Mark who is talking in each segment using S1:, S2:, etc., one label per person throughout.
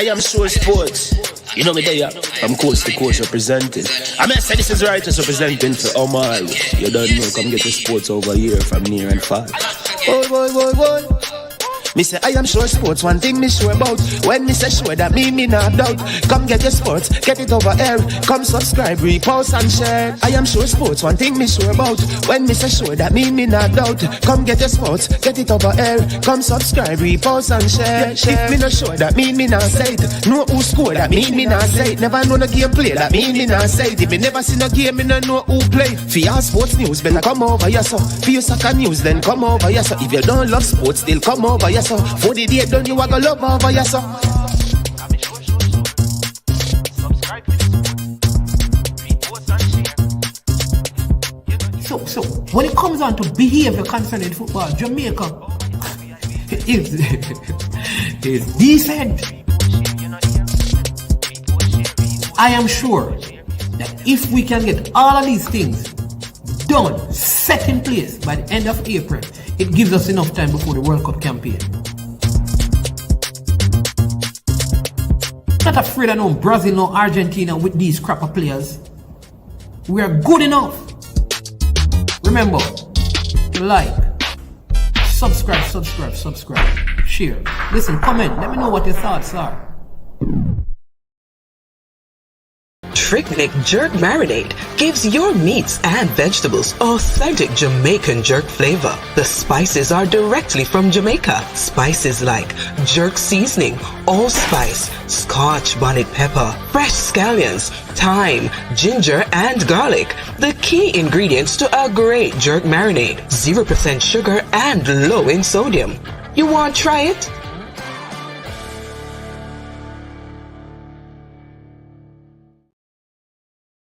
S1: I am sure sports. You know me there, I'm coast to coast representing. I mean, I say this is righteous representing for Omar. You don't know, come get the sports over here from near and far. Boy. Me say I am sure sports, one thing me sure about. When me say sure, that me not doubt. Come get your sports, get it over here. Come subscribe, repost and share. I am sure sports, one thing me sure about. When me say sure, that me not doubt. Come get your sports, get it over here. Come subscribe, repost and share. If me not sure, that me not say it. Know who score, that me not say it. Never know no game play, that me not say it. If me never see no game, me not know who play. For your sports news, better come over here so. For your soccer news, then come over here so. If you don't love sports, still come over here so. For the day done, you a go love over here so.
S2: So when it comes on to behavior concerning football, Jamaica is decent. I am sure that if we can get all of these things done, set in place by the end of April, it gives us enough time before the World Cup campaign. Not afraid of no Brazil, no Argentina with these crap of players. We are good enough. Remember, like, subscribe, share. Listen, comment, let me know what your thoughts are.
S3: Trick-Nick Jerk Marinade gives your meats and vegetables authentic Jamaican jerk flavor. The spices are directly from Jamaica. Spices like jerk seasoning, allspice, scotch bonnet pepper, fresh scallions, thyme, ginger, and garlic. The key ingredients to a great jerk marinade. 0% sugar and low in sodium. You want to try it?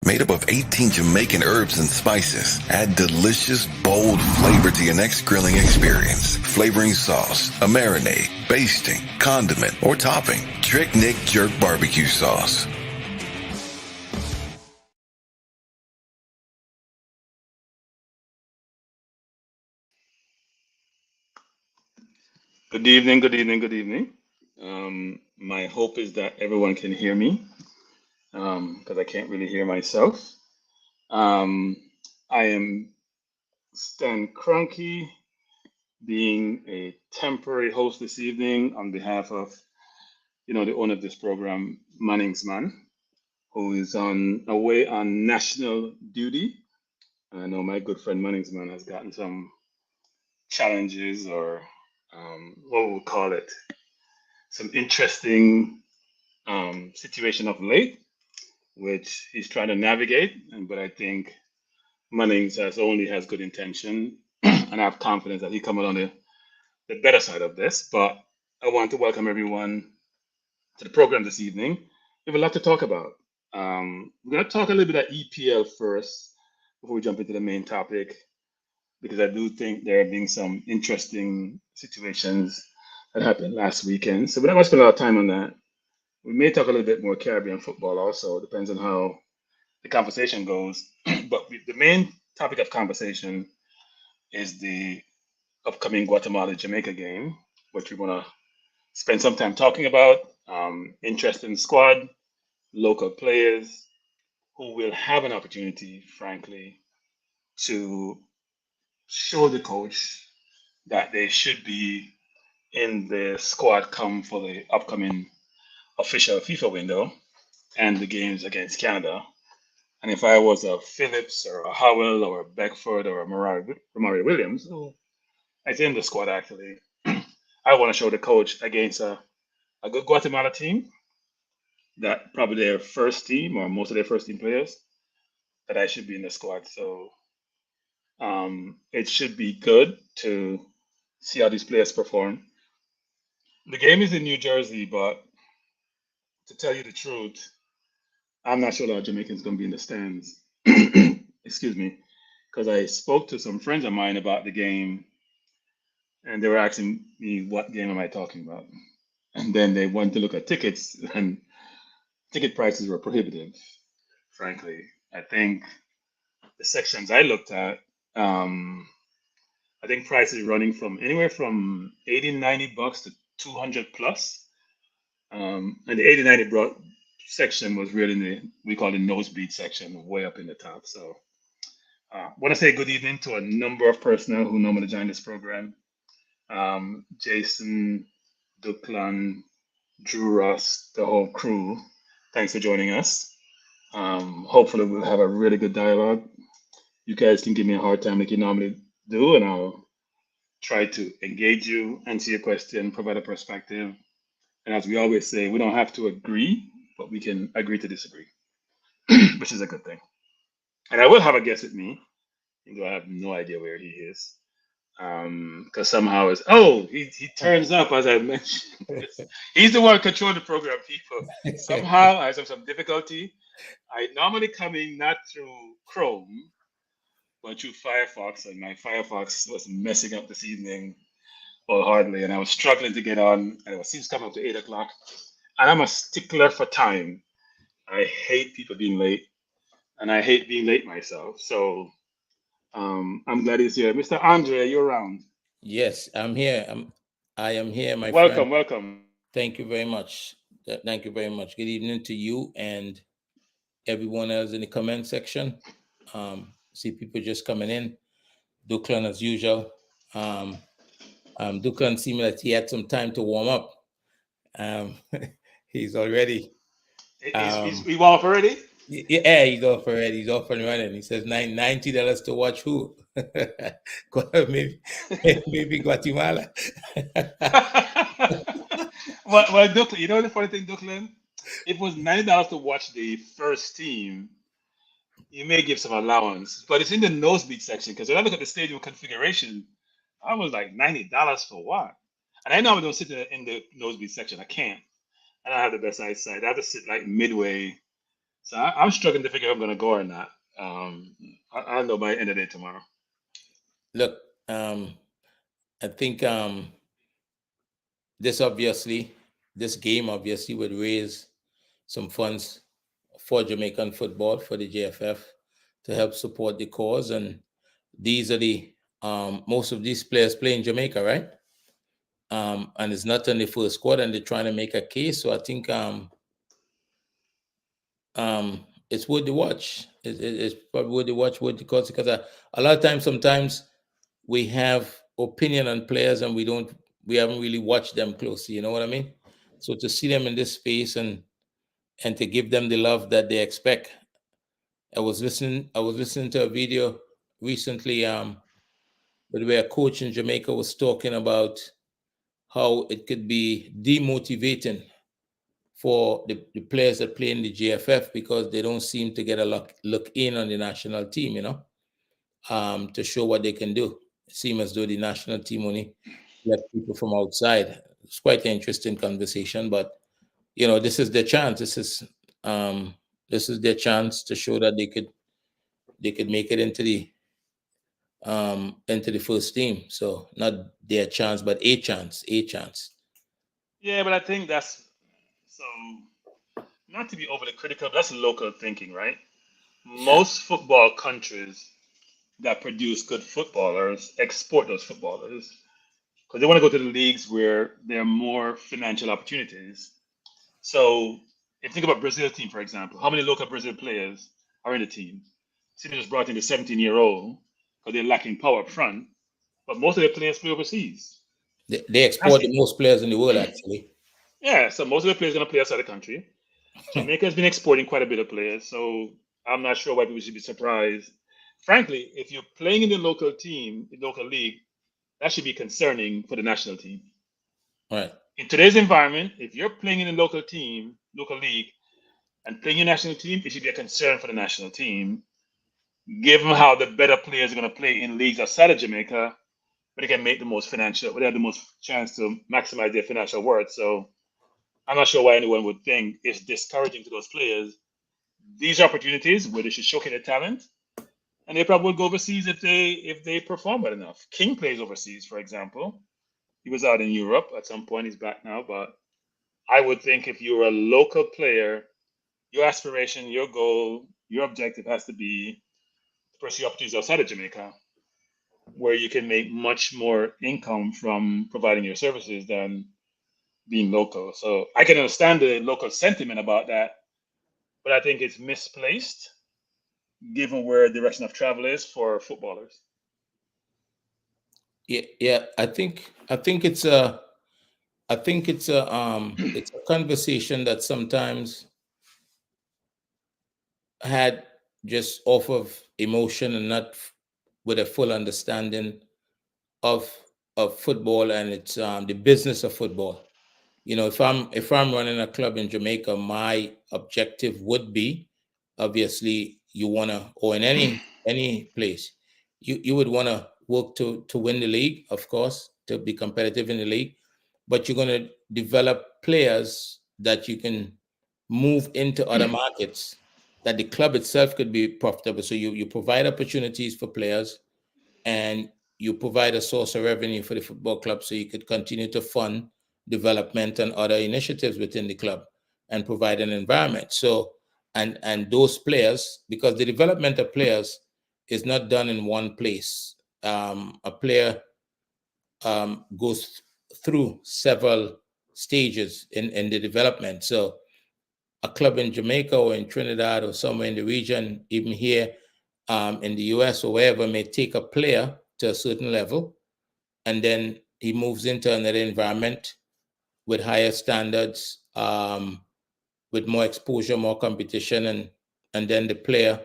S4: Made up of 18 Jamaican herbs and spices, add delicious, bold flavor to your next grilling experience. Flavoring sauce, a marinade, basting, condiment, or topping. Trick-Nick Jerk Barbecue Sauce.
S5: Good evening. My hope is that everyone can hear me, because I can't really hear myself. I am Stan Kronke, being a temporary host this evening on behalf of, the owner of this program, Manningsman, who is away on national duty. I know my good friend Manningsman has gotten some challenges, or what we'll call it, some interesting situation of late, which he's trying to navigate. But I think Mannings only has good intention, and I have confidence that he come out on the better side of this. But I want to welcome everyone to the program this evening. We have a lot to talk about. We're going to talk a little bit about EPL first before we jump into the main topic, because I do think there have been some interesting situations that happened last weekend. So we're not going to spend a lot of time on that. We may talk a little bit more Caribbean football also. It depends on how the conversation goes. But the main topic of conversation is the upcoming Guatemala-Jamaica game, which we want to spend some time talking about. Interesting squad, local players who will have an opportunity, frankly, to show the coach that they should be in the squad come for the upcoming official FIFA window and the games against Canada. And if I was a Phillips or a Howell or a Beckford or a Romari Williams, who is in the squad actually, I want to show the coach against a good Guatemala team, that probably their first team or most of their first team players, that I should be in the squad. So it should be good to see how these players perform. The game is in New Jersey, but to tell you the truth, I'm not sure a lot of Jamaicans going to be in the stands. Excuse me. Because I spoke to some friends of mine about the game, and they were asking me, what game am I talking about? And then they went to look at tickets, and ticket prices were prohibitive, frankly. I think the sections I looked at, I think prices running from anywhere from $80, $90 to 200 plus. And the 80-90 brought section was really we call the nosebleed section, way up in the top. So want to say good evening to a number of personnel who normally join this program. Jason, Duklan, Drew Ross, the whole crew. Thanks for joining us. Hopefully we'll have a really good dialogue. You guys can give me a hard time like you normally do, and I'll try to engage you, answer your question, provide a perspective. And as we always say, we don't have to agree, but we can agree to disagree, which is a good thing. And I will have a guest with me, even though I have no idea where he is. Because somehow he turns up as I mentioned. He's the one controlling the program, people. Somehow I have some difficulty. I normally come in not through Chrome, but through Firefox, and my Firefox was messing up this evening wholeheartedly, and I was struggling to get on, and it seems coming up to 8 o'clock. And I'm a stickler for time. I hate people being late, and I hate being late myself. So I'm glad he's here. Mr. Andre, you're around.
S6: Yes, I'm here. I am here, my friend.
S5: Welcome, welcome.
S6: Thank you very much. Thank you very much. Good evening to you and everyone else in the comment section. See people just coming in. Duklan as usual. Duklan seemed like he had some time to warm up. He's already.
S5: He off already?
S6: Yeah, he's off already. He's off and running. He says $90 to watch who? maybe Guatemala.
S5: well, Duklan, you know the funny thing, Duklan? If it was $90 to watch the first team, you may give some allowance, but it's in the nosebleed section because when I look at the stadium configuration, I was like $90 for what? And I normally don't sit in the nosebleed section. I can't. I don't have the best eyesight. I have to sit like midway. So I'm struggling to figure if I'm going to go or not. I'll know by the end of the day tomorrow.
S6: Look, I think this game obviously would raise some funds for Jamaican football, for the JFF, to help support the cause. And these are the most of these players play in Jamaica, right? And it's not in the first squad, and they're trying to make a case. So I think it's worth the watch. It's probably worth the watch, worth the cause, because a lot of times, sometimes we have opinion on players and we haven't really watched them closely. You know what I mean? So to see them in this space and to give them the love that they expect. I was listening to a video recently where a coach in Jamaica was talking about how it could be demotivating for the players that play in the JFF because they don't seem to get a look in on the national team, to show what they can do. It seems as though the national team only let people from outside. It's quite an interesting conversation, but this is their chance. This is their chance to show that they could make it into the first team. So not their chance, but a chance.
S5: Yeah, but I think that's so. Not to be overly critical, but that's local thinking, right? Most football countries that produce good footballers export those footballers because they want to go to the leagues where there are more financial opportunities. So if you think about Brazil's team, for example, how many local Brazil players are in the team? City just brought in the 17-year-old because they're lacking power up front, but most of their players play overseas.
S6: They export the most players in the world, actually.
S5: Yeah, so most of the players are going to play outside the country. Jamaica has been exporting quite a bit of players, so I'm not sure why people should be surprised. Frankly, if you're playing in the local team, the local league, that should be concerning for the national team.
S6: Right.
S5: In today's environment, if you're playing in the local team, local league, and playing your national team, it should be a concern for the national team, given how the better players are going to play in leagues outside of Jamaica, where they can make the most financial, where they have the most chance to maximize their financial worth. So I'm not sure why anyone would think it's discouraging to those players. These opportunities where they should showcase their talent, and they probably would go overseas if they perform well enough. King plays overseas, for example. He was out in Europe at some point. He's back now, but I would think if you're a local player, your aspiration, your goal, your objective has to be to pursue opportunities outside of Jamaica, where you can make much more income from providing your services than being local. So I can understand the local sentiment about that, but I think it's misplaced given where the direction of travel is for footballers.
S6: Yeah. I think it's a it's a conversation that sometimes had just off of emotion and not with a full understanding of football and it's the business of football. You know, if I'm running a club in Jamaica, my objective would be, obviously, you want to, or in any place, you would want to work to win the league, of course, to be competitive in the league, but you're going to develop players that you can move into other markets that the club itself could be profitable. So you provide opportunities for players and you provide a source of revenue for the football club so you could continue to fund development and other initiatives within the club and provide an environment. So and those players, because the development of players is not done in one place. A player goes through several stages in the development. So a club in Jamaica or in Trinidad or somewhere in the region, even here in the US or wherever, may take a player to a certain level, and then he moves into another environment with higher standards, with more exposure, more competition, and then the player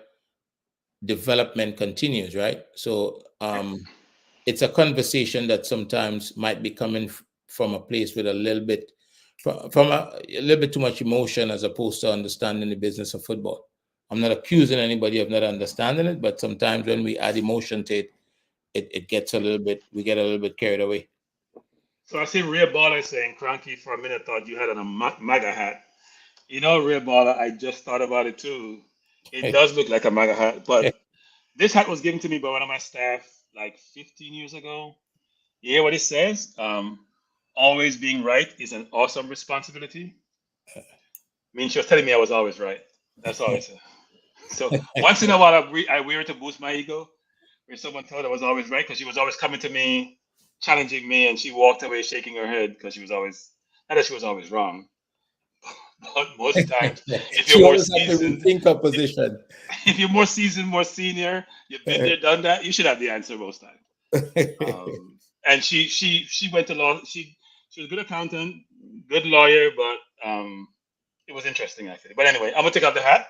S6: development continues, right? So it's a conversation that sometimes might be coming from a place with a little bit from a little bit too much emotion as opposed to understanding the business of football. I'm not accusing anybody of not understanding it, but sometimes when we add emotion to it, it gets we get a little bit carried away.
S5: So I see Real Baller saying, Kronke, for a minute thought you had on a MAGA hat. You know, Real Baller, I just thought about it too. It does look like a MAGA hat, but this hat was given to me by one of my staff like 15 years ago. You hear what it says? Always being right is an awesome responsibility. I mean, she was telling me I was always right. That's all I said. So once in a while, I wear it to boost my ego. Where someone thought I was always right because she was always coming to me, challenging me, and she walked away shaking her head because she was always, not that she was always wrong, but most times, if you're
S6: She
S5: more
S6: always have to
S5: seasoned,
S6: rethink her position.
S5: if you're more seasoned, more senior, you've been there, done that, you should have the answer most times. And she went to law. She was a good accountant, good lawyer, but it was interesting actually. But anyway, I'm gonna take out the hat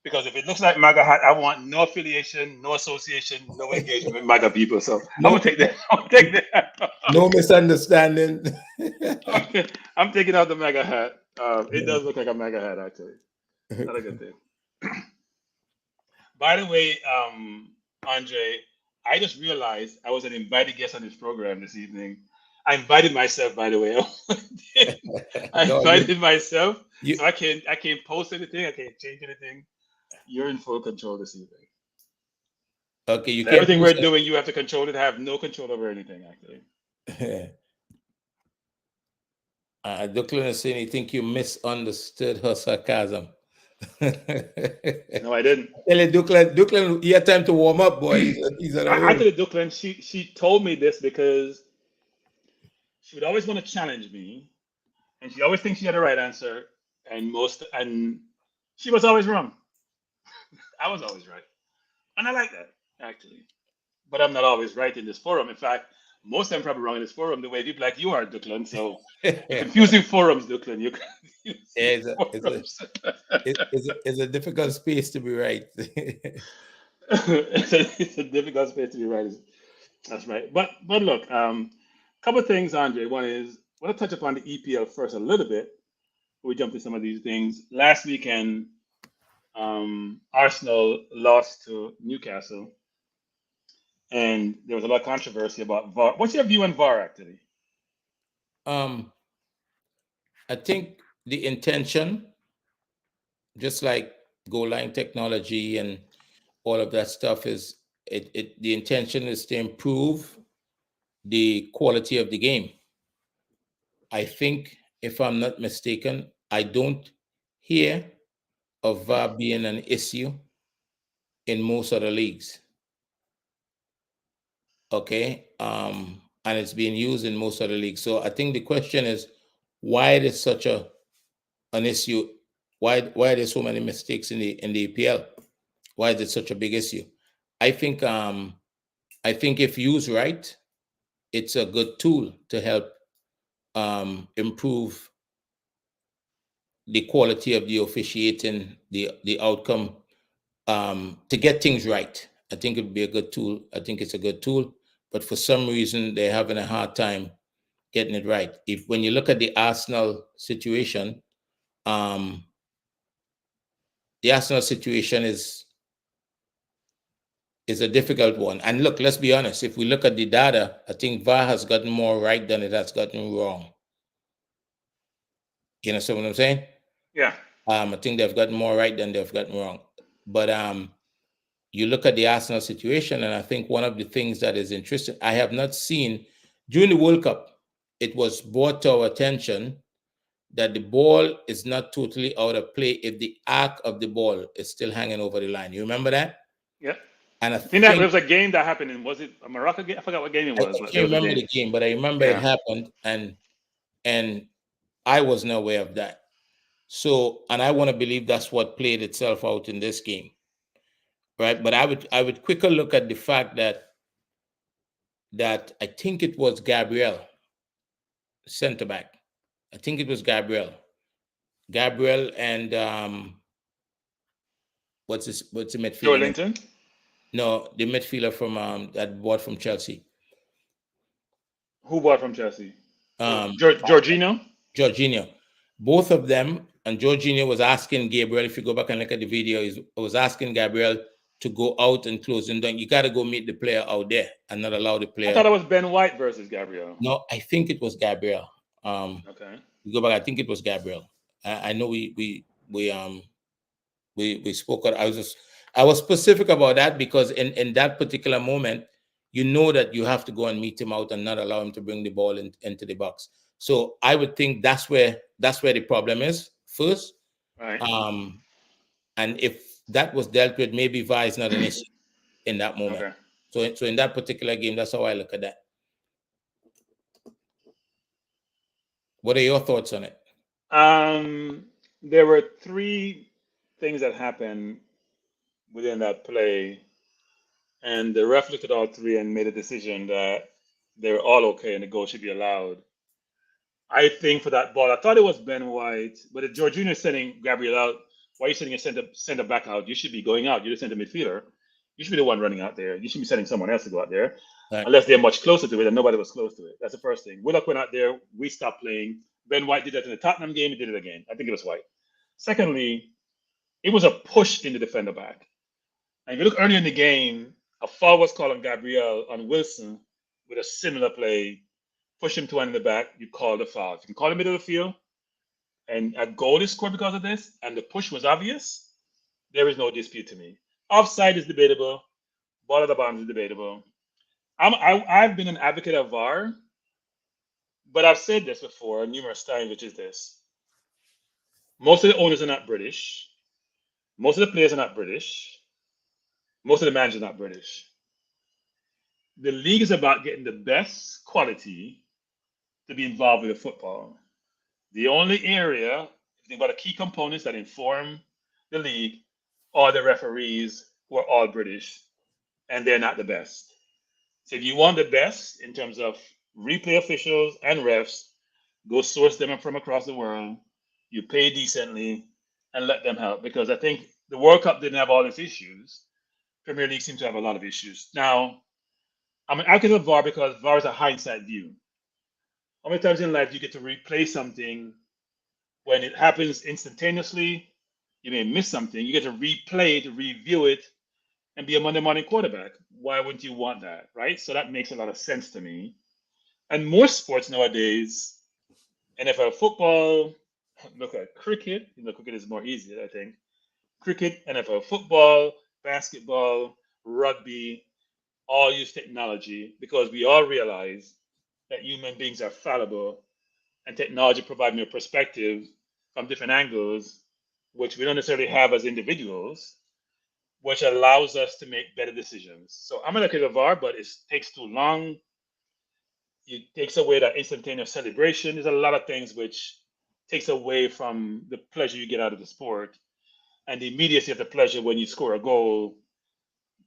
S5: because if it looks like MAGA hat, I want no affiliation, no association, no engagement with MAGA people. So I'm gonna take that. I'm gonna take that.
S6: No misunderstanding.
S5: Okay, I'm taking out the MAGA hat. It does look like a MAGA hat actually. Not a good thing. By the way, Andre, I just realized I was an invited guest on this program this evening. I invited myself, by the way. I
S6: No,
S5: invited myself,
S6: you-
S5: so I can't post anything. I can't change anything. You're in full control this evening.
S6: okay, you
S5: So
S6: can't
S5: everything
S6: post
S5: we're doing, you have to control it. I have no control over anything, actually.
S6: it. Declan is saying he think you misunderstood her sarcasm.
S5: No, I didn't.
S6: Tell you, Declan, you had time to warm up, boy. He's on a roll.
S5: Actually, Duklin, she told me this because she would always want to challenge me, and she always thinks she had the right answer, and she was always wrong. I was always right, and I like that actually. But I'm not always right in this forum. In fact, most of them probably wrong in this forum. The way people like you are, Duklin. So you're confusing forums, Duklin. You're confusing forums.
S6: It's a difficult space to be right.
S5: It's a difficult space to be right. That's right. But look, couple of things, Andre. One is I want to touch upon the EPL first a little bit. Before we jump to some of these things. Last weekend, Arsenal lost to Newcastle, and there was a lot of controversy about VAR. What's your view on VAR, actually?
S6: I think the intention, just like goal line technology and all of that stuff, is the intention is to improve the quality of the game. I think, if I'm not mistaken, I don't hear of VAR being an issue in most other leagues. Okay, and it's being used in most other leagues. So I think the question is, why it is such an issue. Why are there so many mistakes in the EPL? Why is it such a big issue? I think if used right, it's a good tool to help improve the quality of the officiating, the outcome, to get things right. I think it would be a good tool. I think it's a good tool, but for some reason they're having a hard time getting it right. When you look at the Arsenal situation, the Arsenal situation is a difficult one. And look, let's be honest. If we look at the data, I think VAR has gotten more right than it has gotten wrong. You understand what I'm saying?
S5: Yeah.
S6: I think they've gotten more right than they've gotten wrong. But you look at the Arsenal situation, and I think one of the things that is interesting, I have not seen during the World Cup, it was brought to our attention that the ball is not totally out of play if the arc of the ball is still hanging over the line. You remember that?
S5: Yeah.
S6: And I
S5: think that there
S6: think
S5: was a game that happened in, was it a Morocco game? I forgot what game it
S6: I
S5: was, but there
S6: can't
S5: was a
S6: remember
S5: game.
S6: the game, but I remember it happened, and I wasn't aware of that. So, and I want to believe that's what played itself out in this game, right? But I would quicker look at the fact that I think it was Gabriel, center back. I think it was Gabriel and what's the
S5: Joe
S6: midfielder name?
S5: Linton?
S6: No, the midfielder from that bought from Chelsea.
S5: Who bought from Chelsea? Jorginho?
S6: Jorginho. Both of them, and Jorginho was asking Gabriel, if you go back and look at the video, he was asking Gabriel to go out and close him down. You got to go meet the player out there and not allow the player.
S5: I thought it was Ben White versus Gabriel.
S6: No, I think it was Gabriel.
S5: Okay.
S6: You go back, I think it was Gabriel. I know we spoke. I was specific about that because in that particular moment, you know that you have to go and meet him out and not allow him to bring the ball into the box. So I would think that's where the problem is first.
S5: Right.
S6: And if that was dealt with, maybe VAR is not an issue in that moment. Okay. So in that particular game, that's how I look at that. What are your thoughts on it?
S5: There were three things that happened within that play, and the ref looked at all three and made a decision that they were all okay and the goal should be allowed. I think for that ball, I thought it was Ben White, but if Jorginho is sending Gabriel out, why are you sending a center back out? You should be going out. You're the center midfielder. You should be the one running out there. You should be sending someone else to go out there, unless they're much closer to it, and nobody was close to it. That's the first thing. Willock went out there. We stopped playing. Ben White did that in the Tottenham game. He did it again. I think it was White. Secondly, it was a push in the defender back. And if you look earlier in the game, a foul was called on Gabriel on Wilson with a similar play. Push him to one in the back, you call the foul. If you can call him middle of the field, and a goal is scored because of this, and the push was obvious, there is no dispute to me. Offside is debatable. Ball at the bottom is debatable. I've been an advocate of VAR, but I've said this before numerous times, which is this. Most of the owners are not British. Most of the players are not British. Most of the managers are not British. The league is about getting the best quality to be involved with the football. The only area, if you think about the key components that inform the league, are the referees who are all British, and they're not the best. So if you want the best in terms of replay officials and refs, go source them from across the world. You pay decently and let them help, because I think the World Cup didn't have all its issues. Premier League seems to have a lot of issues. Now, I'm an advocate of VAR because VAR is a hindsight view. How many times in life do you get to replay something when it happens instantaneously? You may miss something. You get to replay it, review it, and be a Monday morning quarterback. Why wouldn't you want that, right? So that makes a lot of sense to me. And more sports nowadays, NFL football, look at cricket. Cricket is more easy, I think. Cricket, NFL football, basketball, rugby, all use technology because we all realize that human beings are fallible, and technology provides me a perspective from different angles, which we don't necessarily have as individuals, which allows us to make better decisions. So I'm going to look at the VAR, but it takes too long. it takes away that instantaneous celebration. There's a lot of things which takes away from the pleasure you get out of the sport and the immediacy of the pleasure when you score a goal.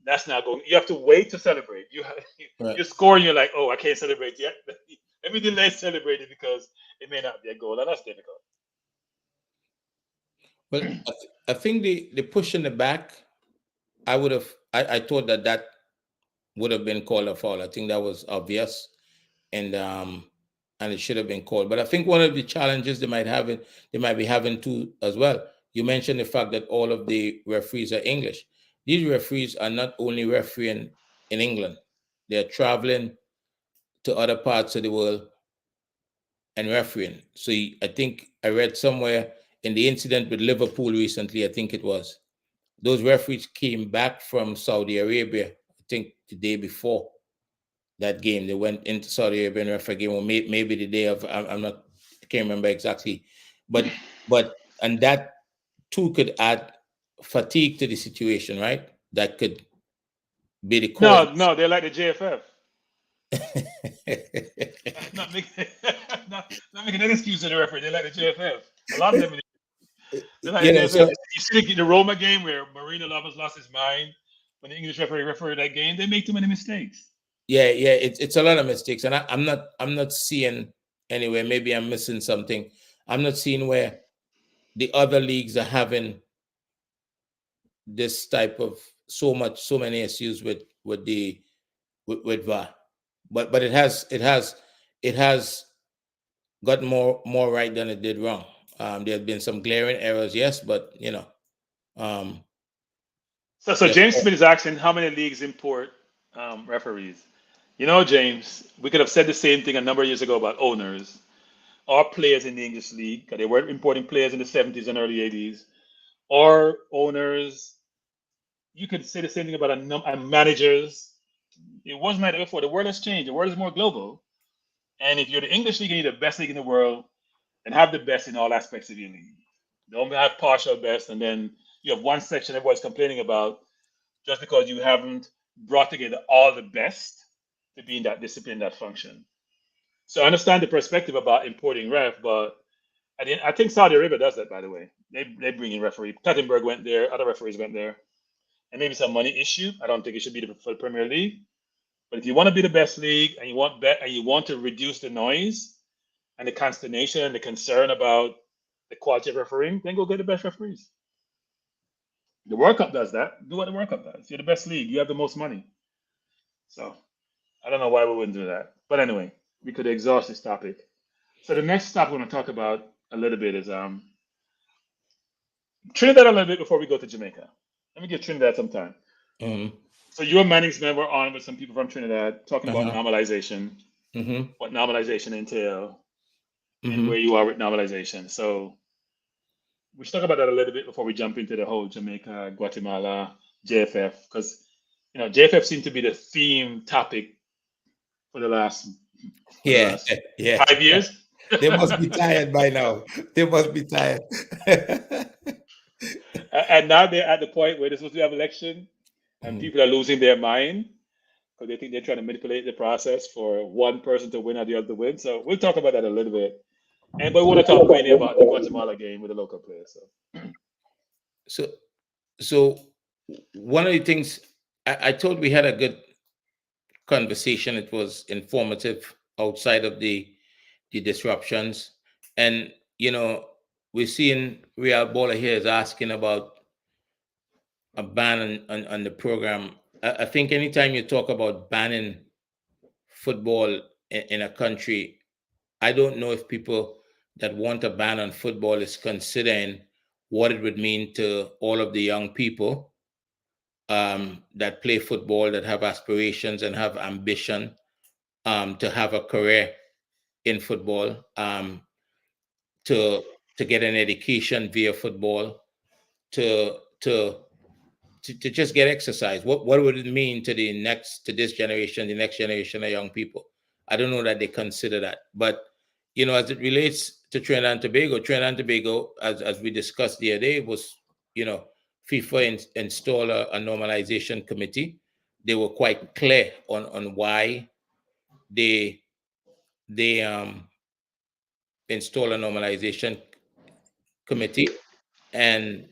S5: That's not going. You have to wait to celebrate.
S6: Right.
S5: You score and you're like, oh, I can't celebrate yet. Let me delay celebrating because it may not be a goal, and that's difficult.
S6: Well, I think the push in the back, I thought that would have been called a foul. I think that was obvious, and it should have been called. But I think one of the challenges they might be having too as well. You mentioned the fact that all of the referees are English. These referees are not only refereeing in England; they're traveling to other parts of the world and refereeing. So I think I read somewhere in the incident with Liverpool recently, I think it was, those referees came back from Saudi Arabia, I think the day before that game. They went into Saudi Arabia and referee game, or maybe the day of, I'm not, I can't remember exactly. But and that too could add fatigue to the situation, right? That could be the cause.
S5: No, they're like the JFF. not making not making any excuse to the referee. They're like the JFF. A lot of them. They're like the JFF.
S6: So,
S5: You see the Roma game where Marino Lovas lost his mind when the English referee refereed that game. They make too many mistakes.
S6: Yeah, it's a lot of mistakes, and I'm not seeing anywhere. Maybe I'm missing something. I'm not seeing where the other leagues are having this type of so many issues with VAR, but it has gotten more right than it did wrong. There have been some glaring errors, yes, but
S5: So James Smith is asking how many leagues import referees. You know, James, we could have said the same thing a number of years ago about owners or players in the English league, because they were importing players in the 70s and early 80s, or owners. You could say the same thing about managers. It wasn't like that before. The world has changed. The world is more global. And if you're the English league and you're the best league in the world, then have the best in all aspects of your league. Don't have partial best, and then you have one section everybody's complaining about just because you haven't brought together all the best to be in that discipline, that function. So I understand the perspective about importing ref, but I think Saudi Arabia does that, by the way. They bring in referee. Kattenberg went there, other referees went there. And maybe it's a money issue. I don't think it should be for the Premier League. But if you want to be the best league and you want to reduce the noise and the consternation and the concern about the quality of refereeing, then go get the best referees. The World Cup does that. Do what the World Cup does. You're the best league. You have the most money. So I don't know why we wouldn't do that. But anyway, we could exhaust this topic. So the next stop we're going to talk about a little bit is Trinidad a little bit before we go to Jamaica. Let me give Trinidad some time.
S6: Mm-hmm.
S5: So you and Manningsman were on with some people from Trinidad talking about normalization, what normalization entail, and where you are with normalization. So we should talk about that a little bit before we jump into the whole Jamaica, Guatemala, JFF, because JFF seemed to be the theme topic for the last 5 years.
S6: They must be tired by now. They must be tired.
S5: And now they're at the point where they're supposed to have election, and people are losing their mind because they think they're trying to manipulate the process for one person to win or the other to win. So we'll talk about that a little bit. But we want to talk mainly about the Guatemala game with the local players.
S6: So one of the things I thought we had a good conversation. It was informative outside of the disruptions. And, we're seeing Real Baller here is asking about a ban on the program. I think anytime you talk about banning football in a country, I don't know if people that want a ban on football is considering what it would mean to all of the young people that play football, that have aspirations and have ambition to have a career in football, to get an education via football, to just get exercise. What would it mean to the next generation of young people? I don't know that they consider that. But as it relates to Trinidad and Tobago, as we discussed the other day, was FIFA installed a normalization committee. They were quite clear on why they they install a normalization committee, and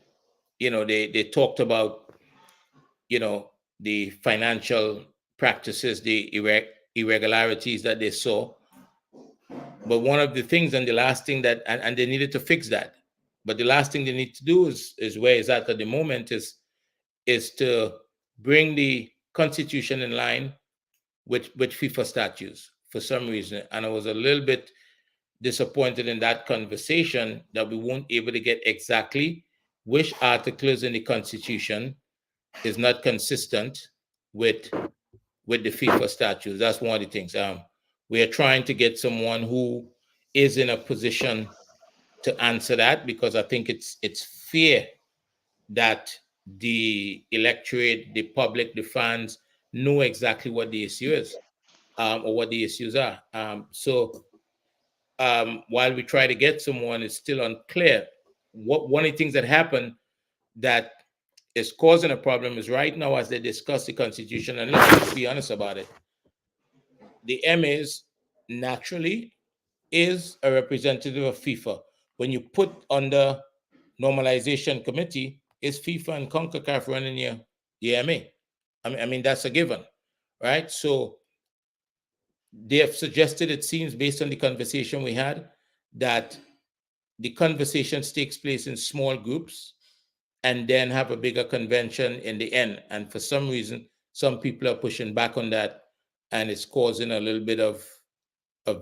S6: they talked about the financial practices, the irregularities that they saw. But one of the things, and the last thing that, and they needed to fix that. But the last thing they need to do is where it's at the moment, is to bring the constitution in line with FIFA statutes for some reason. And I was a little bit disappointed in that conversation that we weren't able to get exactly which articles in the constitution is not consistent with the FIFA statutes. That's one of the things. We are trying to get someone who is in a position to answer that, because I think it's fair that the electorate, the public, the fans know exactly what the issue is, or what the issues are. So while we try to get someone, it's still unclear. One of the things that happened that is causing a problem is right now, as they discuss the constitution, and let's be honest about it, the MAs naturally is a representative of FIFA. When you put under normalization committee, is FIFA and CONCACAF running your MA? I mean that's a given, right? So they have suggested, it seems, based on the conversation we had, that the conversations takes place in small groups and then have a bigger convention in the end. And for some reason, some people are pushing back on that, and it's causing a little bit of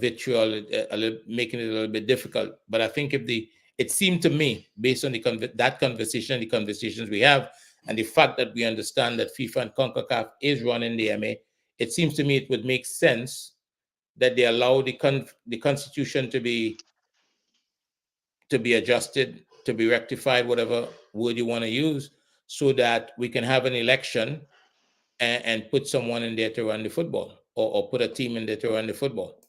S6: vitriol, making it a little bit difficult. But I think it seemed to me, based on that conversation, the conversations we have, and the fact that we understand that FIFA and CONCACAF is running the MA, it seems to me it would make sense that they allow the constitution to be adjusted, to be rectified, whatever word you want to use, so that we can have an election and put someone in there to run the football, or put a team in there to run the football.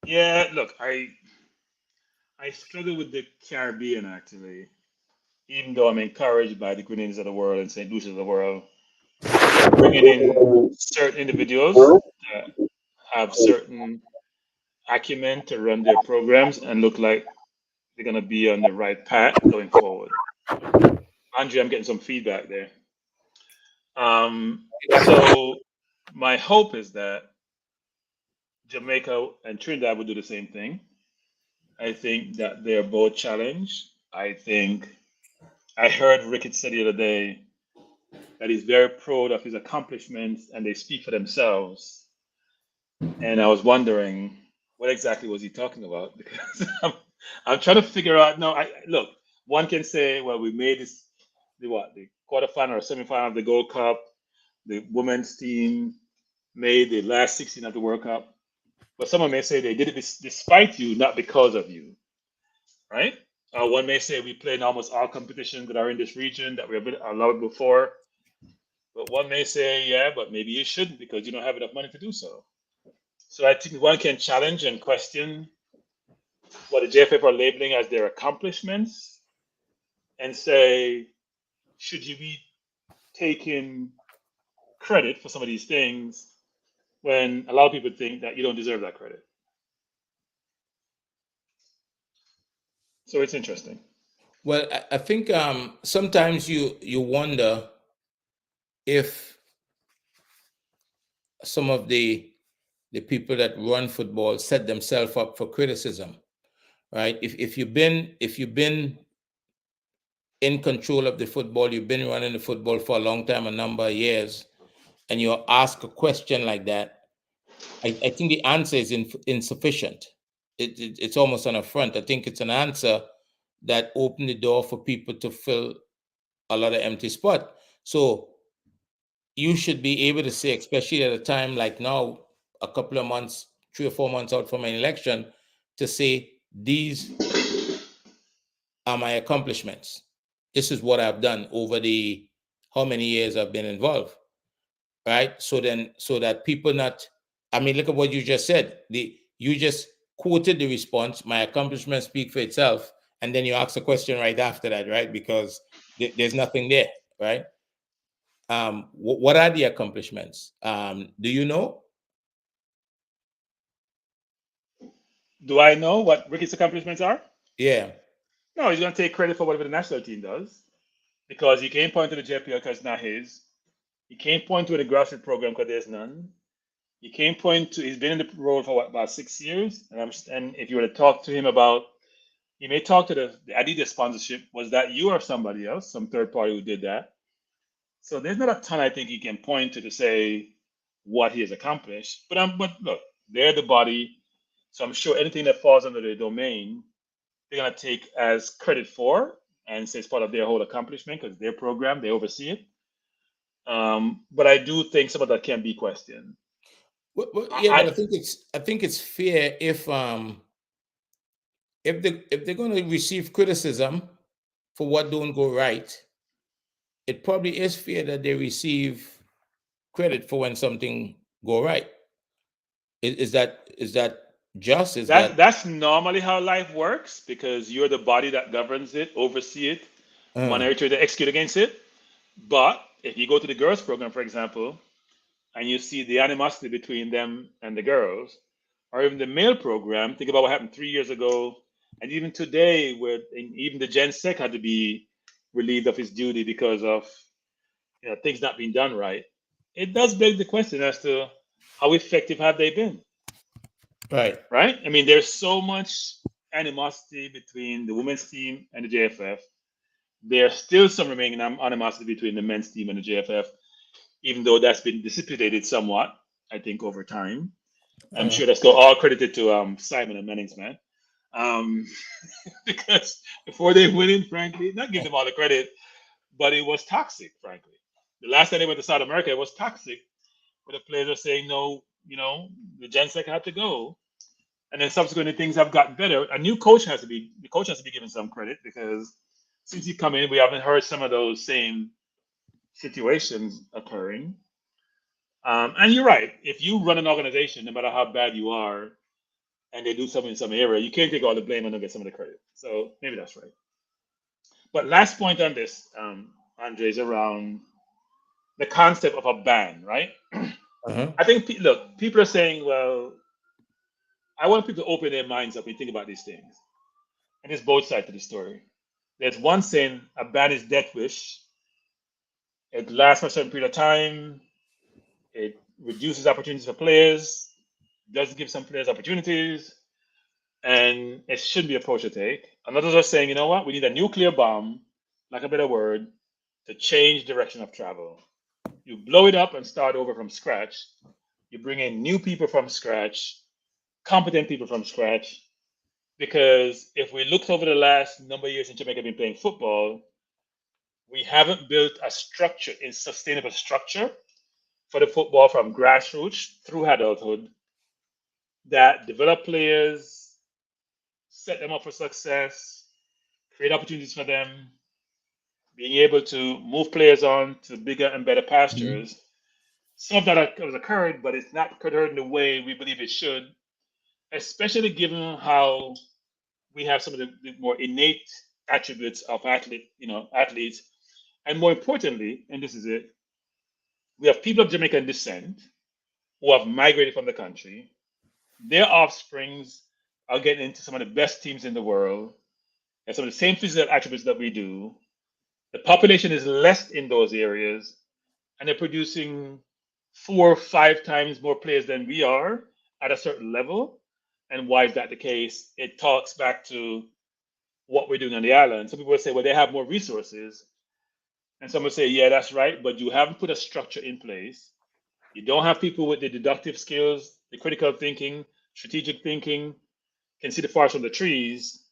S5: Yeah, look, I struggle with the Caribbean actually, even though I'm encouraged by the Grenadines of the world and St. Lucia's of the world, bringing in certain individuals that have certain acumen to run their programs and look like they're going to be on the right path going forward. Andre, I'm getting some feedback there. So my hope is that Jamaica and Trinidad will do the same thing. I think that they're both challenged. I think I heard Ricketts say the other day that he's very proud of his accomplishments and they speak for themselves. And I was wondering, what exactly was he talking about? Because I'm trying to figure out. No, look, one can say, well, we made this, the quarterfinal or semifinal of the Gold Cup. The women's team made the last 16 of the World Cup. But someone may say they did it despite you, not because of you, right? One may say we play in almost all competitions that are in this region that we have been allowed before. But one may say, yeah, but maybe you shouldn't because you don't have enough money to do so. So I think one can challenge and question what the JFF are labeling as their accomplishments and say, should you be taking credit for some of these things when a lot of people think that you don't deserve that credit? So it's interesting.
S6: Well, I think sometimes you wonder if some of the people that run football set themselves up for criticism, right? If you've been in control of the football, you've been running the football for a long time, a number of years, and you ask a question like that, I think the answer is insufficient. It's almost an affront. I think it's an answer that opened the door for people to fill a lot of empty spot. So you should be able to say, especially at a time like now, a couple of months, 3 or 4 months out from an election, to say, these are my accomplishments. This is what I've done over the how many years I've been involved, right? So that people not, I mean, look at what you just said. You just quoted the response, my accomplishments speak for itself, and then you ask a question right after that, right? Because there's nothing there, right? What are the accomplishments? Do you know?
S5: Do I know what Ricky's accomplishments are?
S6: Yeah.
S5: No, he's going to take credit for whatever the national team does because he can't point to the JPL because it's not his. He can't point to the grassroots program because there's none. He can't point to. He's been in the role for what, about 6 years, and if you were to talk to him about, he may talk to the Adidas sponsorship. Was that you or somebody else, some third party who did that? So there's not a ton I think he can point to say what he has accomplished. But look, they're the body, so I'm sure anything that falls under their domain, they're gonna take as credit for and say it's part of their whole accomplishment because their program, they oversee it. But I do think some of that can be questioned.
S6: Yeah, but
S5: I,
S6: I think it's fair if they're going to receive criticism for what don't go right, it probably is fair that they receive credit for when something go right. Is that just? Is that
S5: that's normally how life works because you're the body that governs it, oversee it,
S6: uh,
S5: monitor it, execute against it. But if you go to the girls program, for example, and you see the animosity between them and the girls, or even the male program, think about what happened 3 years ago, and even today, where even the Gen Sec had to be relieved of his duty because of things not being done right. It does beg the question as to how effective have they been,
S6: right?
S5: right? I mean, there's so much animosity between the women's team and the JFF. There's still some remaining animosity between the men's team and the JFF, even though that's been dissipated somewhat, I think, over time. I'm
S6: Uh,
S5: sure that's all credited to Simon and Manning's man. Um, because before they went in, frankly, not give them all the credit, but it was toxic, frankly. The last time they went to South America, it was toxic, where the players are saying, no, the Gen Sec had to go. And then subsequently things have gotten better. The coach has to be given some credit because since he come in, we haven't heard some of those same situations occurring. And you're right. If you run an organization, no matter how bad you are, and they do something in some area, you can't take all the blame and not get some of the credit. So maybe that's right. But last point on this, Andre, is around the concept of a ban, right?
S6: uh-huh.
S5: I think, look, people are saying, well, I want people to open their minds up and think about these things. And there's both sides to the story. There's one saying a ban is death wish. It lasts for a certain period of time. It reduces opportunities for players, doesn't give some players opportunities, and it shouldn't be a approach to take. And others are saying, you know what, we need a nuclear bomb, like a better word, to change direction of travel. You blow it up and start over from scratch. You bring in new people from scratch, competent people from scratch. Because if we looked over the last number of years in Jamaica been playing football, we haven't built a structure, a sustainable structure for the football from grassroots through adulthood that develop players, set them up for success, create opportunities for them, being able to move players on to bigger and better
S6: Mhm.
S5: pastures. Some of that has occurred, but it's not occurred in the way we believe it should, especially given how we have some of the more innate attributes of athletes, and more importantly, and this is it, we have people of Jamaican descent who have migrated from the country. Their offsprings are getting into some of the best teams in the world, and some of the same physical attributes that we do. The population is less in those areas, and they're producing 4 or 5 times more players than we are at a certain level. And why is that the case? It talks back to what we're doing on the island. Some people will say, well, they have more resources. And some will say, yeah, that's right, but you haven't put a structure in place. You don't have people with the deductive skills, the critical thinking, strategic thinking, can see the forest from the trees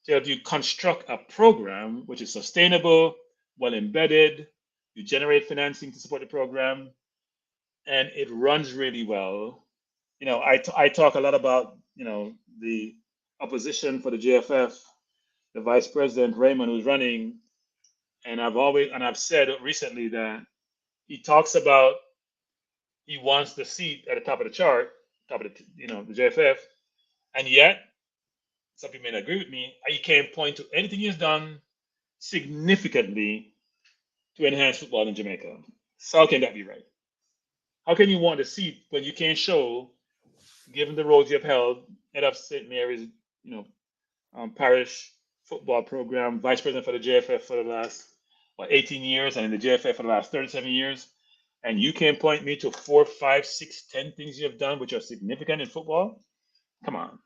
S5: to help you construct a program which is sustainable, well embedded. You generate financing to support the program, and it runs really well. I talk a lot about the opposition for the JFF, the vice president Raymond who's running, and I've said recently that he talks about he wants the seat at the top of the chart, top of the JFF, and yet some people may not agree with me. He can't point to anything he's done significantly to enhance football in Jamaica. So how can that be right? How can you want a seat when you can't show, given the roles you have held, head of St. Mary's, parish football program, vice president for the JFF for the last 18 years, and in the JFF for the last 37 years. And you can point me to 4, 5, 6, 10 things you have done which are significant in football. Come on.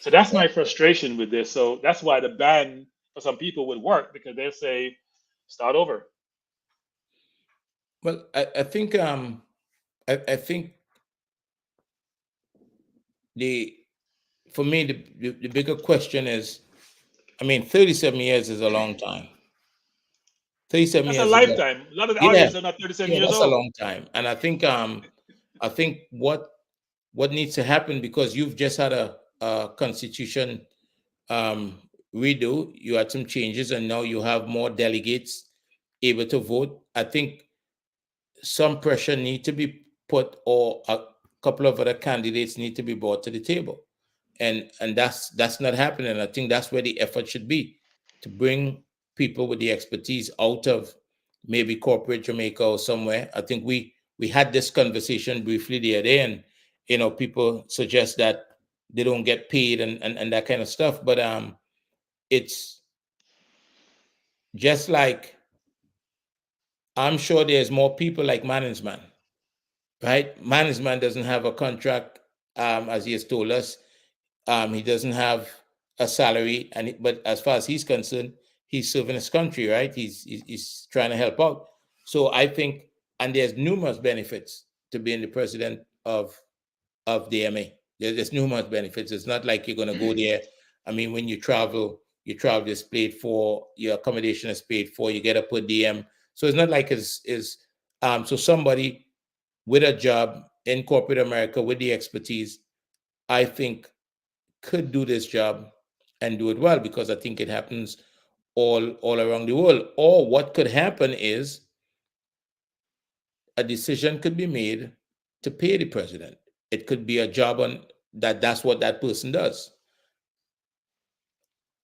S5: So that's my frustration with this. So that's why the ban for some people would work, because they'll say, start over.
S6: Well, I think I think for me the bigger question is, I mean, 37 years is a long time. 37
S5: That's a
S6: years is
S5: lifetime. A lot of the
S6: yeah,
S5: audience are not 37 years
S6: that's a
S5: old.
S6: long time. And I think what needs to happen, because you've just had a constitution redo, you had some changes, and now you have more delegates able to vote. I think some pressure need to be put, or a couple of other candidates need to be brought to the table, and that's not happening. I think that's where the effort should be, to bring people with the expertise out of maybe corporate Jamaica or somewhere. I think we had this conversation briefly the other day, and people suggest that they don't get paid and that kind of stuff, but it's just like, I'm sure there's more people like management, right? Management doesn't have a contract, as he has told us. He doesn't have a salary, but as far as he's concerned, he's serving his country, right? He's trying to help out. So I think, and there's numerous benefits to being the president of the MA. There's numerous benefits. It's not like you're going to go there. I mean, when you travel is paid for, your accommodation is paid for, you get a per diem. So it's not like so somebody with a job in corporate America with the expertise, I think, could do this job and do it well, because I think it happens all around the world. Or what could happen is a decision could be made to pay the president. It could be a job on that's what that person does.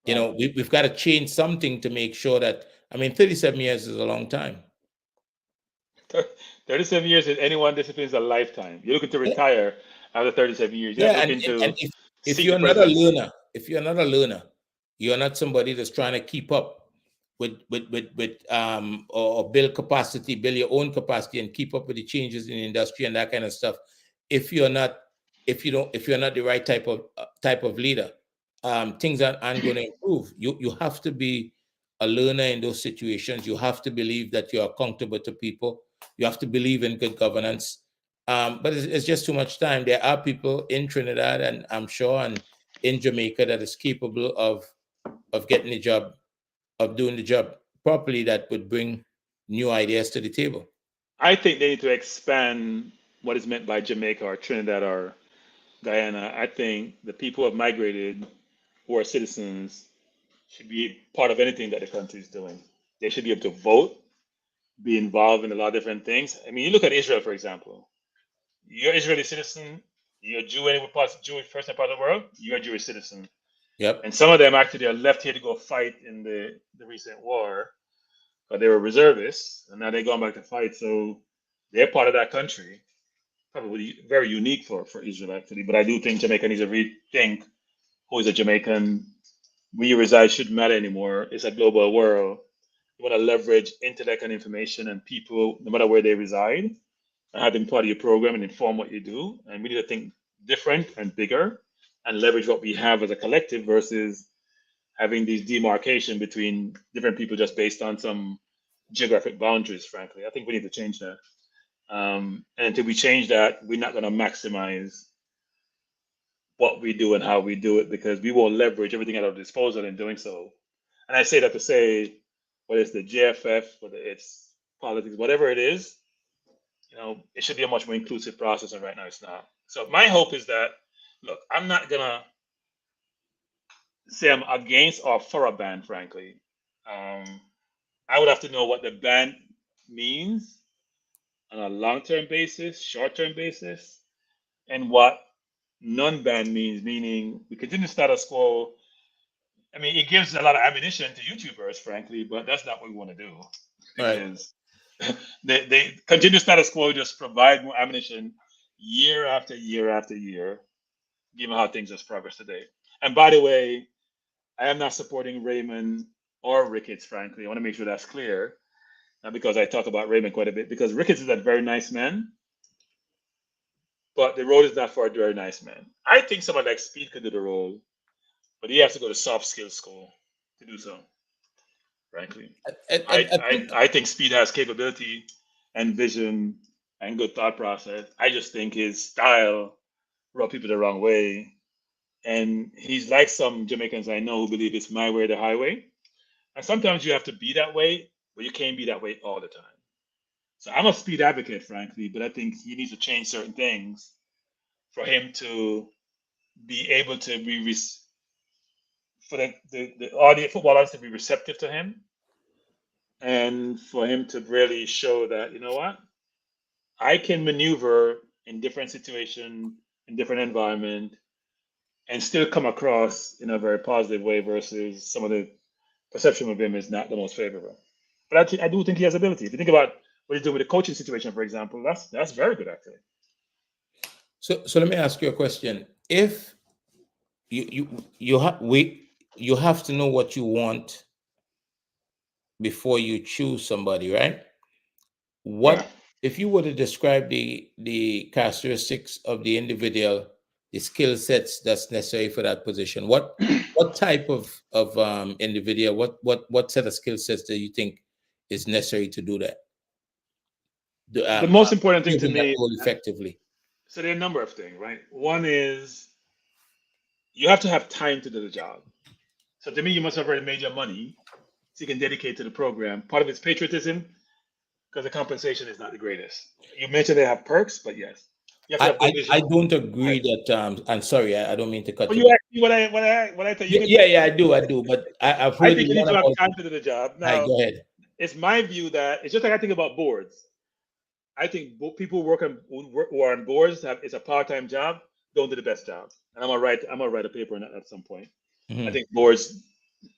S6: We've got to change something to make sure that, I mean, 37 years is a long time.
S5: 37 years in any one discipline is a lifetime. You're looking to retire after 37 years. You're
S6: Yeah,
S5: not
S6: and,
S5: looking
S6: and
S5: to
S6: if
S5: seek
S6: you're
S5: the
S6: not a
S5: presidency.
S6: learner, you're not somebody that's trying to keep up with or build your own capacity and keep up with the changes in the industry and that kind of stuff. If you're not the right type of leader, things aren't going to improve. You have to be a learner in those situations. You have to believe that you're accountable to people. You have to believe in good governance. But it's just too much time. There are people in Trinidad, and I'm sure, and in Jamaica, that is capable of getting the job, of doing the job properly, that would bring new ideas to the table.
S5: I think they need to expand what is meant by Jamaica or Trinidad or Guyana. I think the people who have migrated, who are citizens, should be part of anything that the country is doing. They should be able to vote, be involved in a lot of different things. I mean, you look at Israel, for example. You're an Israeli citizen, you're a Jew, any Jewish person part of the world, you're a Jewish citizen.
S6: Yep.
S5: And some of them actually are left here to go fight in the recent war, but they were reservists, and now they're going back to fight. So they're part of that country. Probably very unique for Israel, actually. But I do think Jamaica needs to rethink who is a Jamaican. Where you reside shouldn't matter anymore. It's a global world. You want to leverage intellect and information and people, no matter where they reside, and have them part of your program and inform what you do. And we need to think different and bigger and leverage what we have as a collective versus having these demarcation between different people just based on some geographic boundaries, frankly. I think we need to change that. And until we change that, we're not going to maximize what we do and how we do it, because we won't leverage everything at our disposal in doing so. And I say that to say, whether it's the JFF, whether it's politics, whatever it is, it should be a much more inclusive process, and right now it's not. So my hope is that, look, I'm not gonna say I'm against or for a ban, frankly. I would have to know what the ban means on a long-term basis, short-term basis, and what non-ban means, meaning we continue status quo. I mean, it gives a lot of ammunition to YouTubers, frankly, but that's not what we want to do, because they continue status quo just provide more ammunition year after year after year. given how things has progressed today. And by the way, I am not supporting Raymond or Ricketts, frankly. I want to make sure that's clear. Because I talk about Raymond quite a bit, because Ricketts is a very nice man, but the role is not for a very nice man. I think someone like Speed could do the role, but he has to go to soft skills school to do so, frankly.
S6: I think
S5: I think Speed has capability and vision and good thought process. I just think his style rub people the wrong way. And he's like some Jamaicans I know who believe it's my way or the highway. And sometimes you have to be that way, but you can't be that way all the time. So I'm a Speed advocate, frankly, but I think he needs to change certain things for him to be able to be for the audience, football audience to be receptive to him, and for him to really show that, you know what, I can maneuver in different situations, in different environment, and still come across in a very positive way versus some of the perception of him is not the most favorable. But I do think he has ability. If you think about what he's doing with the coaching situation, for example, that's very good actually.
S6: so. Let me ask you a question. If you have to know what you want before you choose somebody, right?
S5: Yeah.
S6: What if you were to describe the characteristics of the individual, the skill sets that's necessary for that position? What type of individual, what set of skill sets do you think is necessary to do that?
S5: The most important thing to
S6: Using that
S5: me,
S6: role effectively.
S5: so there are a number of things, right? One is you have to have time to do the job. So to me, you must have already made your money so you can dedicate to the program. Part of it's patriotism, because the compensation is not the greatest. You mentioned they have perks, but yes, you have to have good vision.
S6: I don't agree that. I'm sorry, I don't mean to cut
S5: But
S6: you.
S5: you asked me what I think.
S6: Yeah, I do. But I've
S5: I
S6: heard
S5: think
S6: you
S5: you need
S6: one
S5: to have
S6: about.
S5: time to do the job.
S6: Right,
S5: Now,
S6: go ahead.
S5: it's my view that it's just like I think about boards. I think people who are on boards it's a part-time job, don't do the best job. And I'm gonna write a paper on that at some point. I
S6: Mhm,
S5: think boards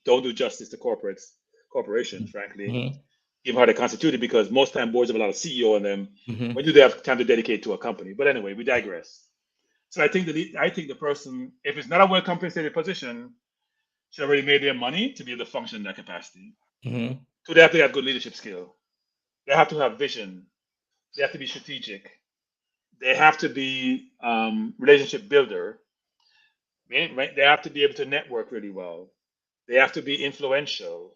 S5: don't do justice to corporations, frankly,
S6: mhm,
S5: given how they're constituted, because most time boards have a lot of CEO in them.
S6: mhm,
S5: When do they have time to dedicate to a company? But anyway, we digress. So I think the person, if it's not a well compensated position, should already made their money to be able to function in that capacity.
S6: mhm,
S5: So they have to have good leadership skill. They have to have vision. They have to be strategic. They have to be relationship builder. Right? They have to be able to network really well. They have to be influential.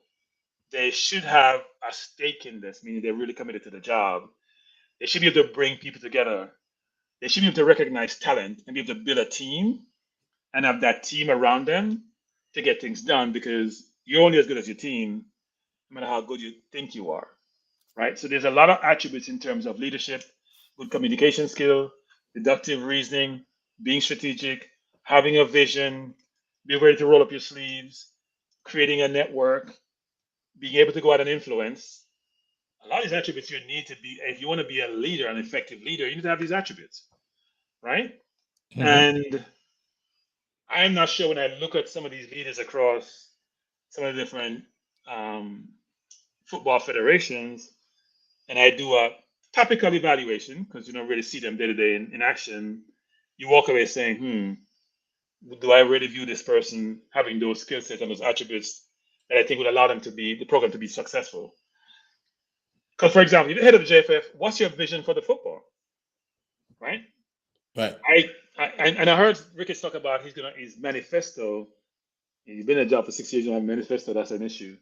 S5: They should have a stake in this, meaning they're really committed to the job. They should be able to bring people together. They should be able to recognize talent and be able to build a team and have that team around them to get things done, because you're only as good as your team, no matter how good you think you are. Right? So there's a lot of attributes in terms of leadership, good communication skill, deductive reasoning, being strategic, having a vision, being ready to roll up your sleeves, creating a network, being able to go out and influence. A lot of these attributes you need to be, if you want to be a leader, an effective leader, you need to have these attributes, right?
S6: mhm.
S5: And I'm not sure when I look at some of these leaders across some of the different um, football federations, and I do a topical evaluation because you don't really see them day to day in action, you walk away saying, do I really view this person having those skill sets and those attributes that I think would allow them to be the program to be successful? Because, for example, you're the head of the JFF, what's your vision for the football? Right?
S6: Right.
S5: I heard Ricketts talk about his manifesto. He's been in a job for 6 years, you don't have a manifesto, that's an issue.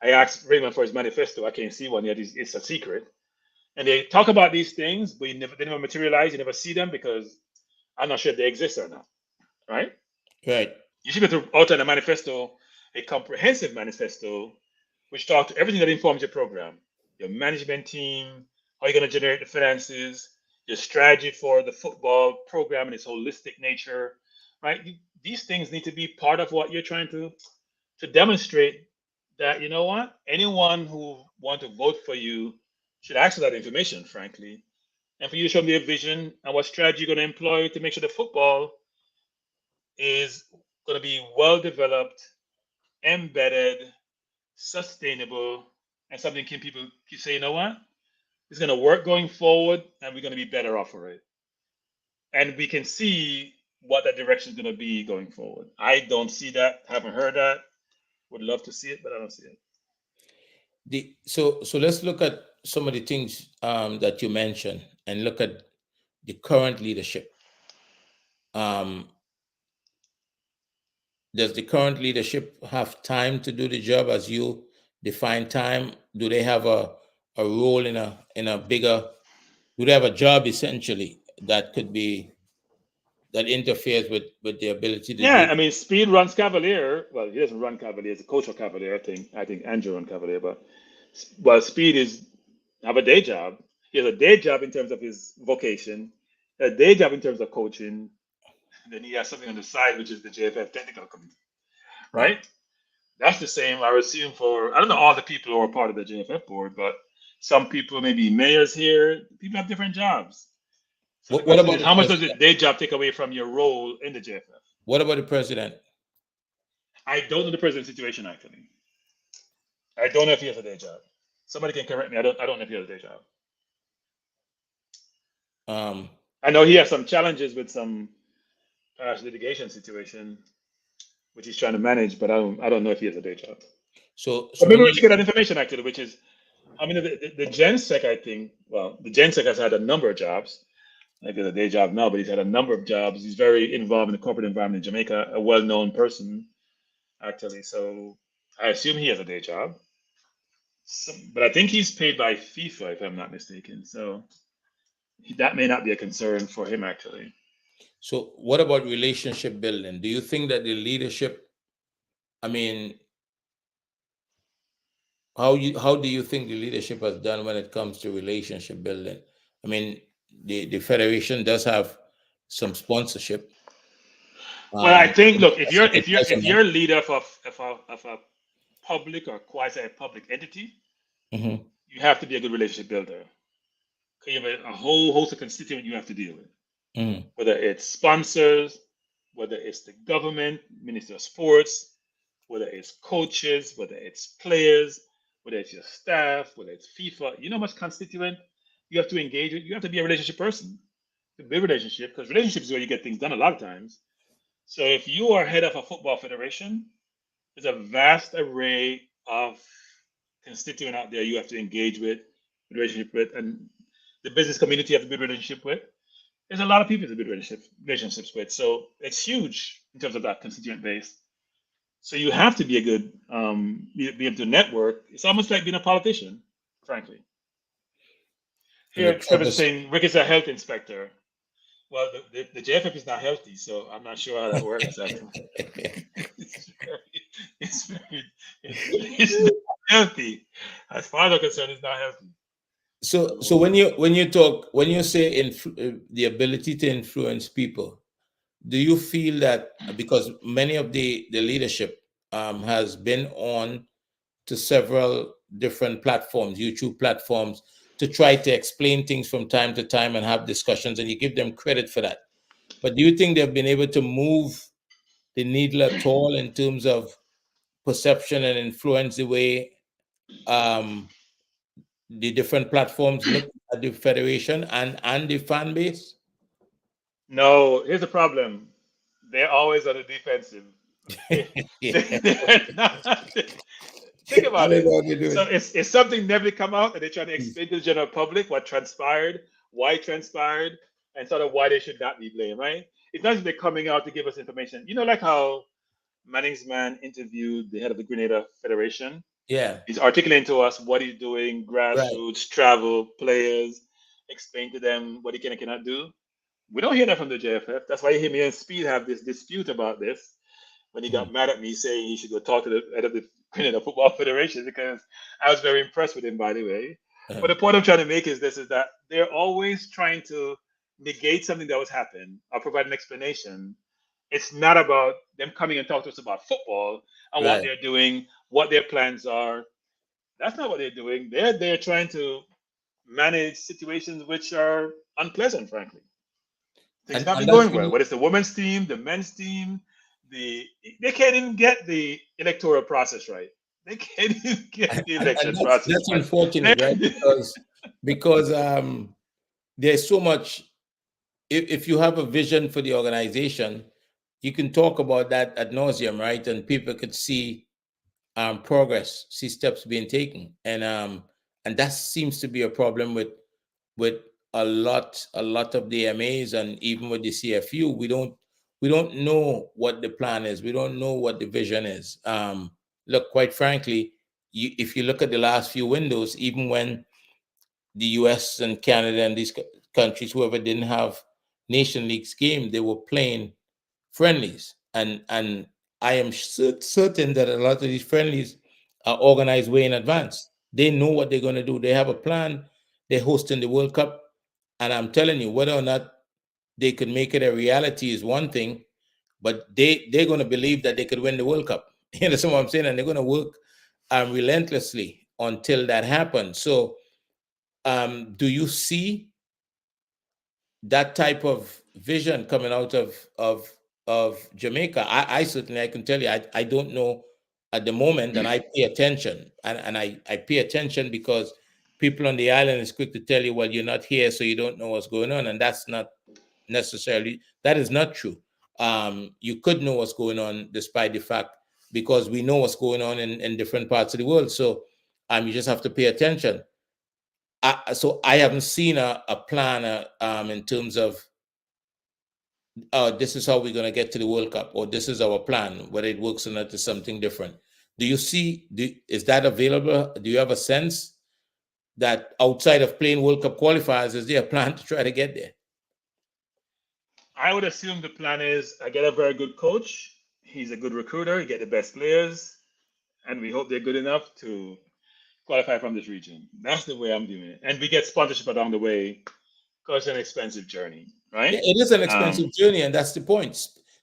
S5: I asked Raymond for his manifesto. I can't see one yet. It's a secret. And they talk about these things, but they never materialize. You never see them because I'm not sure if they exist or not. Right?
S6: Right.
S5: You should be able to alter a manifesto, a comprehensive manifesto, which talks to everything that informs your program, your management team, how you're going to generate the finances, your strategy for the football program and its holistic nature. Right? These things need to be part of what you're trying to demonstrate that, you know what, anyone who want to vote for you should ask for that information, frankly, and for you to show them your vision and what strategy you're going to employ to make sure the football is going to be well developed, embedded, sustainable, and something people can say, you know what, it's going to work going forward, and we're going to be better off for it. And we can see what that direction is going to be going forward. I don't see that. Haven't heard that. Would love to see it, but I don't see it.
S6: So let's look at some of the things that you mentioned and look at the current leadership. Does the current leadership have time to do the job as you define time? Do they have a role in a bigger? Do they have a job essentially that could be that interferes with the ability to
S5: Yeah,
S6: do?
S5: I mean, Speed runs Cavalier. Well, he doesn't run Cavalier. He's a coach of Cavalier. I think Andrew runs Cavalier, but Speed is have a day job. He has a day job in terms of his vocation, a day job in terms of coaching. And then he has something on the side, which is the JFF technical committee, right? That's the same, I would assume, for, I don't know all the people who are part of the JFF board, but some people, maybe mayors here, people have different jobs. So the
S6: What
S5: question
S6: about
S5: is,
S6: the
S5: how much does the
S6: president?
S5: day job take away from your role in the JFF?
S6: What about the president?
S5: I don't know the president's situation, actually. I don't know if he has a day job. Somebody can correct me. I don't know if he has a day job. I know he has some challenges with some past litigation situation, which he's trying to manage, but I don't know if he has a day job.
S6: So
S5: But maybe
S6: when
S5: we should get that information, actually, which is, I mean, the GenSec, I think, well, the GenSec has had a number of jobs. Like he has a day job now, but he's had a number of jobs. He's very involved in the corporate environment in Jamaica, a well-known person, actually. So I assume he has a day job. But I think he's paid by FIFA, if I'm not mistaken. So that may not be a concern for him, actually.
S6: So what about relationship building? Do you think that the leadership, I mean, how do you think the leadership has done when it comes to relationship building? I mean, the federation does have some sponsorship.
S5: Well, I think, look,
S6: As a
S5: if
S6: president.
S5: you're a leader of a public or quasi-public entity,
S6: Mhm.
S5: you have to be a good relationship builder. You have a whole host of constituents you have to deal with,
S6: Mhm.
S5: whether it's sponsors, whether it's the government, Minister of Sports, whether it's coaches, whether it's players, whether it's your staff, whether it's FIFA. You know how much constituent you have to engage with? You have to be a relationship person to build relationship, because relationship is where you get things done a lot of times. So if you are head of a football federation, there's a vast array of constituent out there you have to engage with, relationship with, and the business community you have to build relationship with. There's a lot of people to build relationships with. So it's huge in terms of that constituent base. So you have to be a good, be able to network. It's almost like being a politician, frankly.
S6: And the
S5: Here, Trevor's
S6: troubles.
S5: saying Rick is a health inspector. Well, the JFF is not healthy, so I'm not sure how that works. Actually, it's not healthy. As far as I'm concerned, it's not healthy.
S6: So when you say the ability to influence people, do you feel that because many of the leadership has been on to several different platforms, YouTube platforms, to try to explain things from time to time and have discussions, and you give them credit for that. But do you think they've been able to move the needle at all in terms of perception and influence the way the different platforms look at the federation and the fan base?
S5: No, here's the problem. They're always on the defensive. They're not. Think
S6: How
S5: about
S6: they
S5: it.
S6: going to do
S5: So
S6: it?
S5: it's something never come out, and they're trying to explain to the general public what transpired, why it transpired, and sort of why they should not be blamed, right? It's not that they're coming out to give us information. You know, like how Manning's man interviewed the head of the Grenada Federation.
S6: Yeah,
S5: He's articulating to us what he's doing,
S6: right.
S5: grassroots, travel, players, explain to them what he can and cannot do. We don't hear that from the JFF. That's why you hear me and Speed have this dispute about this when he got mad at me saying he should go talk to the head of the Grenada Football Federation, because I was very impressed with him, by the way. But the point I'm trying to make is this, is that they're always trying to negate something that was happened or provide an explanation. It's not about them coming and talking to us about football and what
S6: Right.
S5: they're doing, what their plans are. That's not what they're doing. They're trying to manage situations which are unpleasant, frankly. Things not be
S6: And that's
S5: going well.
S6: really
S5: Whether it's the women's team, the men's team, they can't even get the electoral process right. They can't even get the
S6: and
S5: election process
S6: that's
S5: right.
S6: unfortunate, right? Because there's so much if you have a vision for the organization, you can talk about that ad nauseum, right? And people could see progress, see steps being taken, and that seems to be a problem with a lot of the MAs and even with the CFU. We don't know what the plan is. We don't know what the vision is. Look, quite frankly, if you look at the last few windows, even when the US and Canada and these countries, whoever didn't have nation leagues game, they were playing friendlies, and I am certain that a lot of these friendlies are organized way in advance. They know what they're going to do. They have a plan. They're hosting the World Cup, and I'm telling you, whether or not they could make it a reality is one thing, but they're going to believe that they could win the World Cup. You understand what I'm saying? And they're going to work relentlessly until that happens. So, do you see that type of vision coming out of Jamaica? I certainly, I can tell you, I don't know at the moment, and I pay attention, and I pay attention because people on the island is quick to tell you, well, you're not here, so you don't know what's going on, and that's not necessarily, that is not true. You could know what's going on despite the fact, because we know what's going on in different parts of the world. So you just have to pay attention. So I haven't seen a plan in terms of this is how we're going to get to the World Cup, or this is our plan. Whether it works or not is something different. Do you see? Is that available? Do you have a sense that outside of playing World Cup qualifiers, is there a plan to try to get there?
S5: I would assume the plan is I get a very good coach. He's a good recruiter. You get the best players, and we hope they're good enough to qualify from this region. That's the way I'm doing it. And we get sponsorship along the way because it's an expensive journey,
S6: Yeah,
S5: right?
S6: it is an expensive journey, and that's the point.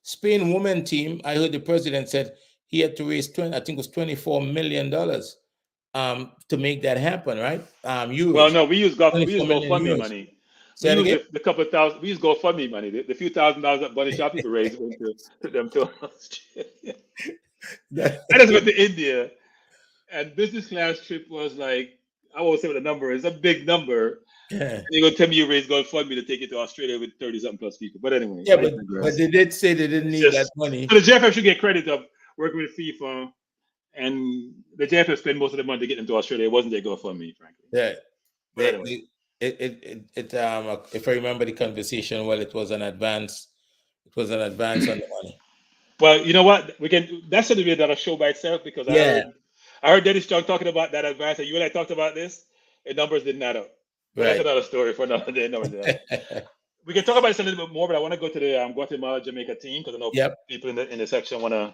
S6: Spain women team, I heard the president said he had to raise 20, I think it was $24 million to make that happen, right?
S5: Well,
S6: Euros,
S5: no, we use
S6: 24 million
S5: GoFundMe
S6: euros.
S5: money. We
S6: Say it
S5: use
S6: again.
S5: the couple of thousand. We use GoFundMe money. The few $1,000s that Bunny Shop people raised went to took them to Australia. I just went to India, and business class trip was like, I won't say what the number is. A big number.
S6: Yeah,
S5: And you're gonna tell me you raised GoFundMe to take it to Australia with 30 something plus people. But anyway,
S6: yeah,
S5: I
S6: but
S5: digress.
S6: they did say they didn't
S5: It's
S6: need that
S5: just
S6: money.
S5: so the JFF should get credit of working with FIFA, and the JFF spent most of the money to get them to Australia. It wasn't their GoFundMe, frankly.
S6: Yeah,
S5: But anyway,
S6: if I remember the conversation well, it was an advance. It was an advance on the money.
S5: well, you know what? We can. That's going to be another show by itself because
S6: Yeah,
S5: I heard Dennis Strong talking about that advance, and you and I talked about this. The numbers didn't add up. But that's
S6: right.
S5: another story for another day. Numbers didn't add up. We can talk about this a little bit more, but I want to go to the Guatemala Jamaica team because I know
S6: Yep.
S5: people in the section want to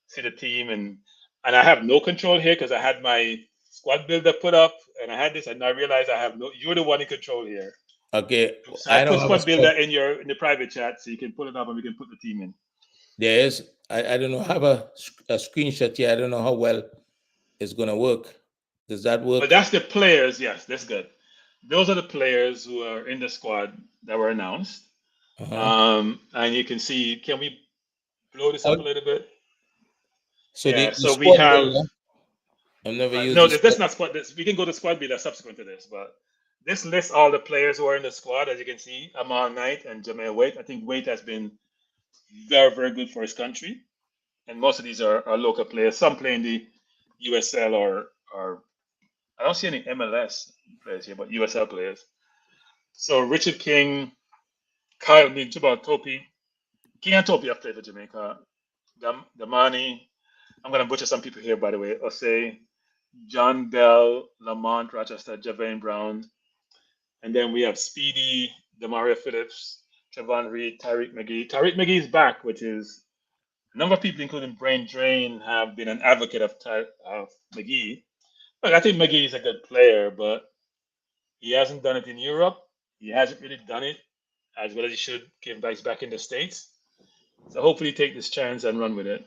S5: see the team, and I have no control here because I had my squad builder put up and I had this, and I realized I have no. You're the one in control here,
S6: Okay.
S5: so I
S6: I don't
S5: put
S6: have a
S5: squad builder
S6: squad.
S5: in the private chat so you can pull it up and we can put the team in.
S6: There is. I don't know. I have a screenshot here. I don't know how well it's gonna work. Does that
S5: But
S6: work?
S5: that's the players. Yes, that's good. Those are the players who are in the squad that were announced.
S6: Uh-huh.
S5: And you can see. Can we blow this up a
S6: Oh,
S5: little bit?
S6: so
S5: Yeah.
S6: the
S5: So we
S6: squad
S5: have.
S6: builder. I've never used
S5: No,
S6: the
S5: that's
S6: squad.
S5: not squad. We can go to squad builder subsequent to this, but this lists all the players who are in the squad. As you can see, Amal Knight and Jameer Waite. I think Waite has been very, very good for his country, and most of these are local players. Some play in the USL or I don't see any MLS players here, but USL players. So Richard King, Kyle Mintuba Topi, King and Topi have played for Jamaica. Damani, I'm gonna butcher some people here, by the way. Osei, John Bell, Lamont, Rochester, Javane Brown, and then we have Speedy, Demaria Phillips, Trevon Reed, Tyreek McGee. Tyreek McGee is back, which is a number of people, including Brain Drain, have been an advocate of McGee. Look, I think McGee is a good player, but he hasn't done it in Europe. He hasn't really done it as well as he should. Came back in the States. So hopefully take this chance and run with it.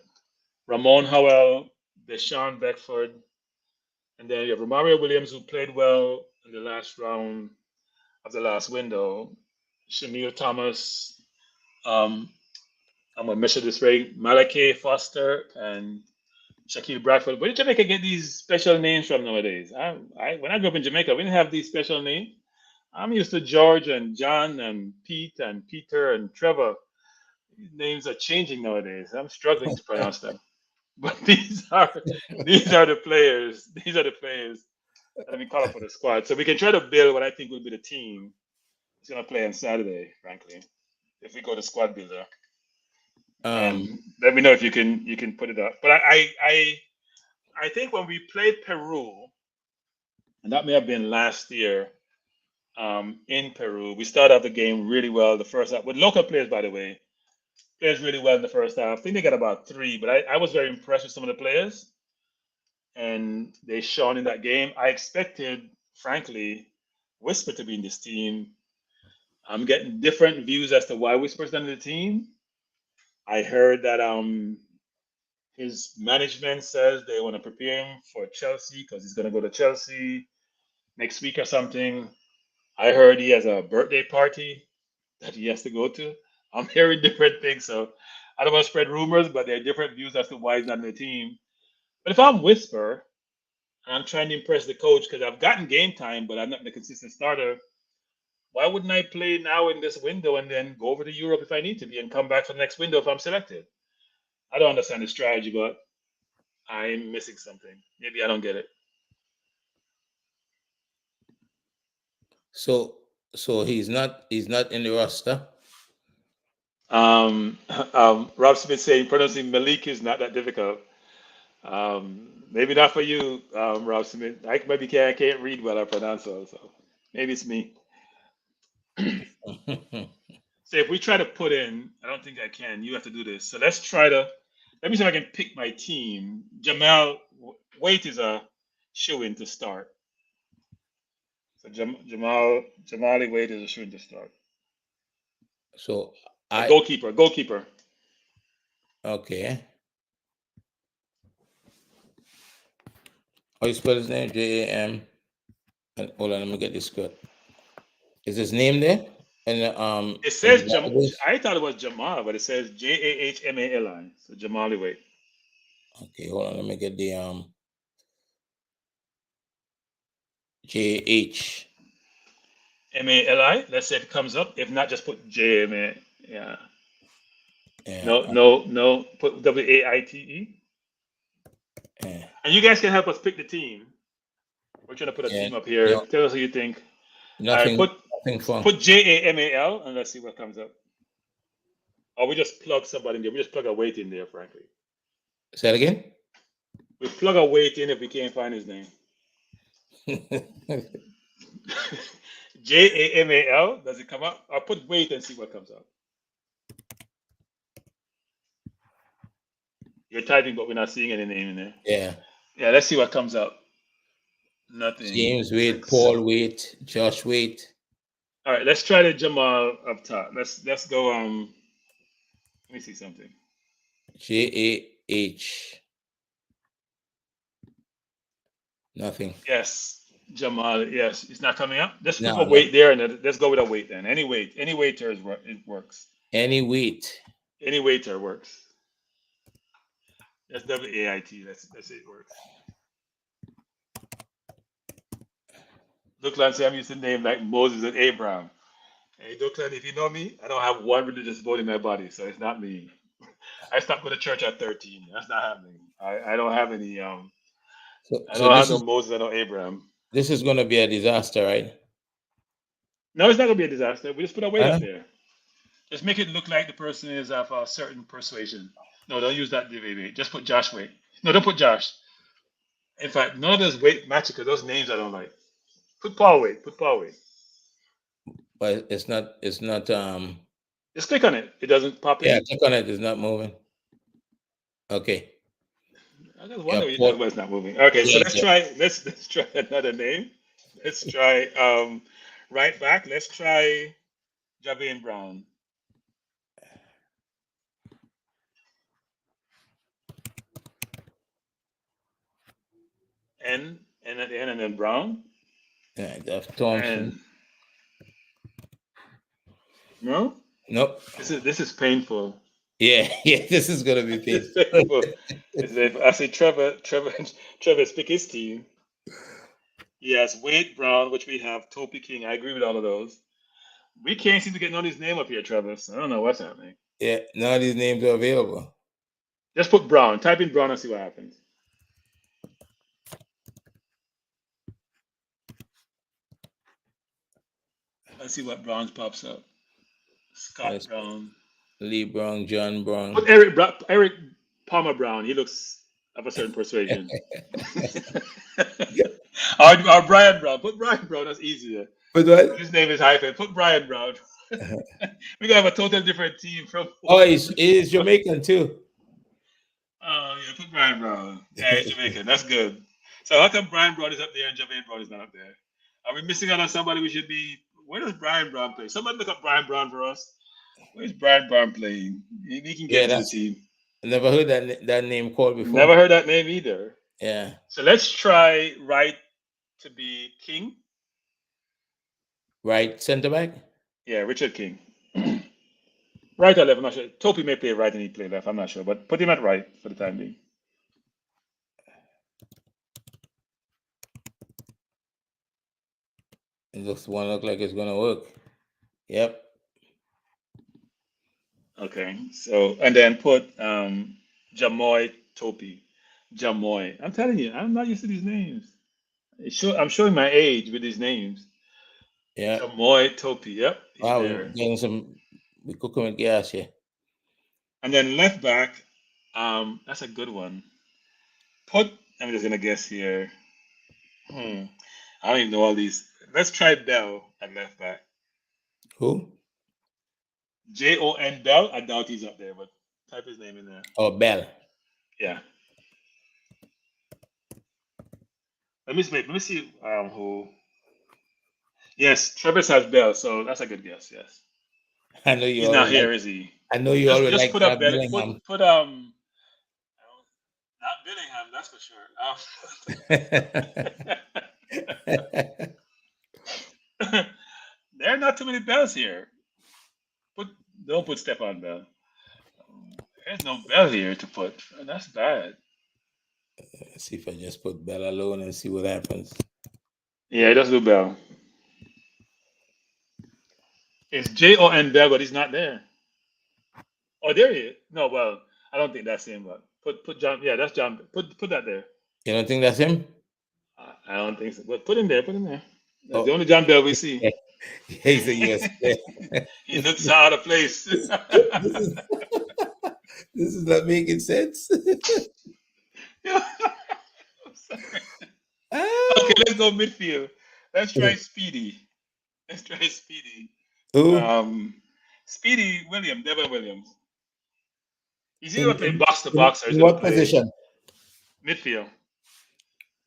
S5: Ramon Howell, Deshaun Beckford, and then you have Romario Williams, who played well in the last round of the last window. Shamil Thomas, um, I'm gonna measure this right. Malachi Foster and Shaquille Bradford. Where did Jamaica get these special names from nowadays? When I grew up in Jamaica, we didn't have these special names. I'm used to George and John and Pete and Peter and Trevor. These names are changing nowadays. I'm struggling to pronounce them. But these are the players. These are the players that have been called up for the squad. So we can try to build what I think will be the team that's going to play on Saturday. Frankly, if we go to squad builder,
S6: Um,
S5: and let me know if you can put it up. But I think when we played Peru, and that may have been last year, in Peru, we started off the game really well the first half with local players, by the way. Players really well in the first half. I think they got about three, but I was very impressed with some of the players, and they shone in that game. I expected, frankly, Whisper to be in this team. I'm getting different views as to why Whisper's not in the team. I heard that his management says they want to prepare him for Chelsea because he's going to go to Chelsea next week or something. I heard he has a birthday party that he has to go to. I'm hearing different things, so I don't want to spread rumors, but there are different views as to why he's not in the team. But if I'm Whisper and I'm trying to impress the coach because I've gotten game time, but I'm not the consistent starter, why wouldn't I play now in this window and then go over to Europe if I need to be and come back for the next window if I'm selected? I don't understand the strategy, but I'm missing something. Maybe I don't get it.
S6: so he's not in the roster.
S5: Um, Rob Smith saying pronouncing Malik is not that difficult. Maybe not for you, Rob Smith. I maybe can't read well or pronounce well, so maybe it's me. So if we try to put in, I don't think I can. You have to do this. So let's try to. Let me see if I can pick my team. Jamal Waite is a shoe in to start. So Jamali Waite is a shoe in to start.
S6: So
S5: A
S6: I
S5: goalkeeper.
S6: okay. How you spell his name? JAM. Hold on, let me get this good. Is his name there? And
S5: It
S6: in the
S5: says
S6: database?
S5: I thought it was Jamal, but it says Jahmali. So Jamali Waite.
S6: Okay, hold on. Let me get the JH.
S5: Mali. Let's say it comes up. If not, just put JMA. Yeah.
S6: Yeah,
S5: No. Put WAITE.
S6: yeah,
S5: And you guys can help us pick the team. We're trying to put a
S6: yeah.
S5: team up here.
S6: No,
S5: Tell us who you think. All right,
S6: nothing, nothing fun.
S5: put JAMAL and let's see what comes up. Or we just plug somebody in there. We just plug a weight in there, frankly.
S6: Say it again.
S5: We plug a weight in if we can't find his name. JAMAL. Does it come up? I'll put weight and see what comes up. You're typing, but we're not seeing any name in there.
S6: Yeah.
S5: Yeah, let's see what comes up. Nothing.
S6: James Wade, Paul Wade, Josh Wade.
S5: All right, let's try the Jamal up top. Let's go. Let me see something.
S6: JAH. Nothing.
S5: Yes, Jamal. Yes, it's not coming up. Let's put
S6: No,
S5: a weight there, and let's go with a weight then. Any waiter it works.
S6: any weight.
S5: Any waiter works. That's WAIT. That's it works. Duckland say I'm using name like Moses and Abraham. Hey, Duckland, if you know me, I don't have one religious bone in my body, so it's not me. I stopped going to church at 13. That's not happening. I don't have any. I
S6: So
S5: don't have
S6: this
S5: no
S6: is
S5: Moses and no Abraham.
S6: this is gonna be a disaster, right?
S5: No, it's not gonna be a disaster. We just put a weight
S6: Huh?
S5: up there. Just make it look like the person is of a certain persuasion. No, don't use that DVB. Just put Josh weight. No, don't put Josh. In fact, none of those weight match because those names I don't like. Put Paul weight. Put Paul weight.
S6: But it's not
S5: Just click on it. It doesn't pop
S6: yeah,
S5: in.
S6: click on it, it's not moving. Okay.
S5: I just
S6: Yeah,
S5: wonder what you're
S6: Paul,
S5: talking about. It's not moving. Okay, so
S6: yeah,
S5: let's try. Let's try another name. Let's try right back. Let's try Javian Brown. N at the end and then Brown.
S6: yeah, that's Thompson.
S5: And no,
S6: Nope.
S5: this is painful.
S6: Yeah, yeah, this is gonna be
S5: This is
S6: painful.
S5: painful. I see Trevor. Trevor pick his team. Yes, Wade Brown, which we have, Topi King. I agree with all of those. We can't seem to get none of these names up here, Travis. I don't know what's happening.
S6: Yeah, none of these names are available.
S5: Just put Brown. Type in Brown and see what happens. Let's see what Brown's pops up. Scott
S6: Yes.
S5: Brown.
S6: Lee Brown, John Brown.
S5: Put Eric Palmer Brown. He looks of a certain persuasion. or Brian Brown. Put Brian Brown. That's easier.
S6: But what?
S5: His name is hyphen. Put Brian Brown. We're gonna have a totally different team from.
S6: Oh, he's Jamaican too.
S5: Oh yeah, put Brian Brown. Yeah, he's Jamaican. That's good. So how come Brian Brown is up there and Jermaine Brown is not up there? Are we missing out on somebody we should be? Where does Brian Brown play? Somebody look up Brian Brown for us. Where's Brian Brown playing? He can get into the team.
S6: I never heard that name called before.
S5: Never heard that name either.
S6: Yeah.
S5: So let's try right to be King.
S6: Right center back?
S5: Yeah, Richard King. Right or left, I'm not sure. Topi may play right and he play left, I'm not sure. But put him at right for the time being.
S6: It looks like it's gonna work. Yep.
S5: Okay, so and then put Jamoy Topi. Jamoy. I'm telling you, I'm not used to these names. I'm showing my age with these names.
S6: Yeah.
S5: Jamoy Topi. Yep.
S6: Wow, we're getting some. We cooking with gas here.
S5: And then left back. That's a good one. I'm just gonna guess here. I don't even know all these. Let's try Bell at left back.
S6: Who?
S5: Jon Bell. I doubt he's up there, but type his name in there.
S6: Oh, Bell.
S5: Yeah. Let me see who. Yes, Travis has Bell, so that's a good guess. Yes.
S6: I know
S5: he's not here, is he?
S6: I know you already like
S5: put up
S6: Bellingham.
S5: Put not Bellingham, that's for sure. There are not too many Bells here. Don't put Stephon Bell. There's no Bell here to put. That's bad.
S6: Let's see if I just put Bell alone and see what happens.
S5: Yeah, he does do Bell. It's Jon Bell, but he's not there. Oh, there he is. No, well, I don't think that's him. But put John. Yeah, that's John. Put that there.
S6: You don't think that's him?
S5: I don't think so. But put him there. That's the only John Bell we see.
S6: He's a yes.
S5: He looks out of place.
S6: This is not making sense.
S5: I'm sorry. Okay, let's go midfield. Let's try Speedy.
S6: Who?
S5: Speedy Devon Williams. He's either playing box to box or
S6: what position?
S5: Midfield.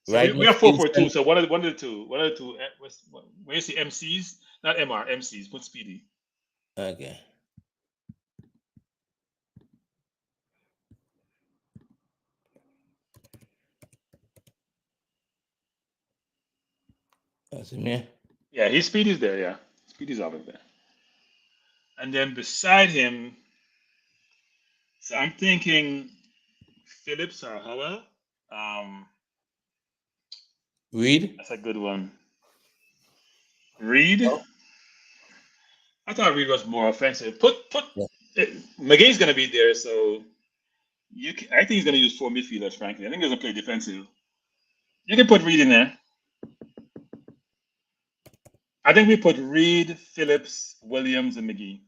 S5: So
S6: Right.
S5: we have 4-4-2. So one of the two. Where's the MCs? Not MR. MCs. Put Speedy.
S6: Okay. That's him, yeah.
S5: Yeah, Speedy's there. Yeah, Speedy's always there. And then beside him, so I'm thinking Phillips or Howell.
S6: Reed?
S5: That's a good one. Reed?
S6: Oh.
S5: I thought Reed was more offensive. McGee's going to be there, so I think he's going to use 4 midfielders, frankly. I think he's going to play defensive. You can put Reed in there. I think we put Reed, Phillips, Williams, and McGee.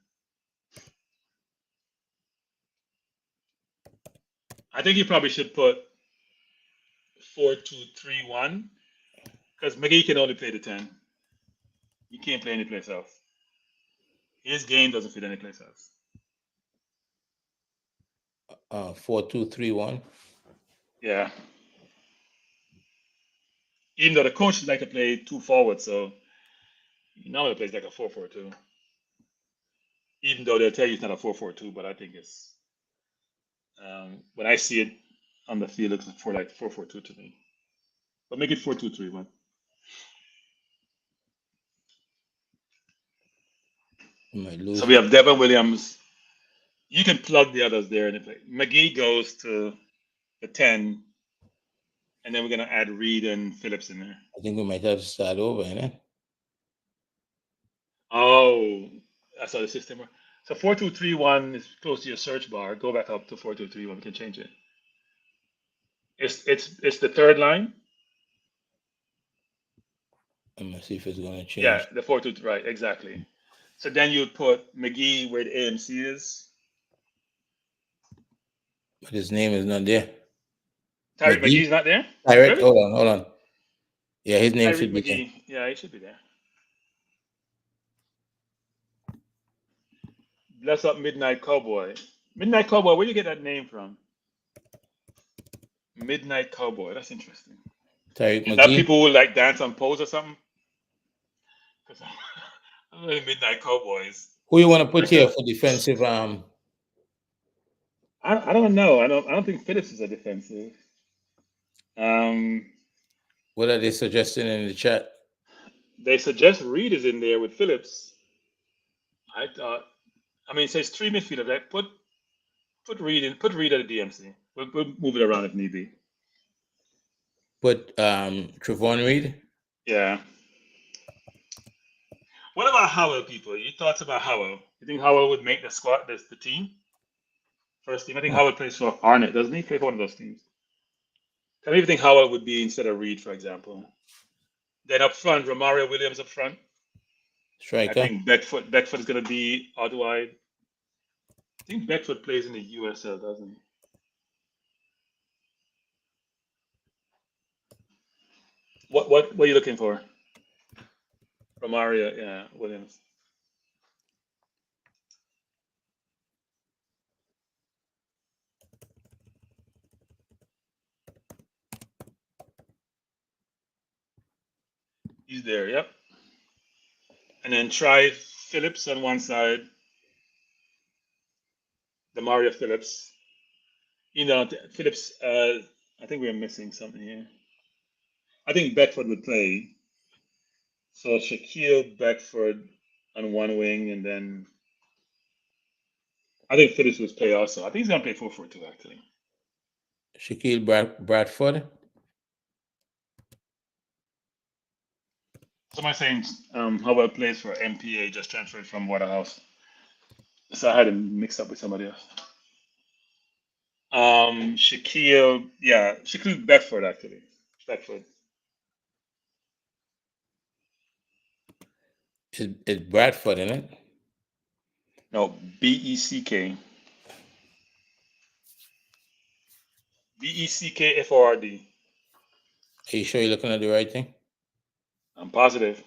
S5: I think you probably should put 4-2-3-1 because McGee can only play the 10. He can't play anyplace else. His game doesn't fit anyplace else.
S6: 4-2-3-1.
S5: Yeah. Even though the coach like to play 2 forwards, so he normally plays like a 4-4-2. Even though they'll tell you it's not a 4-4-2, but I think it's when I see it on the field, it looks like 4-4-2 to me. But make it 4-2-3-1. So we have Devon Williams. You can plug the others there. And if McGee goes to the 10, and then we're gonna add Reed and Phillips in there.
S6: I think we might have to start over, innit?
S5: Oh, that's how the system works. So 4231 is close to your search bar. Go back up to 4231. We can change it. It's the third line.
S6: I'm gonna see if it's gonna change.
S5: Yeah, the 422, right, exactly. So then you'd put McGee where the AMC is.
S6: But his name is not there.
S5: Tyreek McGee's not there?
S6: Tyreek,
S5: Really?
S6: hold on. Yeah, his name
S5: Tyreek
S6: should be
S5: McGee. Yeah, he should be there. Bless up Midnight Cowboy. Midnight Cowboy, where you get that name from? Midnight Cowboy, that's interesting.
S6: there. Tyreek
S5: Is that
S6: McGee.
S5: people who like dance on pose or something? Because I'm really Midnight Cowboys.
S6: Who you want to put here for defensive?
S5: I don't know. I don't think Phillips is a defensive.
S6: What are they suggesting in the chat?
S5: They suggest Reed is in there with Phillips. It says three midfielders, right? Put Reed in. Put Reed at the DMC. We'll move it around if need be.
S6: Put Trevon Reed.
S5: Yeah. What about Howell, people? Your thoughts about Howell? You think Howell would make the squad, the team? First team? I think Howell plays for Arnett, doesn't he? Play for one of those teams. Tell me if you think Howell would be instead of Reed, for example. Then up front, Romario Williams up front.
S6: Striker.
S5: I think Beckford is going to be out wide. I think Beckford plays in the USL, doesn't he? What are you looking for? Romario, yeah, Williams. He's there, yep. And then try Phillips on one side. Mario Phillips. Phillips, I think we're missing something here. I think Beckford would play. So Shaquille Beckford on one wing, and then I think Phillips would play also. I think he's going to play 4-4-2, actually.
S6: Shaquille Bradford.
S5: Somebody saying Howell plays for MPA, just transferred from Waterhouse. So I had him mixed up with somebody else. Shaquille Beckford, actually. Beckford.
S6: It's Bradford, isn't it?
S5: No, B-E-C-K. B-E-C-K-F-O-R-D.
S6: Are you sure you're looking at the right thing?
S5: I'm positive.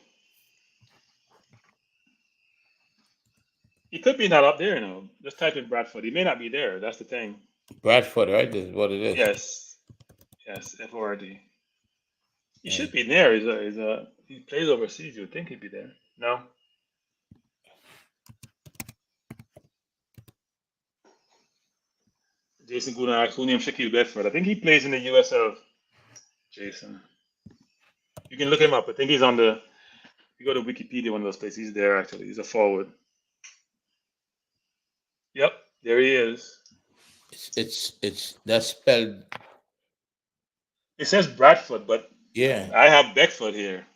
S5: He could be not up there, Just type in Bradford. He may not be there. That's the thing.
S6: Bradford, right? This is what it is.
S5: Yes, F-O-R-D. He should be there. He plays overseas. You would think he'd be there. No? Jason Guna asked who named Shaquille Bedford. I think he plays in the USL. Jason. You can look him up. I think he's on you go to Wikipedia, one of those places. He's there, actually. He's a forward. Yep, there he is.
S6: That's spelled.
S5: It says Bradford, but
S6: yeah,
S5: I have Beckford here.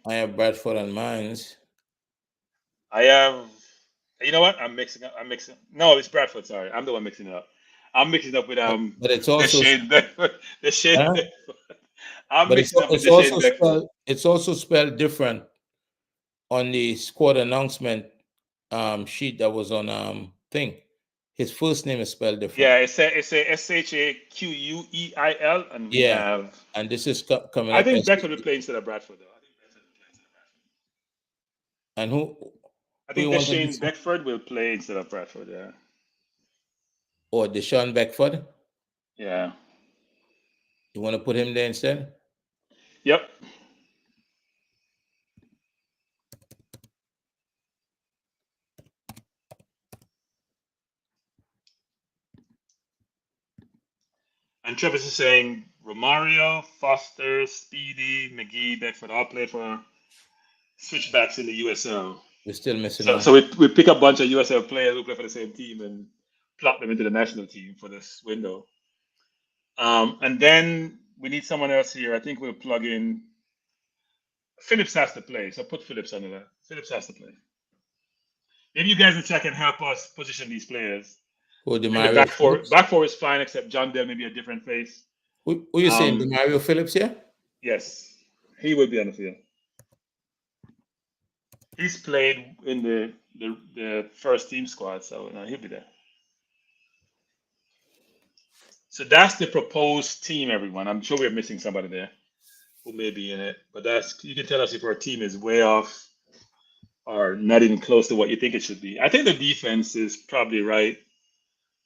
S6: I have Bradford on mine.
S5: I have. You know what? I'm mixing. No, it's Bradford. Sorry, I'm the one mixing it up. I'm mixing it up with
S6: But it's also
S5: Shane Beckford. Beckford. I'm
S6: but
S5: mixing up with the Shane Beckford.
S6: It's also spelled different on the squad announcement sheet that was on thing. His first name is spelled different.
S5: Yeah, it's a Shaquueil, and we have.
S6: And this is coming.
S5: I think Beckford will play instead of Bradford, though.
S6: And who?
S5: I think Shane Beckford will play instead of Bradford. Yeah.
S6: Or Deshaun Beckford.
S5: Yeah.
S6: You want to put him there instead?
S5: Yep. And Travis is saying Romario, Foster, Speedy, McGee, Beckford all play for switchbacks in the USL.
S6: We're still missing
S5: so we pick up a bunch of USL players who play for the same team and plot them into the national team for this window. And then we need someone else here. I think we'll plug in. Phillips has to play, so put Phillips under that. Phillips has to play. Maybe you guys in chat can help us position these players.
S6: Who,
S5: And the
S6: Demario Phillips?
S5: back four is fine, except John Dell may be a different face.
S6: Who you saying, Demario Phillips here?
S5: Yes, he will be on the field. He's played in the first team squad, so he'll be there. So that's the proposed team, everyone. I'm sure we're missing somebody there who may be in it, but that's, you can tell us if our team is way off or not even close to what you think it should be. I think the defense is probably right.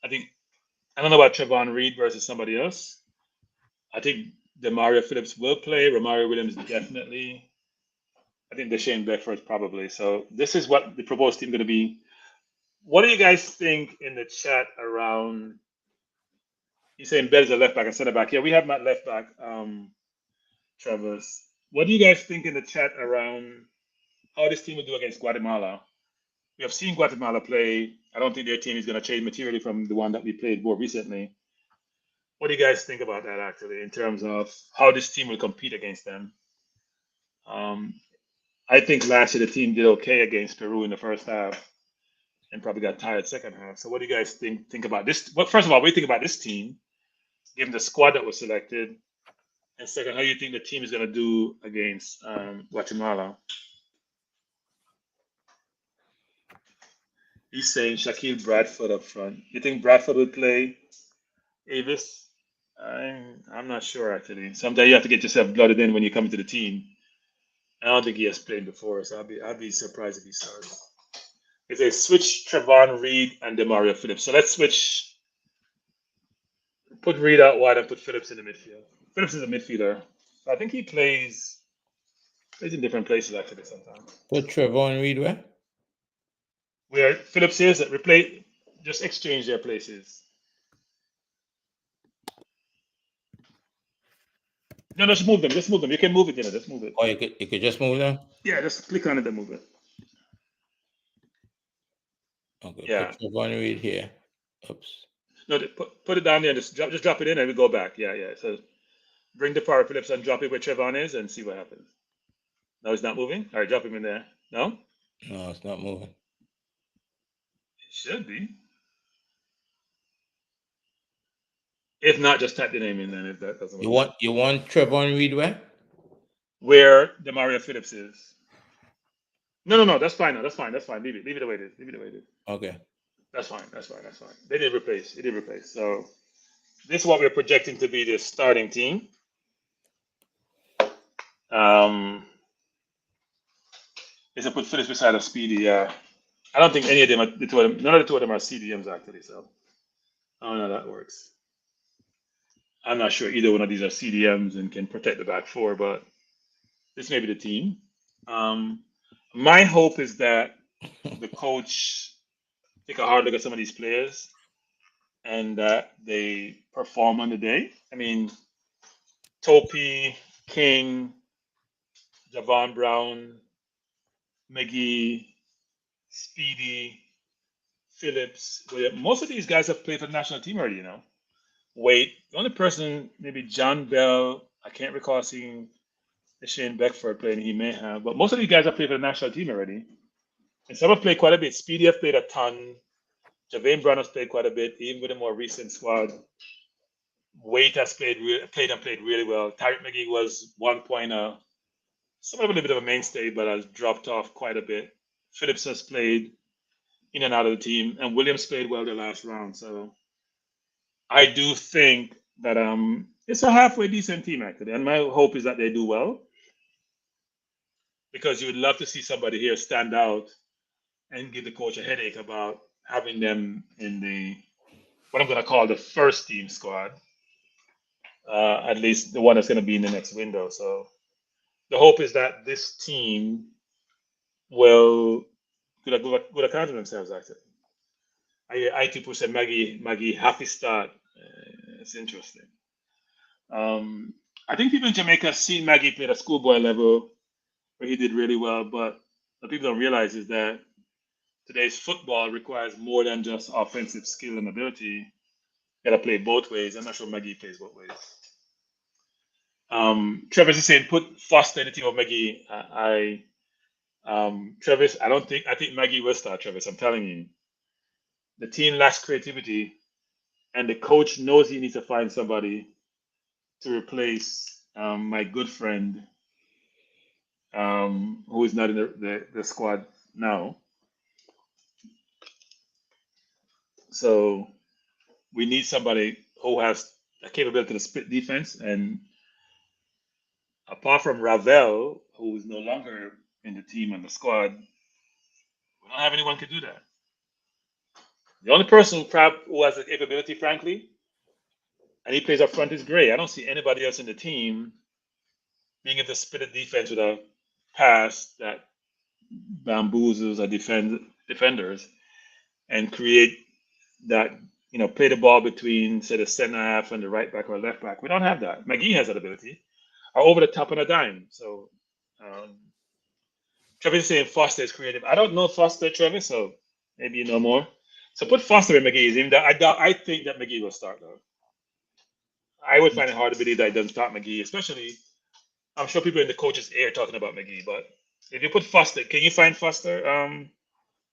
S5: I don't know about Trevon Reed versus somebody else. I think Demario Phillips will play. Romario Williams definitely. I think Deshane Beckford probably. So this is what the proposed team going to be. What do you guys think in the chat around? He's saying Bell's a left back and center back. Yeah, we have Matt left back. Travis, what do you guys think in the chat around how this team will do against Guatemala? We have seen Guatemala play. I don't think their team is going to change materially from the one that we played more recently. What do you guys think about that, actually, in terms of how this team will compete against them? I think last year the team did okay against Peru in the first half and probably got tired second half. So what do you guys think about this? Well, first of all, what do you think about this team, given the squad that was selected? And second, how do you think the team is going to do against Guatemala? He's saying Shaquille Bradford up front. You think Bradford will play Avis? I'm not sure, actually. Sometimes you have to get yourself blooded in when you come into the team. I don't think he has played before, so I'd be surprised if he starts. If they switch Trevon Reed and Demario Phillips. So let's switch. Put Reed out wide and put Phillips in the midfield. Phillips is a midfielder. So I think he plays in different places, actually, sometimes.
S6: Put Trevon Reed where?
S5: Where Phillips is, just exchange their places. No, just move them. Just move them. You can move it, just move it.
S6: Oh, you could just move them?
S5: Yeah, just click on it and move it.
S6: Okay,
S5: Yeah.
S6: put Trevon Reed here. Oops.
S5: No, put it down there and just drop it in and we go back. Yeah. So bring the power Phillips and drop it where Trevon is and see what happens. No, it's not moving? All right, drop him in there. No?
S6: No, it's not moving.
S5: It should be. If not, just type the name in then if that doesn't work.
S6: You want Trevon Reed where?
S5: Where Demario Phillips is. No, that's fine. No, that's fine. Leave it the way it is.
S6: Okay.
S5: That's fine. They did replace. So this is what we're projecting to be the starting team. Is I put Phillips beside of Speedy. I don't think any of them, none of the two of them are CDMs actually. So I don't know how that works. I'm not sure either one of these are CDMs and can protect the back four, but this may be the team. My hope is that the coach take a hard look at some of these players and that they perform on the day. I mean, Topi, King, Javon Brown, McGee, Speedy, Phillips. Most of these guys have played for the national team already, Wait, the only person, maybe John Bell, I can't recall seeing Shane Beckford playing, he may have, but most of these guys have played for the national team already. And some have played quite a bit. Speedy have played a ton. Javane Brown has played quite a bit, even with a more recent squad. Wait has played really well. Tyreek McGee was one point, somewhat of a bit of a mainstay, but has dropped off quite a bit. Phillips has played in and out of the team, and Williams played well the last round. So I do think that it's a halfway decent team actually, and my hope is that they do well, because you would love to see somebody here stand out and give the coach a headache about having them in what I'm going to call the first team squad, at least the one that's going to be in the next window. So the hope is that this team will good account of themselves actually. I too said Maggie happy start. It's interesting. I think people in Jamaica see Maggie play at a schoolboy level where he did really well, but what people don't realize is that today's football requires more than just offensive skill and ability. Gotta play both ways. I'm not sure Maggie plays both ways. Travis is saying put Foster in the team of Maggie. Travis, I think Maggie will start, Travis. I'm telling you. The team lacks creativity, and the coach knows he needs to find somebody to replace my good friend who is not in the squad now. So we need somebody who has a capability to split defense. And apart from Ravel, who is no longer in the team and the squad, we don't have anyone who can do that. The only person who has the capability, frankly, and he plays up front is Gray. I don't see anybody else in the team being able to split a defense with a pass that bamboozles our defenders and create that, play the ball between, say, the center half and the right back or left back. We don't have that. McGee has that ability, or over the top on a dime. So, Travis is saying Foster is creative. I don't know Foster, Travis, so maybe you know more. So put Foster in McGee's team. I think that McGee will start, though. I would find it hard to believe that he doesn't start McGee, especially, I'm sure people in the coach's ear talking about McGee, but if you put Foster, can you find Foster?
S6: In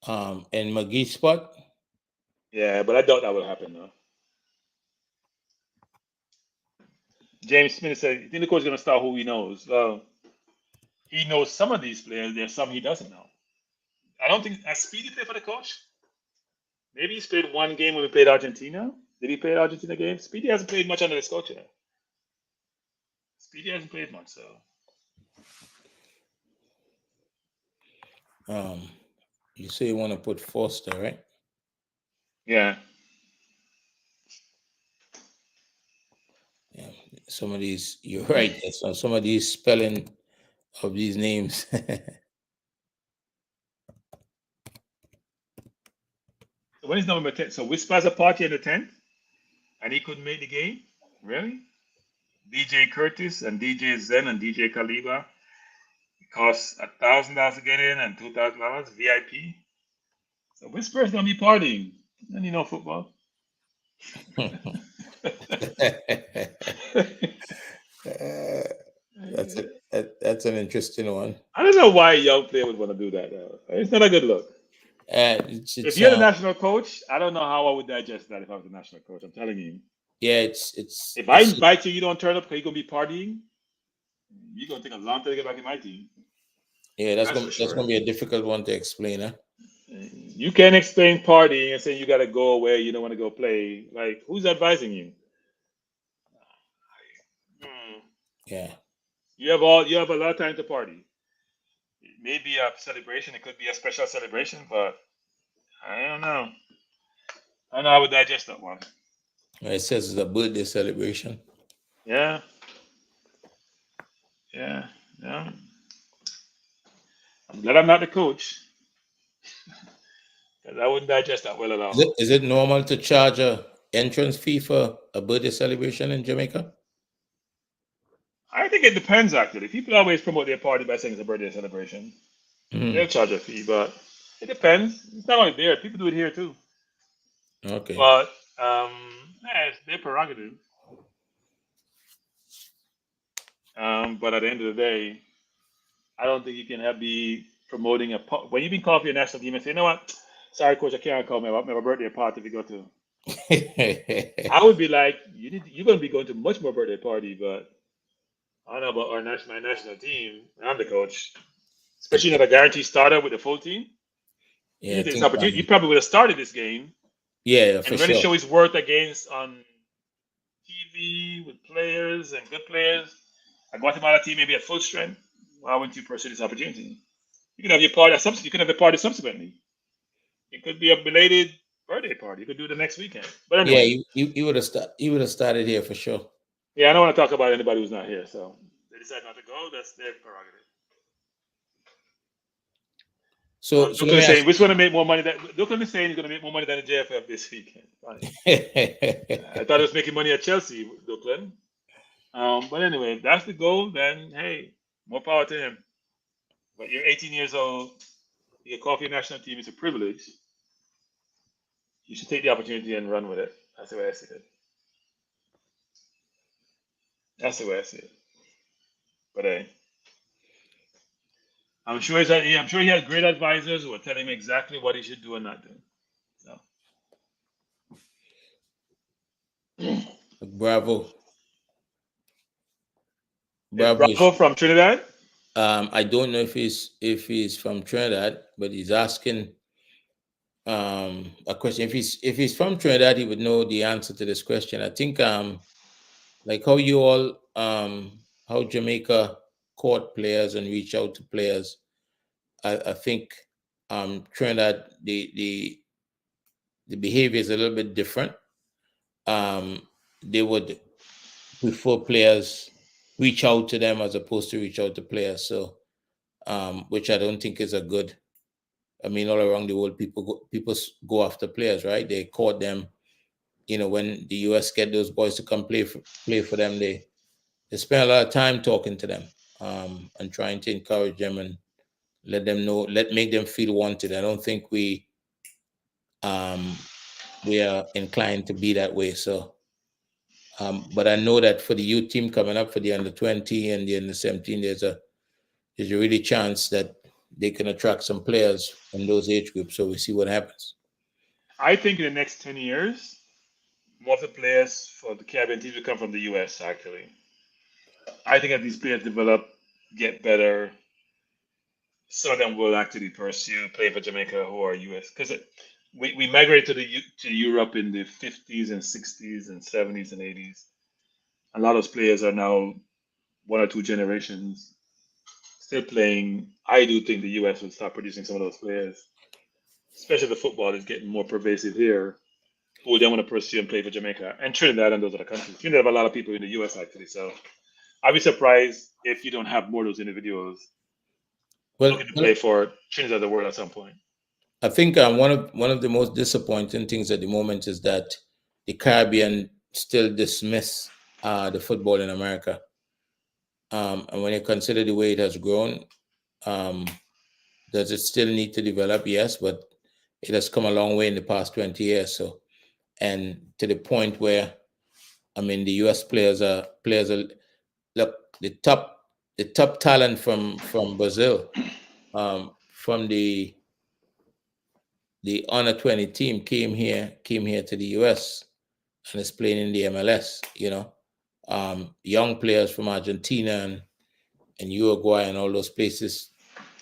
S6: McGee's spot?
S5: Yeah, but I doubt that will happen, though. James Smith said, you think the coach is going to start who he knows? Well, he knows some of these players. There's some he doesn't know. I don't think, has Speedy played for the coach? Maybe he's played one game when we played Argentina. Did he play Argentina game? Speedy hasn't played much under this coach yet. Speedy hasn't played much, so.
S6: You say you want to put Foster, right?
S5: Yeah.
S6: Yeah. Some of these, you're right. Some of these spelling of these names.
S5: So when is November 10th? So Whisper's a party on the 10th? And he couldn't make the game? Really? DJ Curtis and DJ Zen and DJ Kaliba. It costs $1,000 to get in and $2,000 VIP. So Whisper's gonna be partying. And you know football.
S6: That's an interesting one.
S5: I don't know why a young player would want to do that, though. It's not a good look. If you're the national coach, I don't know how I would digest that if I was the national coach. I'm telling you.
S6: Yeah,
S5: if I invite you, you don't turn up because you're gonna be partying. You're gonna take a long time to get back in my team.
S6: Yeah, that's gonna be a difficult one to explain, huh?
S5: You can't explain partying and say you gotta go away, you don't want to go play. Like, who's advising you?
S6: Yeah.
S5: You have a lot of time to party. It may be a celebration, it could be a special celebration, but I don't know. I don't know how I would digest that one.
S6: It says it's a birthday celebration.
S5: Yeah. I'm glad I'm not the coach. Because I wouldn't digest that well at all.
S6: Is it normal to charge a entrance fee for a birthday celebration in Jamaica?
S5: I think it depends, actually. People always promote their party by saying it's a birthday celebration. They'll charge a fee, but it depends. It's not only there. People do it here, too.
S6: Okay.
S5: But it's their prerogative. But at the end of the day, I don't think you can be promoting when you've been called for your national team and say, you know what? Sorry, coach, I can't come. I have a birthday party if you go to. I would be like, you're going to be going to much more birthday party, but I don't know about my national team. I'm the coach, especially not a guaranteed starter with the full team.
S6: Yeah,
S5: you this opportunity. You probably would have started this game.
S6: Yeah, for
S5: and really show his worth on TV with players and good players. A Guatemala team maybe at full strength. Why wouldn't you pursue this opportunity? You can have your party. You can have the party subsequently. It could be a belated birthday party. You could do it the next weekend. But anyway,
S6: yeah, you would have started here for sure.
S5: Yeah, I don't want to talk about anybody who's not here. So they decide not to go. That's their prerogative. So Duklin is saying, which one to make more money? Duklin is saying he's going to make more money than the JFF this weekend. I thought he was making money at Chelsea, Duklin. But anyway, if that's the goal, then hey, more power to him. But you're 18 years old. You get called for your national team. It's a privilege. You should take the opportunity and run with it. That's the way I see it. That's the way I see it. But hey, I'm sure he has great advisors who will tell him exactly what he should do and not do. So
S6: Bravo.
S5: is
S6: Bravo.
S5: Bravo from Trinidad?
S6: I don't know if he's from Trinidad, but he's asking a question. If he's from Trinidad, he would know the answer to this question. I think like how you all how Jamaica court players and reach out to players. I think Trinidad the behavior is a little bit different. They would prefer players reach out to them as opposed to reach out to players. So which I don't think is a good. I mean, all around the world, people go after players, right? They court them. You know, when the US get those boys to come play for them, they spend a lot of time talking to them and trying to encourage them and let them know, make them feel wanted. I don't think we are inclined to be that way. So, but I know that for the youth team coming up for the under 20 and the under 17, there's a really chance that they can attract some players in those age groups. So we see what happens.
S5: I think in the next 10 years, most of the players for the Caribbean teams will come from the US, actually. I think as these players develop, get better, some of them will actually pursue play for Jamaica who are US. Because we migrated to Europe in the 50s and 60s and 70s and 80s. A lot of those players are now one or two generations still playing. I do think the US will start producing some of those players, especially the football is getting more pervasive here, who then want to pursue and play for Jamaica and Trinidad and those other countries. Trinidad have a lot of people in the US actually, so I'd be surprised if you don't have more of those individuals
S6: Well,
S5: looking to play for Trinidad the world at some point.
S6: I think one of the most disappointing things at the moment is that the Caribbean still dismiss the football in America. And when you consider the way it has grown, um, does it still need to develop? Yes, but it has come a long way in the past 20 years. So, and to the point where, I mean, the U.S. players are look the top talent from Brazil, from the under 20 team came here to the US and is playing in the MLS, you know. Young players from Argentina and Uruguay and all those places,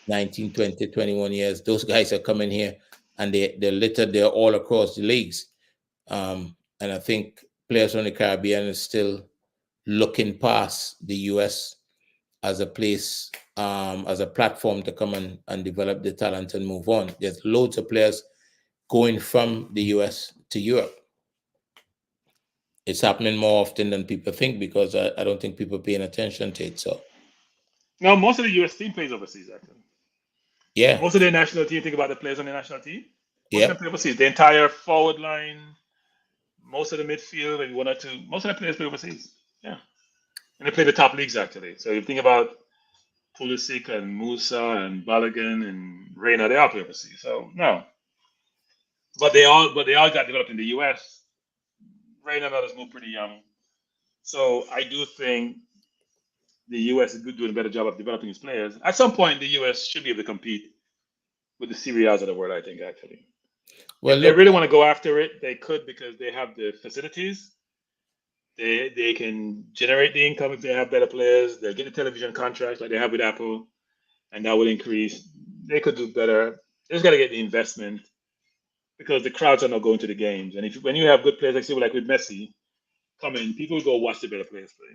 S6: 19, 20, 21 years, those guys are coming here and they're all across the leagues. And I think players from the Caribbean is still looking past the US as a place, as a platform to come and develop the talent and move on. There's loads of players going from the US to Europe. It's happening more often than people think because I don't think people are paying attention to it. So,
S5: Now, most of the US team plays overseas, actually.
S6: yeah,
S5: Most of the national team, think about the players on the national team, most of
S6: yeah.
S5: them play overseas. The entire forward line, most of the midfield, and one or two, most of the players play overseas. Yeah. And they play the top leagues, actually. So you think about Pulisic and Musa and Balogun and Reina, they all play overseas. So, no. But they all got developed in the US. Reina and others moved pretty young. So I do think the US is doing a better job of developing its players. At some point, the US should be able to compete with the Serie A's of the world, I think, actually.
S6: Well,
S5: If they
S6: look,
S5: really want to go after it, they could because they have the facilities. They can generate the income if they have better players. They get the television contracts like they have with Apple, and that would increase. They could do better. They just got to get the investment because the crowds are not going to the games. And if when you have good players like with Messi coming, people will go watch the better players play.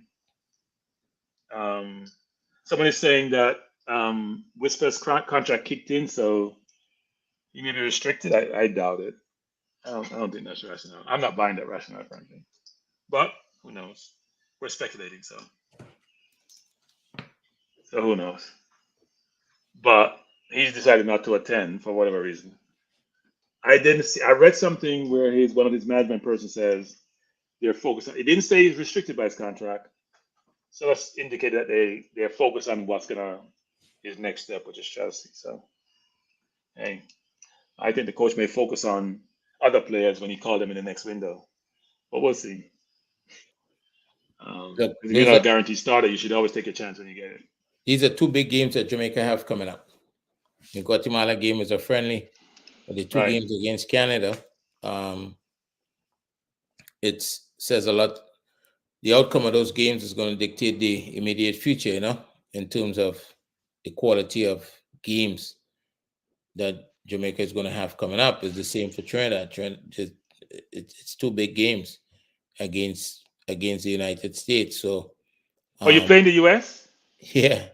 S5: Someone is saying that Whisper's contract kicked in, so he may be restricted. I doubt it. I don't think that's rational. I'm not buying that rationale, frankly. But who knows? We're speculating, so who knows? But he's decided not to attend for whatever reason. I didn't see. I read something where one of his management person says they're focused. It didn't say he's restricted by his contract, so that's indicated that they're focused on what's gonna his next step, which is Chelsea. So hey, I think the coach may focus on other players when he called them in the next window, but we'll see.
S6: Look,
S5: Because if you're not a guaranteed starter, you should always take a chance when you get it.
S6: these are two big games that Jamaica have coming up. The Guatemala game is a friendly, but the two
S5: Right.
S6: games against Canada, it says a lot. The outcome of those games is going to dictate the immediate future, you know, in terms of the quality of games that Jamaica is going to have coming up. Is the same for Trinidad. It's two big games against the United States. So,
S5: Oh, you playing the U.S.?
S6: yeah.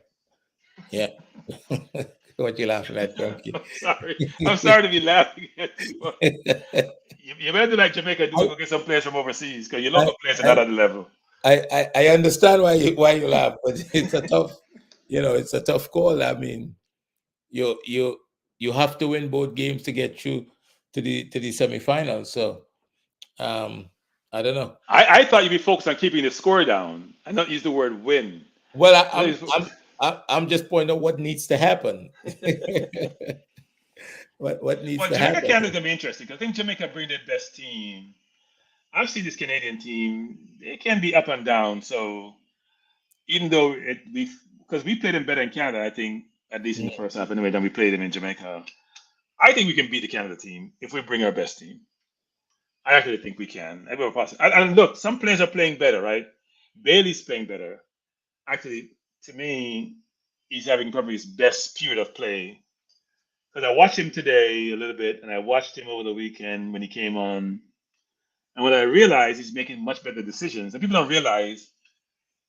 S6: What you laughing at, Kronke?
S5: I'm sorry. I'm sorry to be laughing at you. You better do like Jamaica do, go get some players from overseas because your local players are not at the level.
S6: I understand why you laugh, but it's a tough, it's a tough call. I mean, you have to win both games to get through to the semifinals. So, I don't know.
S5: I thought you'd be focused on keeping the score down and not use the word win.
S6: Well, I'm just pointing out what needs to happen. what needs to
S5: Jamaica
S6: happen?
S5: Canada going to be interesting because I think Jamaica bring their best team. I've seen this Canadian team; they can be up and down. So even though because we played them better in Canada, I think at least in the first half anyway, than we played them in Jamaica. I think we can beat the Canada team if we bring our best team. I actually think we can. And look, some players are playing better, right? Bailey's playing better. Actually, to me, he's having probably his best period of play. Because I watched him today a little bit, and I watched him over the weekend when he came on. And what I realized, he's making much better decisions. And people don't realize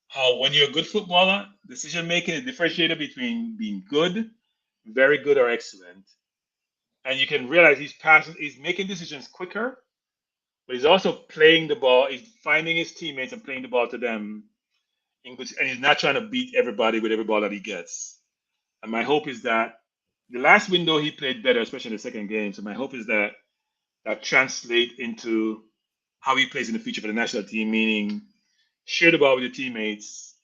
S5: how when you're a good footballer, decision making is differentiated between being good, very good, or excellent. And you can realize he's making decisions quicker, but he's also playing the ball. He's finding his teammates and playing the ball to them. And he's not trying to beat everybody with every ball that he gets. And my hope is that the last window he played better, especially in the second game. So my hope is that translate into how he plays in the future for the national team, meaning share the ball with your teammates,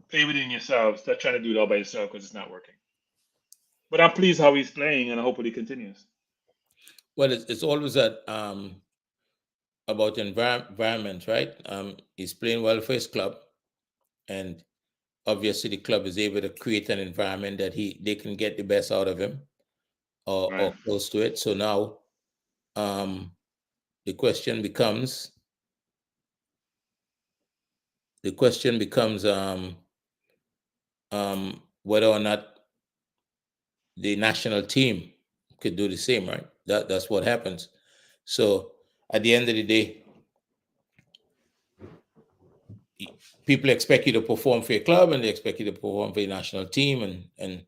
S5: play within yourself, stop trying to do it all by yourself because it's not working. But I'm pleased how he's playing, and I hope he continues.
S6: Well, it's always about environment, right? He's playing well for his club, and obviously the club is able to create an environment that they can get the best out of him, or close to it. So now, the question becomes whether or not the national team could do the same, right? That's what happens. So at the end of the day, people expect you to perform for your club, and they expect you to perform for your national team, and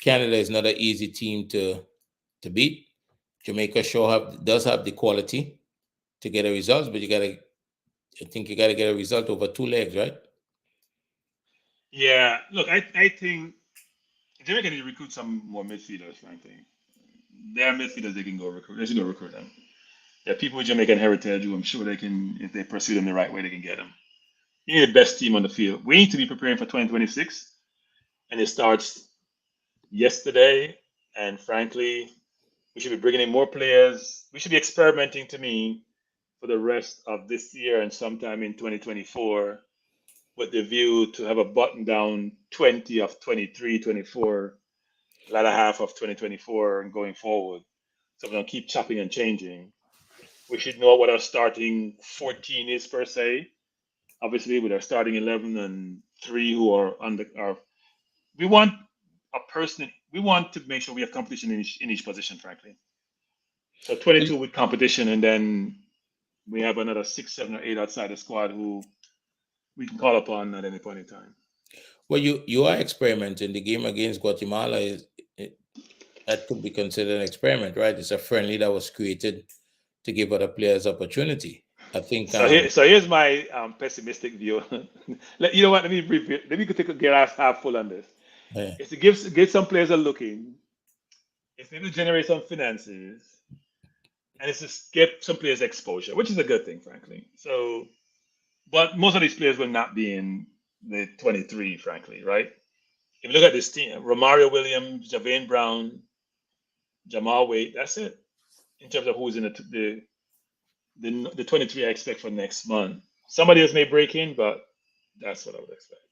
S6: Canada is not an easy team to beat. Jamaica does have the quality to get a result, but I think you gotta get a result over two legs, right?
S5: Yeah, look, I think Jamaica need to recruit some more midfielders, frankly. There are midfielders they can go recruit. They should go recruit them. There are people with Jamaican heritage who I'm sure they can, if they pursue them the right way, they can get them. You need the best team on the field. We need to be preparing for 2026, and it starts yesterday. And frankly, we should be bringing in more players. We should be experimenting, to me, for the rest of this year and sometime in 2024 with the view to have a button down 20 of 23, 24, latter half of 2024 and going forward. So we don't keep chopping and changing. We should know what our starting 14 is per se. Obviously, with our starting 11 and 3 who are under our, we want we want to make sure we have competition in each position, frankly. So 22 with competition, and then we have another 6, 7, or 8 outside the squad who we can call upon at any point in time.
S6: Well, you are experimenting. The game against Guatemala that could be considered an experiment, right? It's a friendly that was created to give other players opportunity. I think.
S5: So here's my pessimistic view. You know what? Let me take a glass half full on this.
S6: Yeah.
S5: It's to give some players a look in. It's maybe to generate some finances, and it's to get some players exposure, which is a good thing, frankly. So, but most of these players will not be in the 23, frankly, right? If you look at this team, Romario Williams, Javane Brown, Jamal Wade, that's it in terms of who's in the 23 I expect for next month. Somebody else may break in, but that's what I would expect.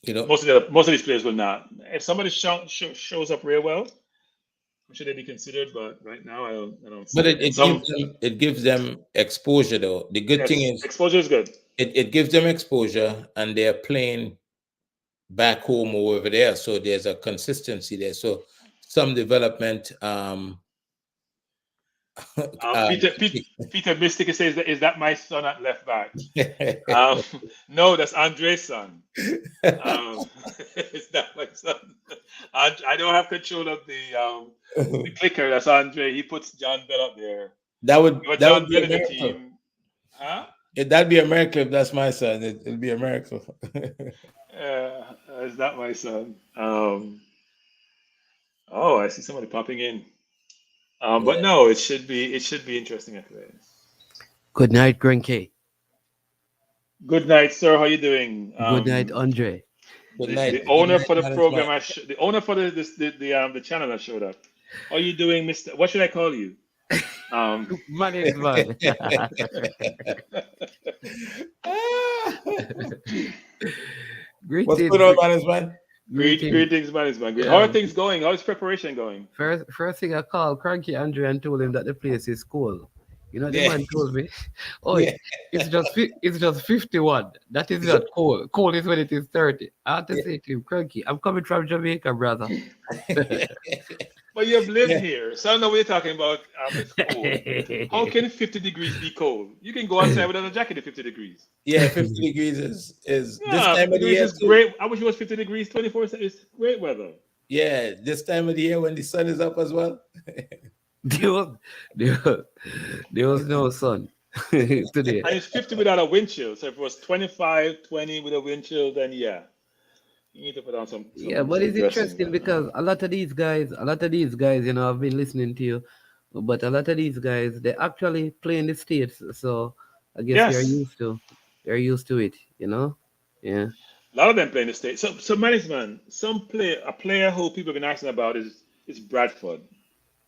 S6: You know,
S5: Most of these players will not. If somebody shows up real well, I'm sure they'd be considered. But right now, I don't see
S6: but
S5: it. And some,
S6: it gives them exposure though. The good thing
S5: yes,
S6: is
S5: exposure is good.
S6: it gives them exposure, and they're playing back home or over there, so there's a consistency there. So some development.
S5: Peter Mystic says, "Is that my son at left back?" No, that's Andre's son. It's not my son. I don't have control of the clicker. That's Andre. He puts John Bell up there.
S6: that would
S5: John
S6: be
S5: Bell
S6: a
S5: in the
S6: miracle.
S5: team, huh?
S6: That'd be a miracle if that's my son. It'll be a miracle.
S5: It's not my son. Oh, I see somebody popping in. But
S6: Yeah.
S5: no, it should be interesting at the end.
S7: Good night, Kronke.
S5: Good night, sir. How you doing?
S7: Good night, Andre.
S6: Good night.
S5: The owner
S6: Good
S5: for the
S6: night,
S5: program,
S6: management.
S5: the owner for the channel that showed up. How you doing, Mister? What should I call you?
S7: Management.
S6: What's
S7: Greetings.
S6: going on, management?
S5: Greetings, management. How are things going? How's preparation going?
S7: First thing I called Cranky Andre and told him that the place is cool. You know, the
S6: Yeah.
S7: man told me, "Oh,
S6: Yeah.
S7: it's just 51. That is not cool. Cool is when it is 30." I had to say to him, Cranky, I'm coming from Jamaica, brother.
S5: But you've lived here, so I don't know what you're talking about. It's cold. How can 50 degrees be cold? You can go outside without a jacket at 50 degrees.
S6: Yeah, 50 degrees is this
S5: Yeah,
S6: time
S5: 50
S6: of the
S5: degrees
S6: year.
S5: is great. I wish it was 50 degrees 24/7. It's great weather.
S6: Yeah, this time of the year when the sun is up as well.
S7: there was no sun today.
S5: And it's 50 without a wind chill. So if it was 25, 20 with a wind chill, then yeah. You need to put on some
S7: Yeah, but it's
S5: dressing.
S7: interesting because a lot of these guys, you know, I've been listening to you, but a lot of these guys, they actually play in the States, so I guess
S5: Yes.
S7: they're used to it, you know? Yeah.
S5: A lot of them play in the States. So management, a player who people have been asking about is Bradford.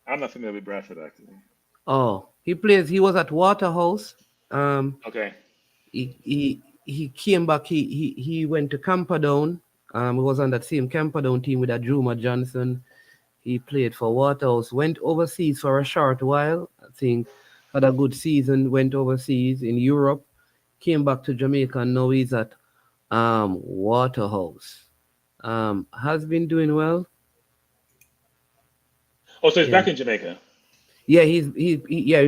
S5: I'm not familiar with Bradford actually.
S7: Oh, he was at Waterhouse.
S5: Okay.
S7: He came back, he went to Camperdown. He was on that same Camperdown team with Juma Johnson. He played for Waterhouse, went overseas for a short while. I think had a good season, went overseas in Europe, came back to Jamaica, and now he's at Waterhouse. Has been doing well.
S5: Oh, so he's
S7: Yeah.
S5: back in Jamaica.
S7: Yeah, he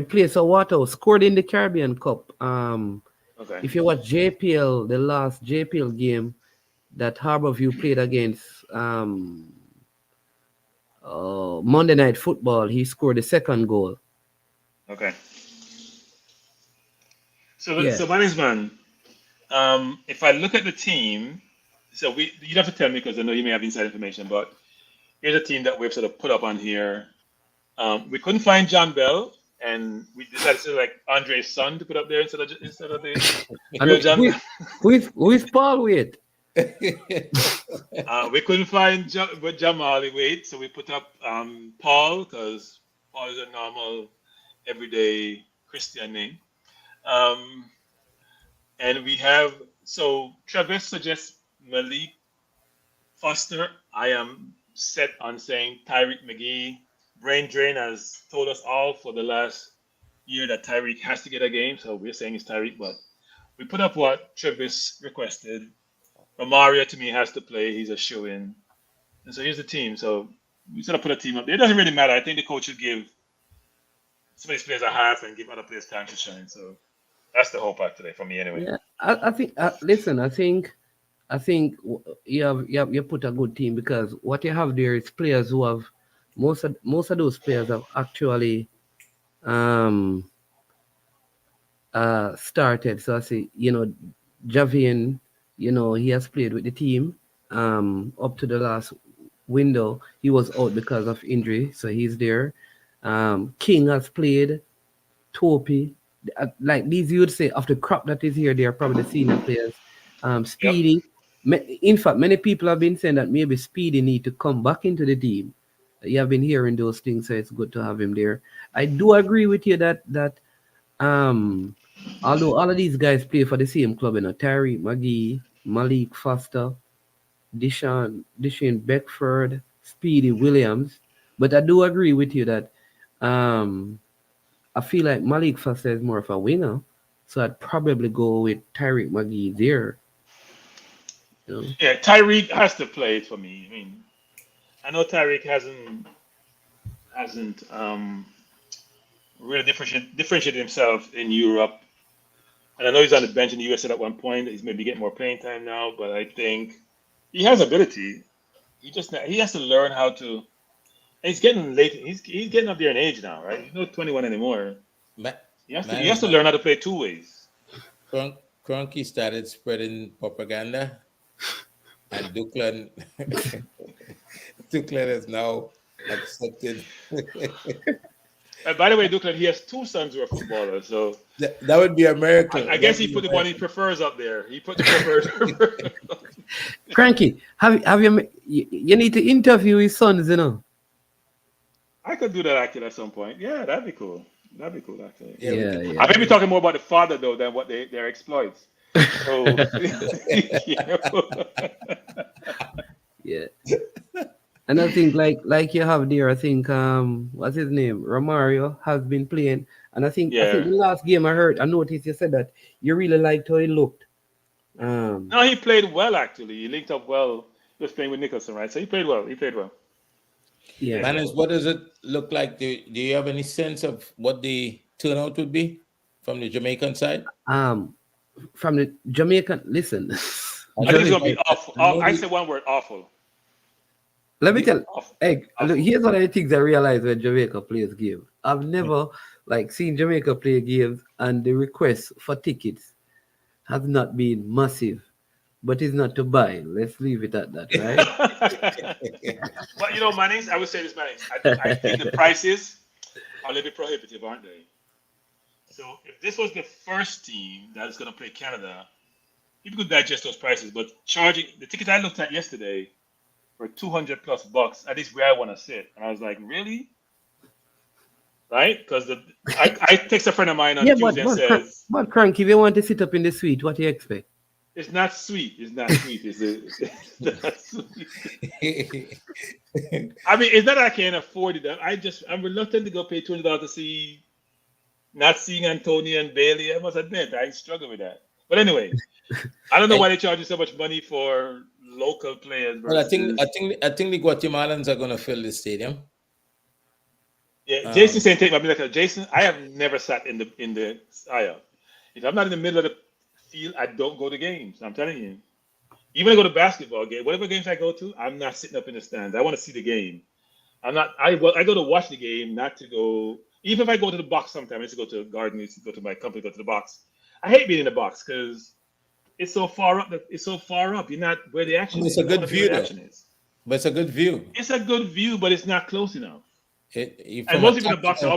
S7: plays for Waterhouse, scored in the Caribbean Cup.
S5: Okay.
S7: If you watch JPL, the last JPL game that Harborview played against Monday Night Football, he scored the second goal.
S5: Okay. So,
S7: Yeah.
S5: so management, if I look at the team, so you'd have to tell me because I know you may have inside information, but here's a team that we've sort of put up on here. We couldn't find John Bell, and we decided to like Andre's son to put up there instead of the real John Bell.
S7: Who is Paul with?
S5: We couldn't find Jamal Wade, so we put up Paul because Paul is a normal, everyday Christian name. And we have, so Travis suggests Malik Foster. I am set on saying Tyreek McGee. Brain Drain has told us all for the last year that Tyreek has to get a game, so we're saying it's Tyreek, but we put up what Travis requested. Romario to me has to play. He's a shoe-in. And so here's the team. So we sort of put a team up there. It doesn't really matter. I think the coach should give some of these players a half and give other players time to shine. So that's the whole part today for me anyway.
S7: Yeah, I think. Listen, I think you put a good team because what you have there is players who have most of those players have actually started. So I say, you know, Javian, you know, he has played with the team up to the last window. He was out because of injury, so he's there. King has played. Topi, like these, you would say of the crop that is here, they are probably the senior players. Speedy. In fact, many people have been saying that maybe Speedy need to come back into the team. You have been hearing those things, so it's good to have him there. I do agree with you that Although all of these guys play for the same club, Tyree McGee, Malik Foster, Dishane Beckford, Speedy Williams. But I do agree with you that I feel like Malik Foster is more of a winger. So I'd probably go with Tyreek McGee there. You know?
S5: Yeah, Tyreek has to play for me. I mean, I know Tyreek hasn't really differentiated himself in Europe, and I know he's on the bench in the US at one point. He's maybe getting more playing time now, but I think he has ability. He has to learn how to. He's getting late. He's getting up there in age now, right? He's not 21 anymore. He has to learn how to play two ways.
S6: Kronke started spreading propaganda, and Duclan is now accepted.
S5: By the way, Duclan, he has two sons who are footballers, so
S6: that would be a miracle.
S5: I guess he put the one he prefers up there. He put the prefers.
S7: Cranky, have you need to interview his sons,
S5: I could do that actually at some point. Yeah, that'd be cool. That'd be cool actually.
S7: Yeah.
S5: I may be talking more about the father though than what their exploits. So,
S7: yeah. And I think like you have there, I think what's his name? Romario has been playing. And I think the last game I noticed you said that you really liked how he looked.
S5: No, he played well actually. He linked up well. He was playing with Nicholson, right? So he played well.
S7: Yeah.
S6: Manners, what does it look like? Do you have any sense of what the turnout would be from the Jamaican side?
S7: From the Jamaican, listen.
S5: I think it's gonna be awful. I say one word: awful.
S7: Let me tell you, look, here's one of the things I realized when Jamaica plays games. I've never seen Jamaica play games and the request for tickets has not been massive. But it's not to buy. Let's leave it at that, right?
S5: But Mannings, I would say this, Mannings. I think the prices are a little bit prohibitive, aren't they? So if this was the first team that is going to play Canada, people could digest those prices. But charging the ticket I looked at yesterday for $200+ at least where I want to sit, and I was like, really? Right? Because I text a friend of mine on Tuesday and says,
S7: "But Crank, if you want to sit up in the suite, what do you expect?"
S5: It's not sweet. It's not sweet. It's not sweet. I mean, it's not that I can't afford it. I'm reluctant to go pay $200 to see, not seeing Antonio and Bailey. I must admit, I struggle with that. But anyway, I don't know why they charge you so much money for local players.
S6: Well, I think the Guatemalans are going to fill the stadium.
S5: Yeah, Jason saying take my like Jason. I have never sat in the aisle. If I'm not in the middle of the field, I don't go to games. I'm telling you. Even I go to basketball game, whatever games I go to, I'm not sitting up in the stands. I want to see the game. I go to watch the game, not to go. Even if I go to the box sometime, I used to go to the garden, I used to go to my company, go to the box. I hate being in the box because it's so far up. You're not where the action is.
S6: It's a good view, though. But it's a good view.
S5: It's a good view, but it's not close enough.
S6: And
S5: most people in the box are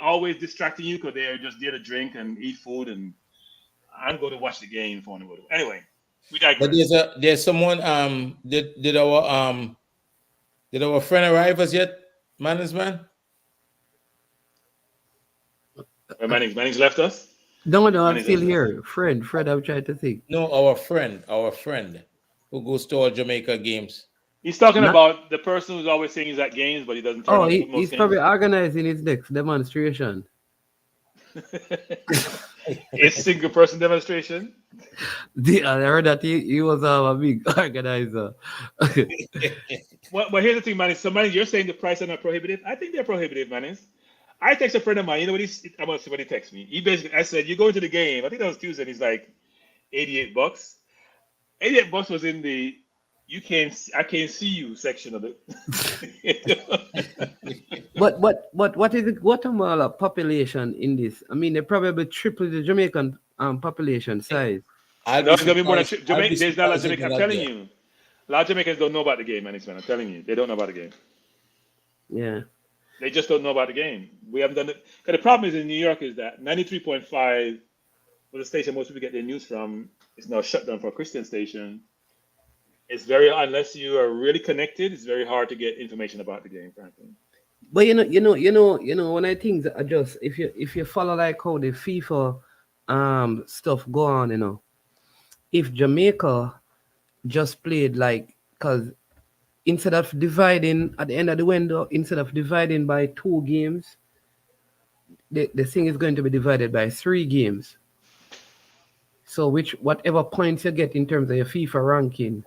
S5: always distracting you because they're just there to drink and eat food, and I'm going to watch the game for one. Anyway, we digress.
S6: But there's someone did our friend arrive as yet, Manners man?
S5: Mannings left us.
S7: No, I'm still here. Fred, I'm trying to think.
S6: No, our friend who goes to all Jamaica games.
S5: He's talking about the person who's always saying he's at games, but he doesn't turn up.
S7: He's probably organizing his next demonstration.
S5: It's single person demonstration.
S7: I heard that he was a big organizer.
S5: Well, here's the thing, Manny. So, Manny, you're saying the price are not prohibitive? I think they're prohibitive, Manny. I text a friend of mine. You know what I'm gonna see what he texts me. I said, "You go into the game." I think that was Tuesday. And he's like, $88. $88 was in the I can't see you section of it.
S7: But what is the Guatemala population in this? I mean, they probably triple the Jamaican population size.
S5: It's gonna be more than Jamaica. There's not a lot of Jamaican. I'm telling you, a lot of Jamaicans don't know about the game, man. I'm telling you, they don't know about the game.
S7: Yeah,
S5: they just don't know about the game. We haven't done it. Because the problem is in New York is that 93.5 was the station most people get their news from. It's now shut down for a Christian station. It's unless you are really connected, it's very hard to get information about the game, frankly.
S7: But you know, when I think that just if you follow like how the FIFA stuff go on, you know. If Jamaica just played like, because instead of dividing at the end of the window, instead of dividing by 2 games, the thing is going to be divided by 3 games. So which whatever points you get in terms of your FIFA ranking,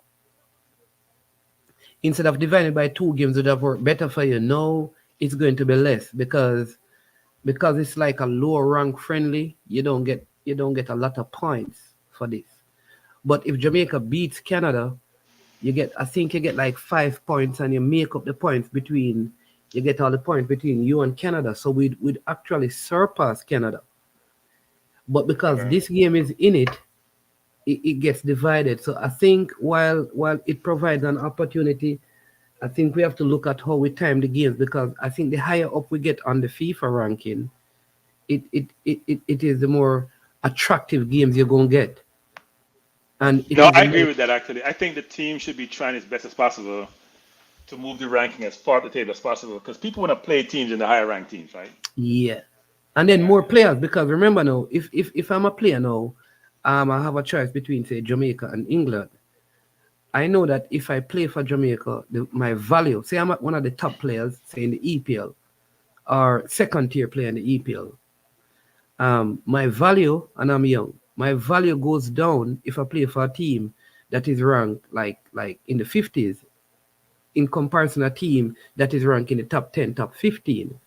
S7: instead of dividing by 2 games would have worked better for you. No, it's going to be less because it's like a lower rank friendly. You don't get a lot of points for this. But if Jamaica beats Canada, I think you get like 5 points, and you make up the points between you get all the points between you and Canada. So we'd actually surpass Canada. But because this game is in it, it gets divided. So I think while it provides an opportunity, I think we have to look at how we time the games, because I think the higher up we get on the FIFA ranking, it is the more attractive games you're gonna get. And it
S5: No,
S7: is the
S5: I agree
S7: more,
S5: with that actually. I think the team should be trying as best as possible to move the ranking as far up the table as possible because people want to play teams in the higher ranked teams, right?
S7: yeah. And then more players, because remember now, if I'm a player now, I have a choice between say Jamaica and England. I know that if I play for Jamaica, my value, say I'm one of the top players, say in the EPL, or second tier player in the EPL, my value, and I'm young, my value goes down if I play for a team that is ranked like in the 50s, in comparison to a team that is ranked in the top 10, top 15,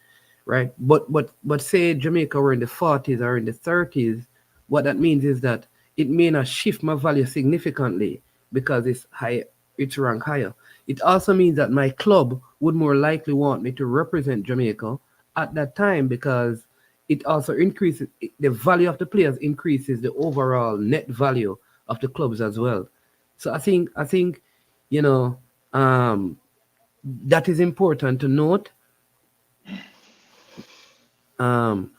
S7: right? But say Jamaica were in the 40s or in the 30s, what that means is that it may not shift my value significantly because it's high, it's ranked higher. It also means that my club would more likely want me to represent Jamaica at that time, because it also increases the value of the players, increases the overall net value of the clubs as well. So I think you know um, that is important to note. Um,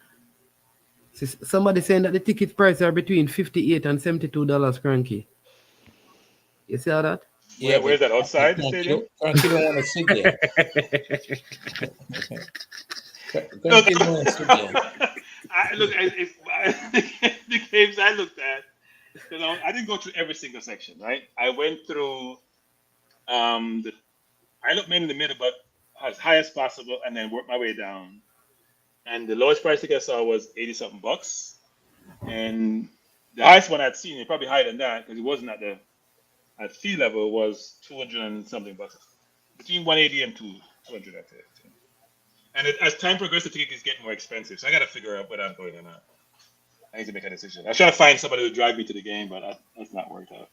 S7: Somebody saying that the ticket prices are between $58 and $72, Cranky. You see all that?
S6: Yeah, but
S5: Where's that outside the stadium?
S6: Cranky don't want to sit there.
S5: Look,
S6: Cranky don't want to sit there.
S5: the games I looked at, because I didn't go through every single section, right? I went through the I looked mainly in the middle, but as high as possible, and then worked my way down. And the lowest price ticket I saw was 80 something bucks, and the highest one I'd seen, probably higher than that, because it wasn't at fee level, was 200 and something bucks, between 180 and 200. I'd say. And as time progresses, the ticket is getting more expensive. So I got to figure out whether I'm going or not. I need to make a decision. I was trying to find somebody to drive me to the game, but that's not worked out.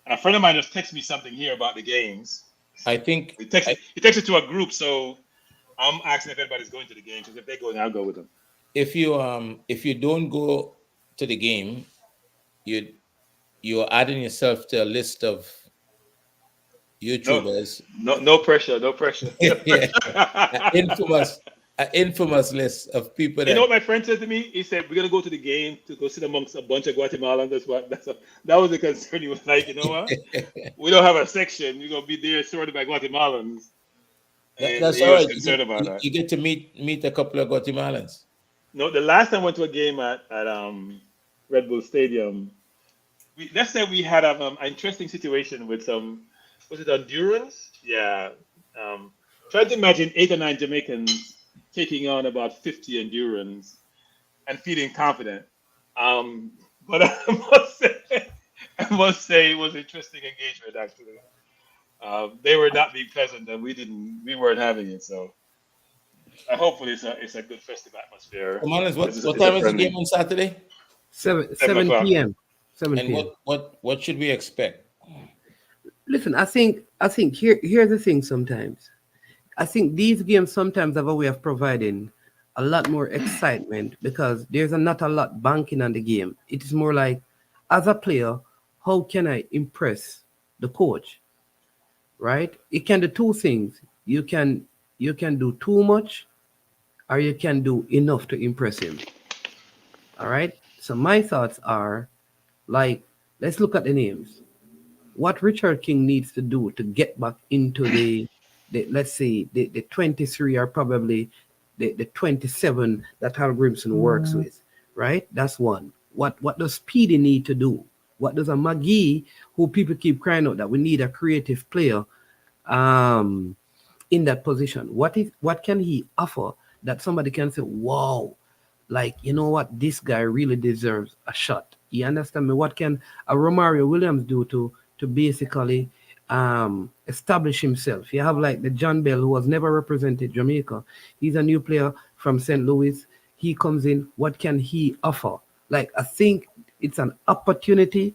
S5: And a friend of mine just texted me something here about the games.
S6: I think
S5: He texted to a group, so I'm asking if anybody's going to the game. Because if they're going, I'll go with them.
S6: if you don't go to the game, you're adding yourself to a list of YouTubers.
S5: No pressure. No pressure.
S6: Yeah, an infamous list of people that.
S5: You know what my friend said to me? He said, "We're gonna go to the game to go sit amongst a bunch of Guatemalans." That was the concern. He was like, "You know what? We don't have a section. We're gonna be there sorted by Guatemalans." And
S6: That's
S5: he
S6: all
S5: was
S6: right.
S5: concerned about that.
S6: You get to meet a couple of Guatemalans.
S5: No, the last time I went to a game at Red Bull Stadium, let's say we had an interesting situation with some, was it Hondurans? Yeah. Try to imagine 8 or 9 Jamaicans taking on about 50 Hondurans and feeling confident. But I must say it was interesting engagement actually. They were not being pleasant, and we weren't having it. So hopefully it's a good festive atmosphere.
S6: Commandos, what
S5: It's
S6: time
S5: a
S6: is the
S5: friendly.
S6: game on Saturday?
S7: 7
S5: o'clock.
S7: p.m. 7
S6: And
S7: p.m.
S6: what should we expect?
S7: Listen, I think here's the thing. Sometimes I think these games sometimes have a way of providing a lot more excitement, because there's not a lot banking on the game. It is more like, as a player, how can I impress the coach? Right? It can do two things. You can do too much, or you can do enough to impress him. All right. So my thoughts are, like, let's look at the names. What Richard King needs to do to get back into the let's say the 23, or probably the 27 that Hal Grimson works with, right? That's one. What does Speedy need to do? What does a McGee, who people keep crying out that we need a creative player, in that position? What can he offer that somebody can say, wow, like, you know what, this guy really deserves a shot? You understand me? What can a Romario Williams do to basically establish himself? You have like the John Bell, who has never represented Jamaica. He's a new player from St. Louis. He comes in. What can he offer? Like, I think it's an opportunity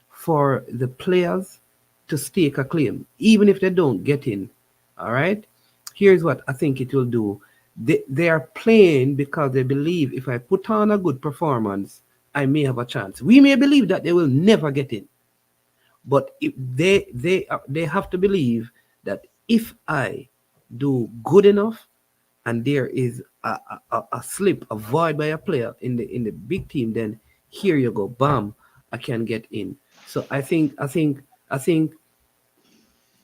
S7: for the players to stake a claim, even if they don't get in. All right. Here's what I think it will do. They are playing because they believe if I put on a good performance, I may have a chance. We may believe that they will never get in, but if they have to believe that if I do good enough, and there is a slip, a void by a player in the big team, then here you go, bam, I can get in. So I think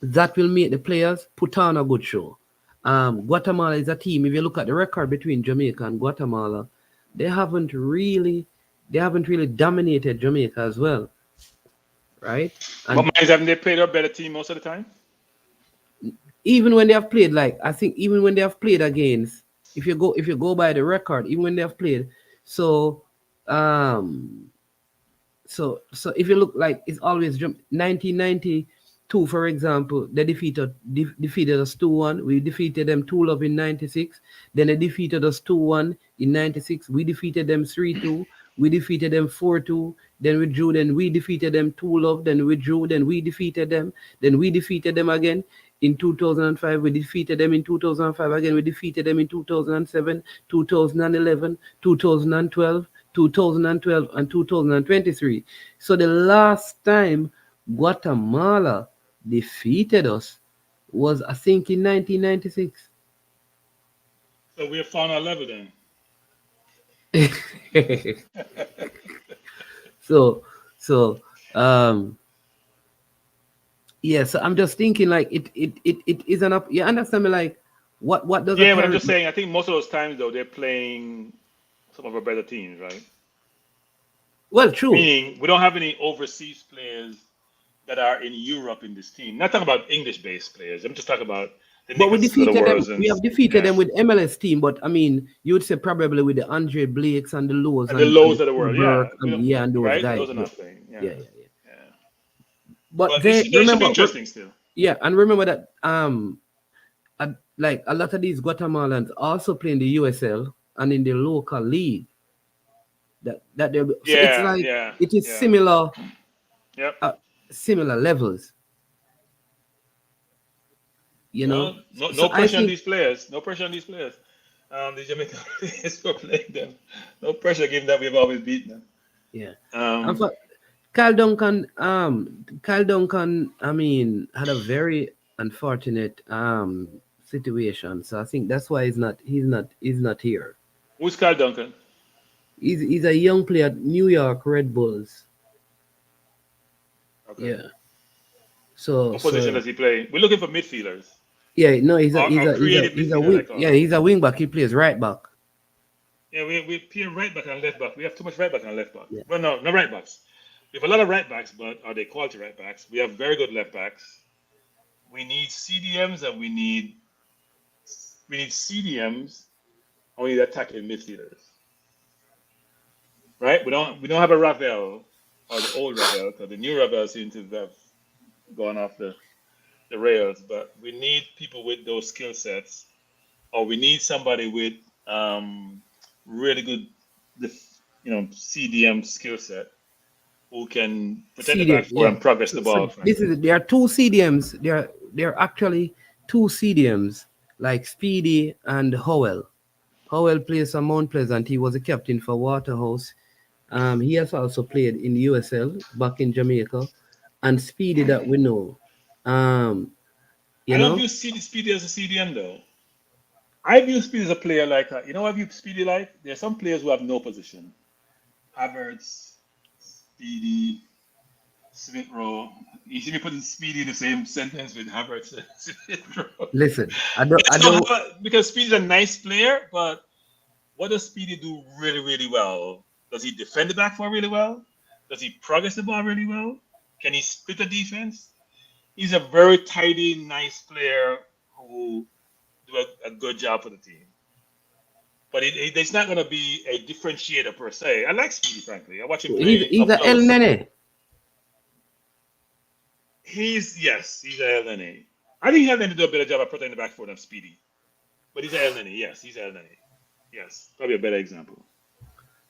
S7: that will make the players put on a good show. Guatemala is a team. If you look at the record between Jamaica and Guatemala, they haven't really dominated Jamaica as well, right?
S5: But
S7: And
S5: mind haven't they played a better team most of the time?
S7: even when they have played, like, I think even when they have played against, if you go by the record, even when they have played, so so if you look, like, it's always 1992, for example, they defeated us 2-1. We defeated them 2-0 in 96. Then they defeated us 2-1 in 96. We defeated them 3-2. We defeated them 4-2. Then we drew. Then we defeated them 2-0. Then we drew. Then we defeated them. Then we defeated them again in 2005. We defeated them in 2005 again. We defeated them in 2007, 2011, 2012. 2012 and 2023. So the last time Guatemala defeated us was, I think, in 1996.
S5: So we have found our level then.
S7: So yeah, so I'm just thinking, like, it is an up. You understand me? Like, what does
S5: Yeah, but I'm just saying, I think most of those times though they're playing some of our better teams, right?
S7: Well, true.
S5: Meaning we don't have any overseas players that are in Europe in this team. Not talking about English-based players. I'm just talking about the
S7: But we
S5: Nicholsons of the
S7: defeated them.
S5: world.
S7: We have defeated them with MLS team. But I mean, you would say probably with the Andre Blakes and the Lows
S5: And the Lows of the world, yeah.
S7: Burke and those
S5: Right?
S7: guys.
S5: Those are not playing. Yeah.
S7: Yeah.
S5: But
S7: they
S5: it should be interesting still.
S7: Yeah, and remember that like a lot of these Guatemalans also play in the USL and in the local league. That they so it's like it is similar.
S5: Yep.
S7: Similar levels. You know,
S5: no pressure on these players. No pressure on these players. The Jamaican players who are playing them. No pressure, given that we've always beaten them.
S7: Yeah. And for Kyle Duncan, I mean, had a very unfortunate situation. So I think that's why he's not here.
S5: Who's Kyle Duncan?
S7: He's a young player at New York Red Bulls.
S5: Okay.
S7: Yeah. So
S5: what position does he play? We're looking for midfielders.
S7: Yeah, no, he's a wing. Yeah, he's a wing back. He plays right back.
S5: Yeah, we play right back and left back. We have too much right back and left back. Yeah. Well, no right backs. We have a lot of right backs, but are they quality right backs? We have very good left backs. We need CDMs and we need CDMs and we need attacking midfielders. Right? We don't have a Ravel or the old Ravel, because the new Ravel seems to have gone off the rails, but we need people with those skill sets, or we need somebody with really good CDM skill set who can protect the back four and progress the ball.
S7: There are two CDMs. There are actually two CDMs, like Speedy and Howell. Howell plays for Mount Pleasant. He was a captain for Waterhouse. He has also played in the USL back in Jamaica. And Speedy that we know. I
S5: don't view Speedy as a CDM though. I view Speedy as a player like, I view Speedy like? There are some players who have no position. Havertz, Speedy, Smith Rowe. You see me putting Speedy in the same sentence with Havertz and Smith Rowe.
S7: Listen, I don't
S5: because Speedy's a nice player, but what does Speedy do really, really well Does he defend the back four really well? Does he progress the ball really well? Can he split the defense? He's a very tidy, nice player who do a good job for the team. But it's not going to be a differentiator per se. I like Speedy, frankly. I watch him play
S7: He's
S5: up
S7: a El
S5: close.
S7: Nene.
S5: He's a El Nene. I think he'll need to do a better job of protecting the back four than Speedy. But he's a El Nene. Yes, he's a El Nene. Yes, probably a better example.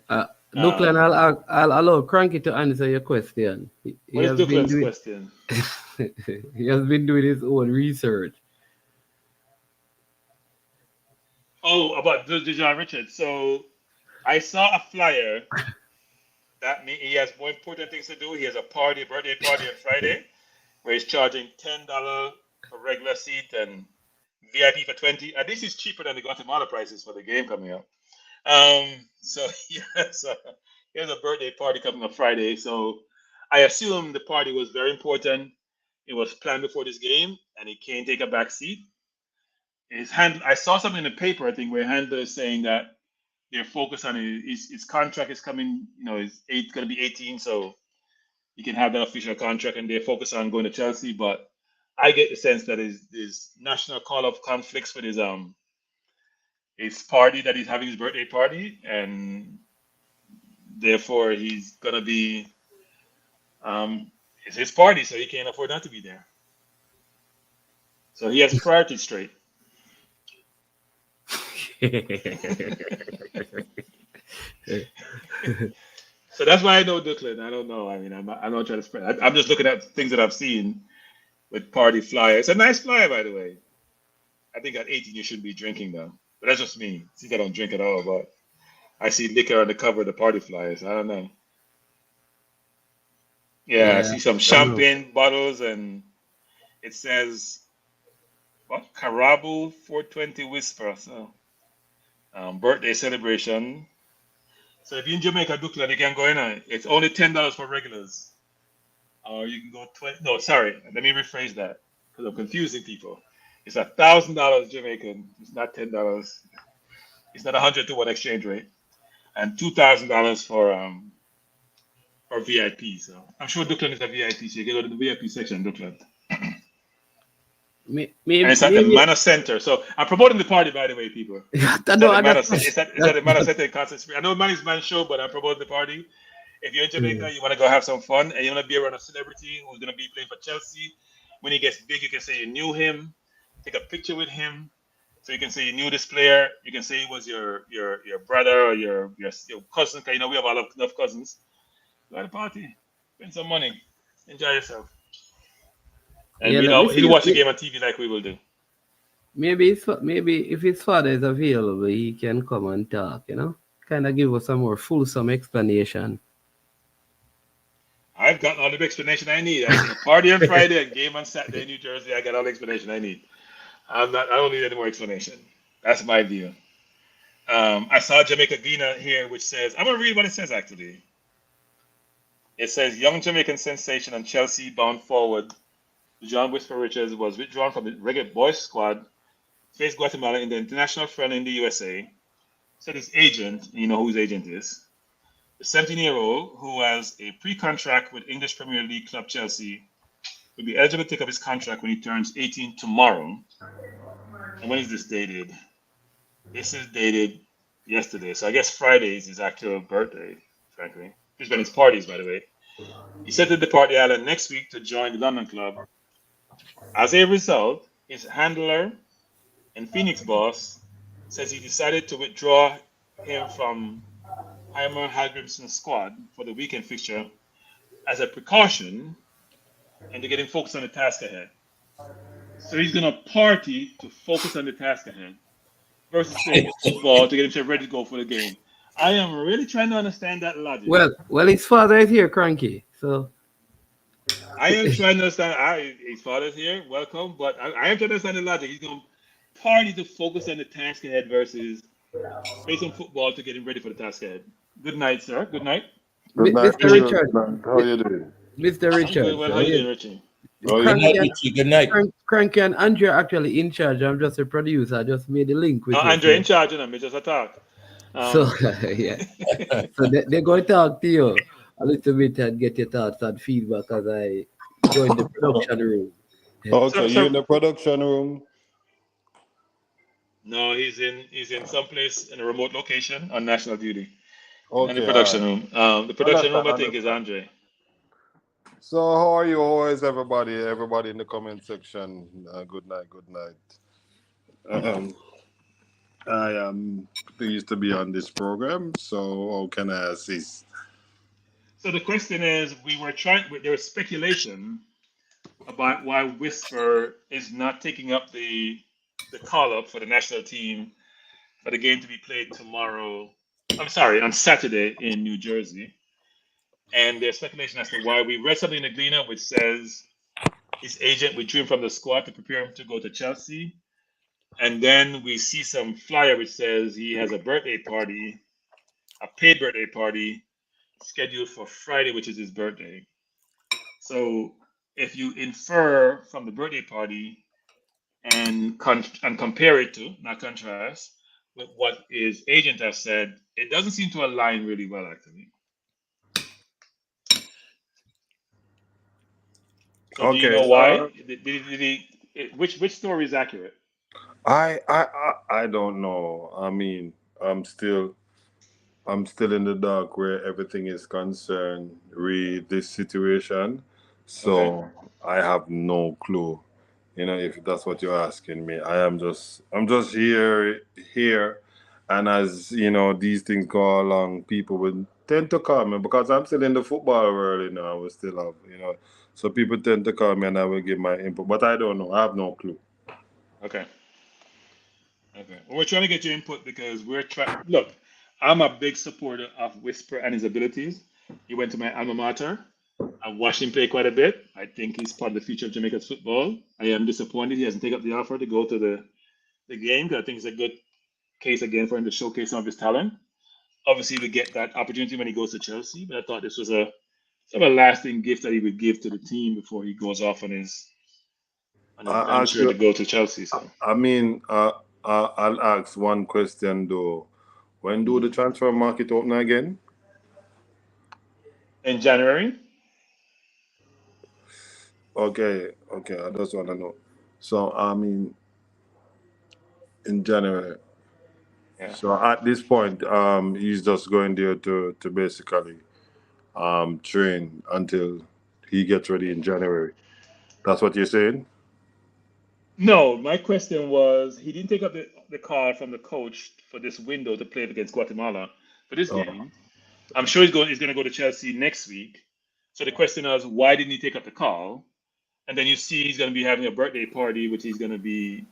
S7: Declan, I'll allow Kronke to answer your question.
S5: What is Declan's question?
S7: He has been doing his own research.
S5: Oh, about Dejon Richards. So I saw a flyer that he has more important things to do. He has a birthday party on Friday, where he's charging $10 for regular seat and VIP for $20. And this is cheaper than the Guatemala prices for the game coming up. So he has a birthday party coming up Friday. So I assume the party was very important. It was planned before this game, and he can't take a back seat. I saw something in the paper, I think, where handler is saying that they're focused on his contract is coming. It's going to be 18, so he can have that official contract, and they're focused on going to Chelsea. But I get the sense that his national call-up conflicts with his party that he's having, his birthday party, and therefore he's going to be it's his party, so he can't afford not to be there. So he has priorities straight. So that's why I know Declan. I don't know. I mean, I'm not trying to spread. I'm just looking at things that I've seen with party flyer. It's a nice flyer, by the way. I think at 18 you shouldn't be drinking though. But that's just me. Since I don't drink at all, but I see liquor on the cover of the party flyers. I don't know. Yeah, I see some champagne bottles, and it says what? Carabao 420 Whisper. So birthday celebration. So if you're in Jamaica, Declan, you can go in. It's only $10 for regulars. Or you can go 20. No, sorry. Let me rephrase that because I'm confusing people. It's $1,000 Jamaican. It's not $10. It's not 100 to 1 exchange rate, and $2,000 for VIP. So I'm sure Declan is a VIP. So you can go to the VIP section, Declan. And it's at the Manor Center. So I'm promoting the party, by the way, people. It's at the Manor Center in Constant Spring. I know Manny's Man show, but I'm promoting the party. If you're in Jamaica, you want to go have some fun, and you want to be around a celebrity who's going to be playing for Chelsea. When he gets big, you can say you knew him. Take a picture with him. So you can say you knew this player. You can say he was your brother or your cousin. Because we have enough cousins. Go to the party. Spend some money. Enjoy yourself. And he'll watch the game on TV like we will do.
S7: Maybe if his father is available, he can come and talk, kind of give us a more fulsome explanation.
S5: I've got all the explanation I need. I see a party on Friday, a game on Saturday in New Jersey. I got all the explanation I need. I don't need any more explanation. That's my view. I saw Jamaica Guinea here, which says, I'm going to read what it says actually. It says, young Jamaican sensation and Chelsea bound forward. John Whisper Richards was withdrawn from the Reggae Boys squad, faced Guatemala in the international friendly in the USA. Said his agent, you know who his agent is, the 17-year-old who has a pre-contract with English Premier League club Chelsea, will be eligible to take up his contract when he turns 18 tomorrow. And when is this dated? This is dated yesterday. So I guess Friday is his actual birthday, frankly. He's been his parties, by the way. He set to depart the island next week to join the London club. As a result, his handler and Phoenix boss says he decided to withdraw him from Heimer Hallgrimsson's squad for the weekend fixture as a precaution and to get him focused on the task ahead. So he's going to party to focus on the task ahead versus playing football to get himself ready to go for the game. I am really trying to understand that logic.
S7: Well, his father is here, Kronke. So
S5: I am trying to understand. His father's here, welcome. But I am trying to understand the logic. He's going to party to focus on the task ahead versus play some football to get him ready for the task ahead. Good night, sir. Good night.
S8: Good night,
S7: Mr. Richard.
S8: How are you doing?
S7: Mr. Richard.
S5: Well, how are you doing, Richie?
S6: Good night, Richie. Good night.
S7: Kronke and Andre are actually in charge. I'm just a producer. I just made the link with you.
S5: Andre in charge, and I'm just a talk.
S7: So
S5: Um,
S7: yeah, so they're going to talk to you a little bit and get your thoughts and feedback as I join the production room.
S8: Okay,
S5: so,
S8: you in
S5: so
S8: the production room?
S5: no, he's in someplace in a remote location on national duty. He's not in the
S8: Okay, all
S5: production
S8: right.
S5: room. The production room,
S8: Understand,
S5: I think, is
S8: understand.
S5: Andre.
S8: So how are you? How is everybody? Everybody in the comment section. Good night, good night. Um, I am pleased to be on this program. So how can I assist?
S5: So the question is, we were trying. There was speculation about why Whisper is not taking up the call up for the national team for the game to be played tomorrow. I'm sorry, on Saturday in New Jersey. And there's speculation as to why. We read something in the Gleaner which says his agent withdrew him from the squad to prepare him to go to Chelsea. And then we see some flyer which says he has a birthday party, a paid birthday party scheduled for Friday, which is his birthday. So if you infer from the birthday party and compare it to, not contrast, with what his agent has said, it doesn't seem to align really well, actually. So do you know
S8: Okay.
S5: why? Which story is accurate?
S8: I don't know. I mean, I'm still in the dark where everything is concerned with this situation.
S5: Okay.
S8: So I have no clue. You know, if that's what you're asking me. I'm just here, and as you know, these things go along, people would tend to call me because I'm still in the football world, I will still have, so people tend to call me and I will give my input. But I don't know. I have no clue.
S5: Okay. Okay. Well, we're trying to get your input because we're trying. Look, I'm a big supporter of Whisper and his abilities. He went to my alma mater. I've watched him play quite a bit. I think he's part of the future of Jamaica's football. I am disappointed he hasn't taken up the offer to go to the game because I think it's a good case again for him to showcase some of his talent. Obviously, we get that opportunity when he goes to Chelsea, but I thought this was a sort of a lasting gift that he would give to the team before he goes off on his
S8: I
S5: venture to
S8: actually,
S5: go to Chelsea. So
S8: I mean, I'll ask one question though. When do the
S5: mhm.
S8: transfer market open again?
S5: In January,
S8: Okay, okay, I just want to know. So, I mean, in January.
S5: yeah.
S8: So at this point, he's just going there to basically train until he gets ready in January. That's what you're saying?
S5: No, my question was he didn't take up the call from the coach for this window to play against Guatemala for this
S8: Oh,
S5: game. I'm sure he's going to go to Chelsea next week. So the question is, why didn't he take up the call? And then you see he's going to be having a birthday party, which he's going to be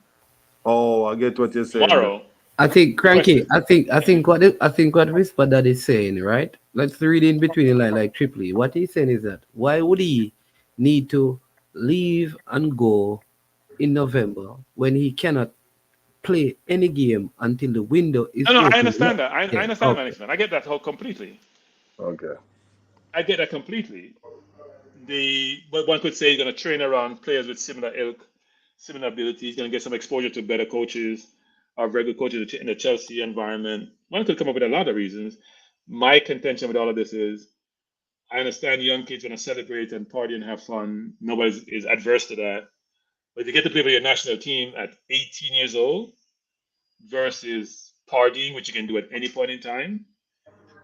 S8: oh, I get what you're saying.
S5: tomorrow.
S7: I think
S5: The
S7: Cranky.
S5: question,
S7: I think what Whisper Dad is saying, right? Let's read in between the line like Triply. What he's saying is that why would he need to leave and go in November when he cannot play any game until the window is
S5: no, no, I
S7: open?
S5: understand that. I
S7: Yeah.
S5: understand that,
S7: Okay.
S5: management. I get that whole completely.
S8: Okay.
S5: I get that completely. But one could say he's going to train around players with similar ilk, similar abilities. He's going to get some exposure to better coaches or regular coaches in the Chelsea environment. One could come up with a lot of reasons. My contention with all of this is I understand young kids want to celebrate and party and have fun. Nobody is adverse to that. But if you get to play for your national team at 18 years old versus partying, which you can do at any point in time,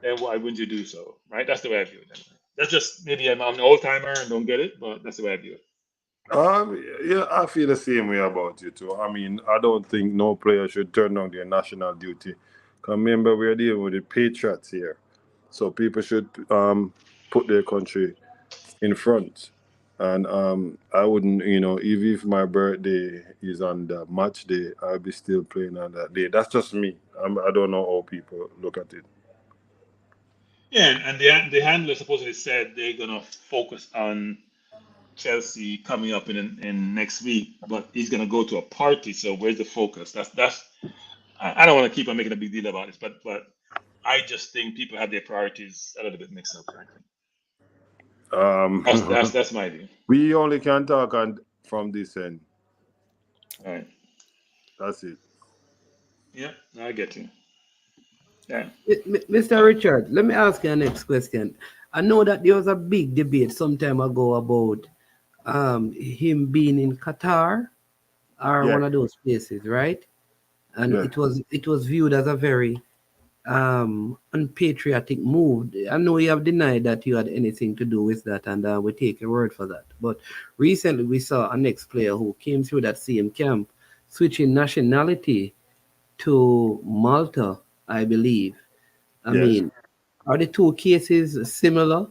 S5: then why wouldn't you do so? Right? That's the way I view it. Anyway. That's just maybe I'm an old timer and don't get it, but that's the way I view it.
S8: Yeah, I feel the same way about you too. I mean, I don't think no player should turn down their national duty. 'Cause remember, we're dealing with the Patriots here, so people should put their country in front. And I wouldn't, even if my birthday is on the match day, I'll be still playing on that day. That's just me. I don't know how people look at it.
S5: Yeah, and the handler supposedly said they're gonna focus on Chelsea coming up in next week, but he's gonna go to a party. So where's the focus? That's I don't want to keep on making a big deal about it, but I just think people have their priorities a little bit mixed up, frankly. That's
S8: Um,
S5: that's my view.
S8: we only can talk from this end.
S5: All right.
S8: That's it.
S5: Yeah, I get you. Yeah.
S7: Mr. Richard, let me ask you a next question. I know that there was a big debate some time ago about him being in Qatar or
S8: Yeah,
S7: one of those places, right? And
S8: yeah,
S7: it was viewed as a very unpatriotic move. I know you have denied that you had anything to do with that, and we take your word for that. But recently, we saw a next player who came through that same camp, switching nationality to Malta, I believe. I
S8: yes.
S7: mean, are the two cases similar?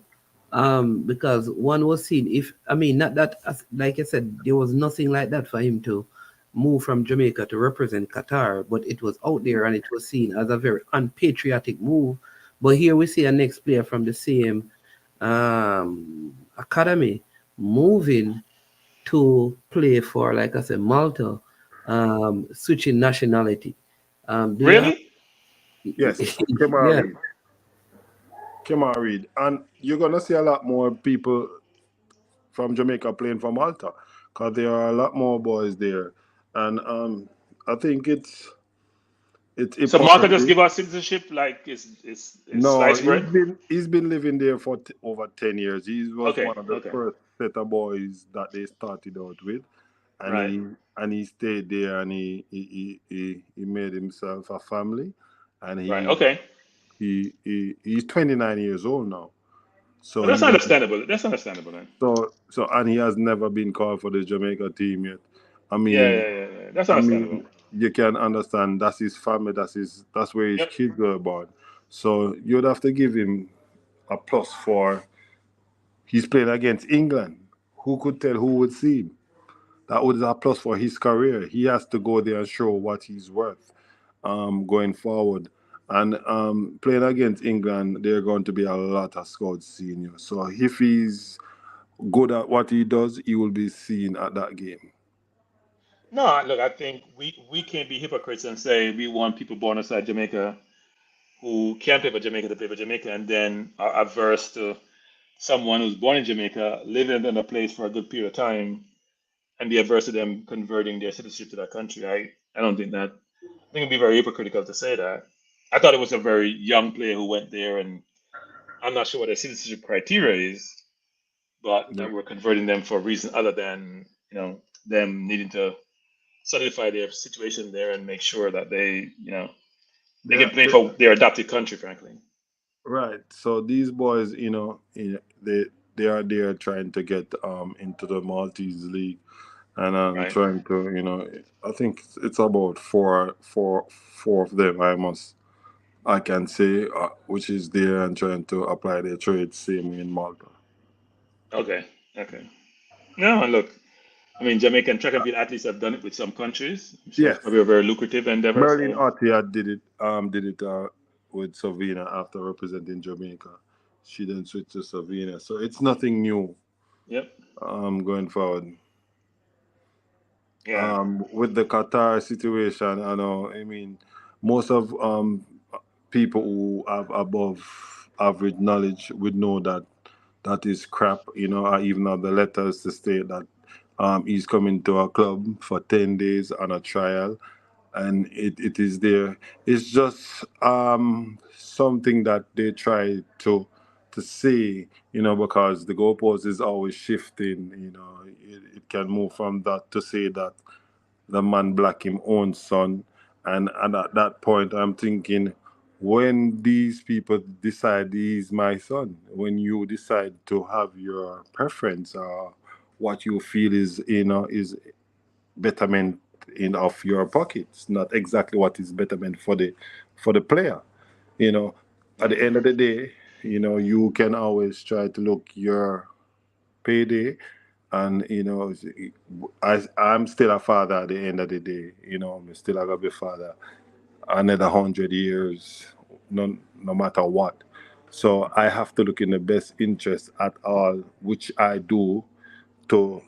S7: Because one was seen, if I mean, not that, like I said, there was nothing like that for him to move from Jamaica to represent Qatar, but it was out there and it was seen as a very unpatriotic move. But here we see a next player from the same academy moving to play for, like I said, Malta, switching nationality. Do you have?
S5: Really?
S8: Yes. Come on,
S7: Yeah.
S8: read. Come on, read. And you're gonna see a lot more people from Jamaica playing for Malta, because there are a lot more boys there, and I think it's
S5: So Malta just
S8: hypocrisy.
S5: give us citizenship like it's
S8: No,
S5: sliced
S8: he's
S5: bread?
S8: been he's been living there for over 10 years. He was
S5: Okay,
S8: one of the
S5: okay.
S8: first set of boys that they started out with, and
S5: Right,
S8: he stayed there, and he made himself a family, and
S5: right. Okay.
S8: he's 29 years old now. So
S5: Well, that's
S8: he does
S5: understandable. That's understandable then.
S8: and he has never been called for the Jamaica team yet. I
S5: Yeah,
S8: mean,
S5: yeah, yeah, yeah. That's
S8: I
S5: understandable.
S8: mean, you can understand that's his family, that's where his
S5: Yep.
S8: kids were born. So you'd have to give him a plus for he's playing against England. Who could tell who would see him? That was a plus for his career. He has to go there and show what he's worth going forward. And playing against England, there are going to be a lot of scouts seeing you. So if he's good at what he does, he will be seen at that game.
S5: No, look, I think we can't be hypocrites and say we want people born outside Jamaica who can't play for Jamaica to play for Jamaica, and then are averse to someone who's born in Jamaica, living in a place for a good period of time, and be averse to them converting their citizenship to that country. I don't think that. I think it'd be very hypocritical to say that. I thought it was a very young player who went there, and I'm not sure what their citizenship criteria is, but
S8: Yeah.
S5: that we're converting them for a reason other than them needing to solidify their situation there and make sure that they can
S8: Yeah,
S5: play for their adopted country. Frankly,
S8: right. So these boys, they are there trying to get into the Maltese league, and
S5: right?
S8: trying to, I think it's about four of them. I can say, which is there and trying to apply their trade same in Malta.
S5: Okay, okay. No, and look, I mean, Jamaican track and field athletes have done it with some countries. I'm sure it's
S8: Yes,
S5: probably a very lucrative endeavor.
S8: Merlin
S5: So,
S8: Otia did it with Savina after representing Jamaica. She then switched to Savina, so it's nothing new
S5: yep,
S8: going forward.
S5: yeah,
S8: With the Qatar situation, I know. I mean, most of people who have above average knowledge would know that that is crap. I even have the letters to state that he's coming to a club for 10 days on a trial, and it is there. It's just something that they try to say, because the goalpost is always shifting. It can move from that to say that the man black him own son. And at that point I'm thinking, when these people decide he's my son, when you decide to have your preference or what you feel is betterment in of your pockets, not exactly what is betterment for the player. you know at the
S5: mm,
S8: end of the day, you can always try to look your payday. And I'm still a father at the end of the day. I'm still a be father another 100 years, no matter what. So I have to look in the best interest at all, which I do, to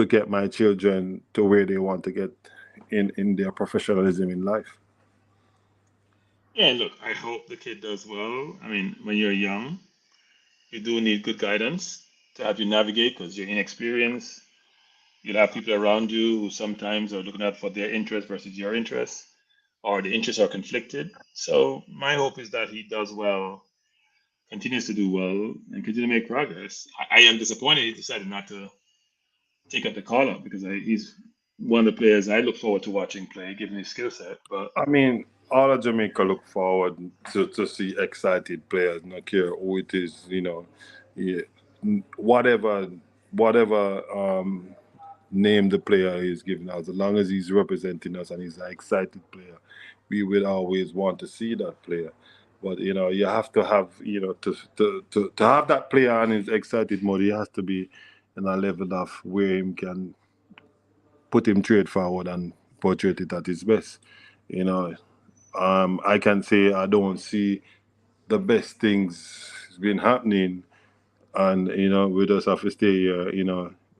S8: get my children to where they want to get in their professionalism in life.
S5: yeah. Look, I hope the kid does well. I mean, when you're young, you do need good guidance to help you navigate because you're inexperienced. You'll have people around you who sometimes are looking out for their interests versus your interests. or the interests are conflicted. So my hope is that he does well, continues to do well, and continue to make progress. I am disappointed he decided not to take up the call up because he's one of the players I look forward to watching play, given his skill set. But
S8: I mean, all of Jamaica look forward to see excited players, no care who it is, yeah, whatever name the player is given us, as long as he's representing us and he's an excited player, we will always want to see that player. But you have to have to have that player on his excited mode. He has to be in a level of where him can put him trade forward and portray it at his best. You know, I can say I don't see the best things been happening, and we just have to stay here.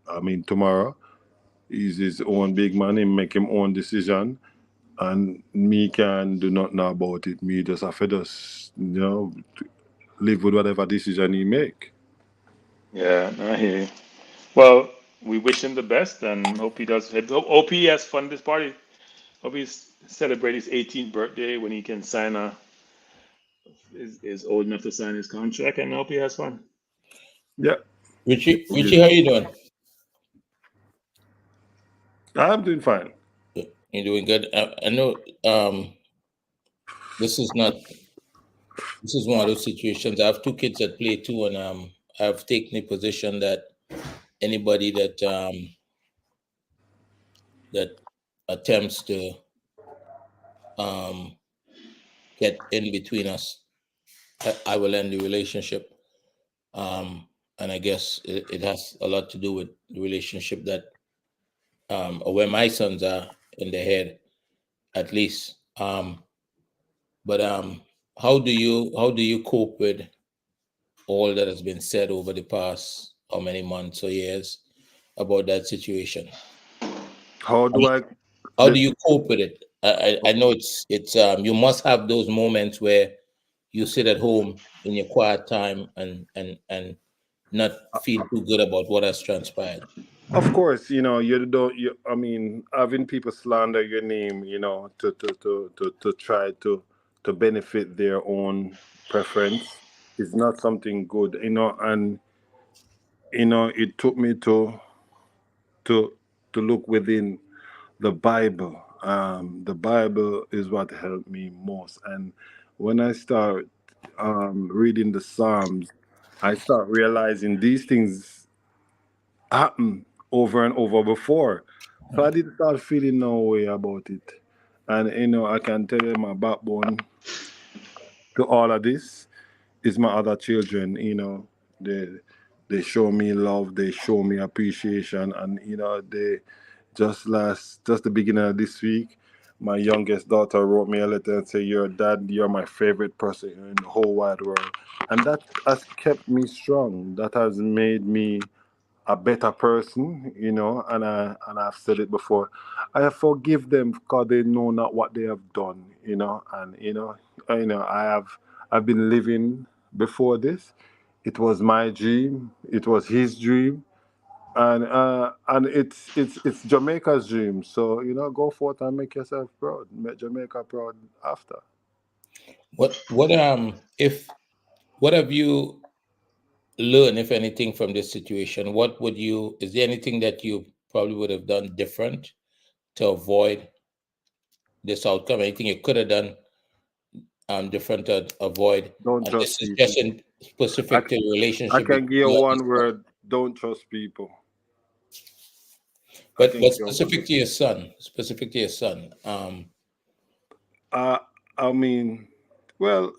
S8: I mean, tomorrow is his own big man. He make him own decision, and me can do not know about it. Me just have to just live with whatever decision he make.
S5: yeah, I hear you. Well, we wish him the best and hope he does. Hope he has fun this party. Hope he's celebrate his 18th birthday when he can sign is old enough to sign his contract, and hope he has fun.
S8: Yeah,
S6: Richie, how you doing?
S8: I'm doing fine.
S6: You're doing good. I know this is not this is one of those situations. I have two kids that play too, and I've taken the position that anybody that attempts to um, get in between us, I will end the relationship. And I guess it has a lot to do with the relationship that or where my sons are in their head, at least. But how do you cope with all that has been said over the past how many months or years about that situation?
S8: How do I
S6: How do
S8: let
S6: you cope with it? I know it's you must have those moments where you sit at home in your quiet time and not feel too good about what has transpired.
S8: Of course, you don't. I mean, having people slander your name, to try to benefit their own preference is not something good, And it took me to to look within the Bible. The Bible is what helped me most, and when I start reading the Psalms, I start realizing these things happened over and over before. So I didn't start feeling no way about it. And I can tell you my backbone to all of this is my other children. They show me love, they show me appreciation, and they just the beginning of this week, my youngest daughter wrote me a letter and said, "Your dad, you're my favorite person in the whole wide world," and that has kept me strong. That has made me a better person, and I've said it before. I forgive them because they know not what they have done, and I've been living before this. It was my dream. It was his dream, and it's Jamaica's dream. So go forth and make yourself proud. Make Jamaica proud after.
S6: If what have you learned, if anything, from this situation? What would you is there anything that you probably would have done different to avoid this outcome? Anything you could have done different to avoid?
S8: Don't
S6: And this
S8: trust
S6: is
S8: people.
S6: just in
S8: I,
S6: specific to the
S8: I
S6: relationship
S8: can
S6: between
S8: give you
S6: you and this
S8: one
S6: son.
S8: word. Don't trust people. I
S6: But
S8: can give you one
S6: specific
S8: word.
S6: to your son, specific to your son.
S8: Uh, I mean, well,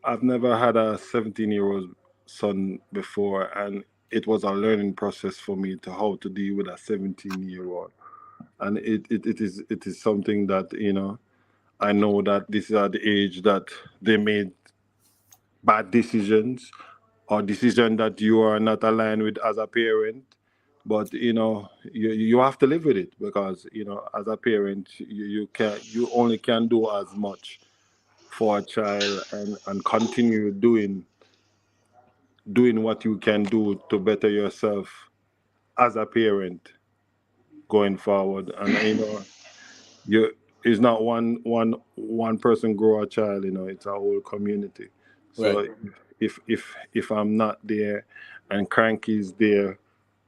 S8: I've never had a 17-year-old son before, and it was a learning process for me to how to deal with a 17-year-old. And it is something that I know that this is at the age that they made bad decisions or decision that you are not aligned with as a parent. But you have to live with it because as a parent you only can do as much for a child, and continue doing what you can do to better yourself as a parent going forward. And you it's not one person grow a child. It's a whole community.
S6: Right.
S8: So if I'm not there and Cranky's there,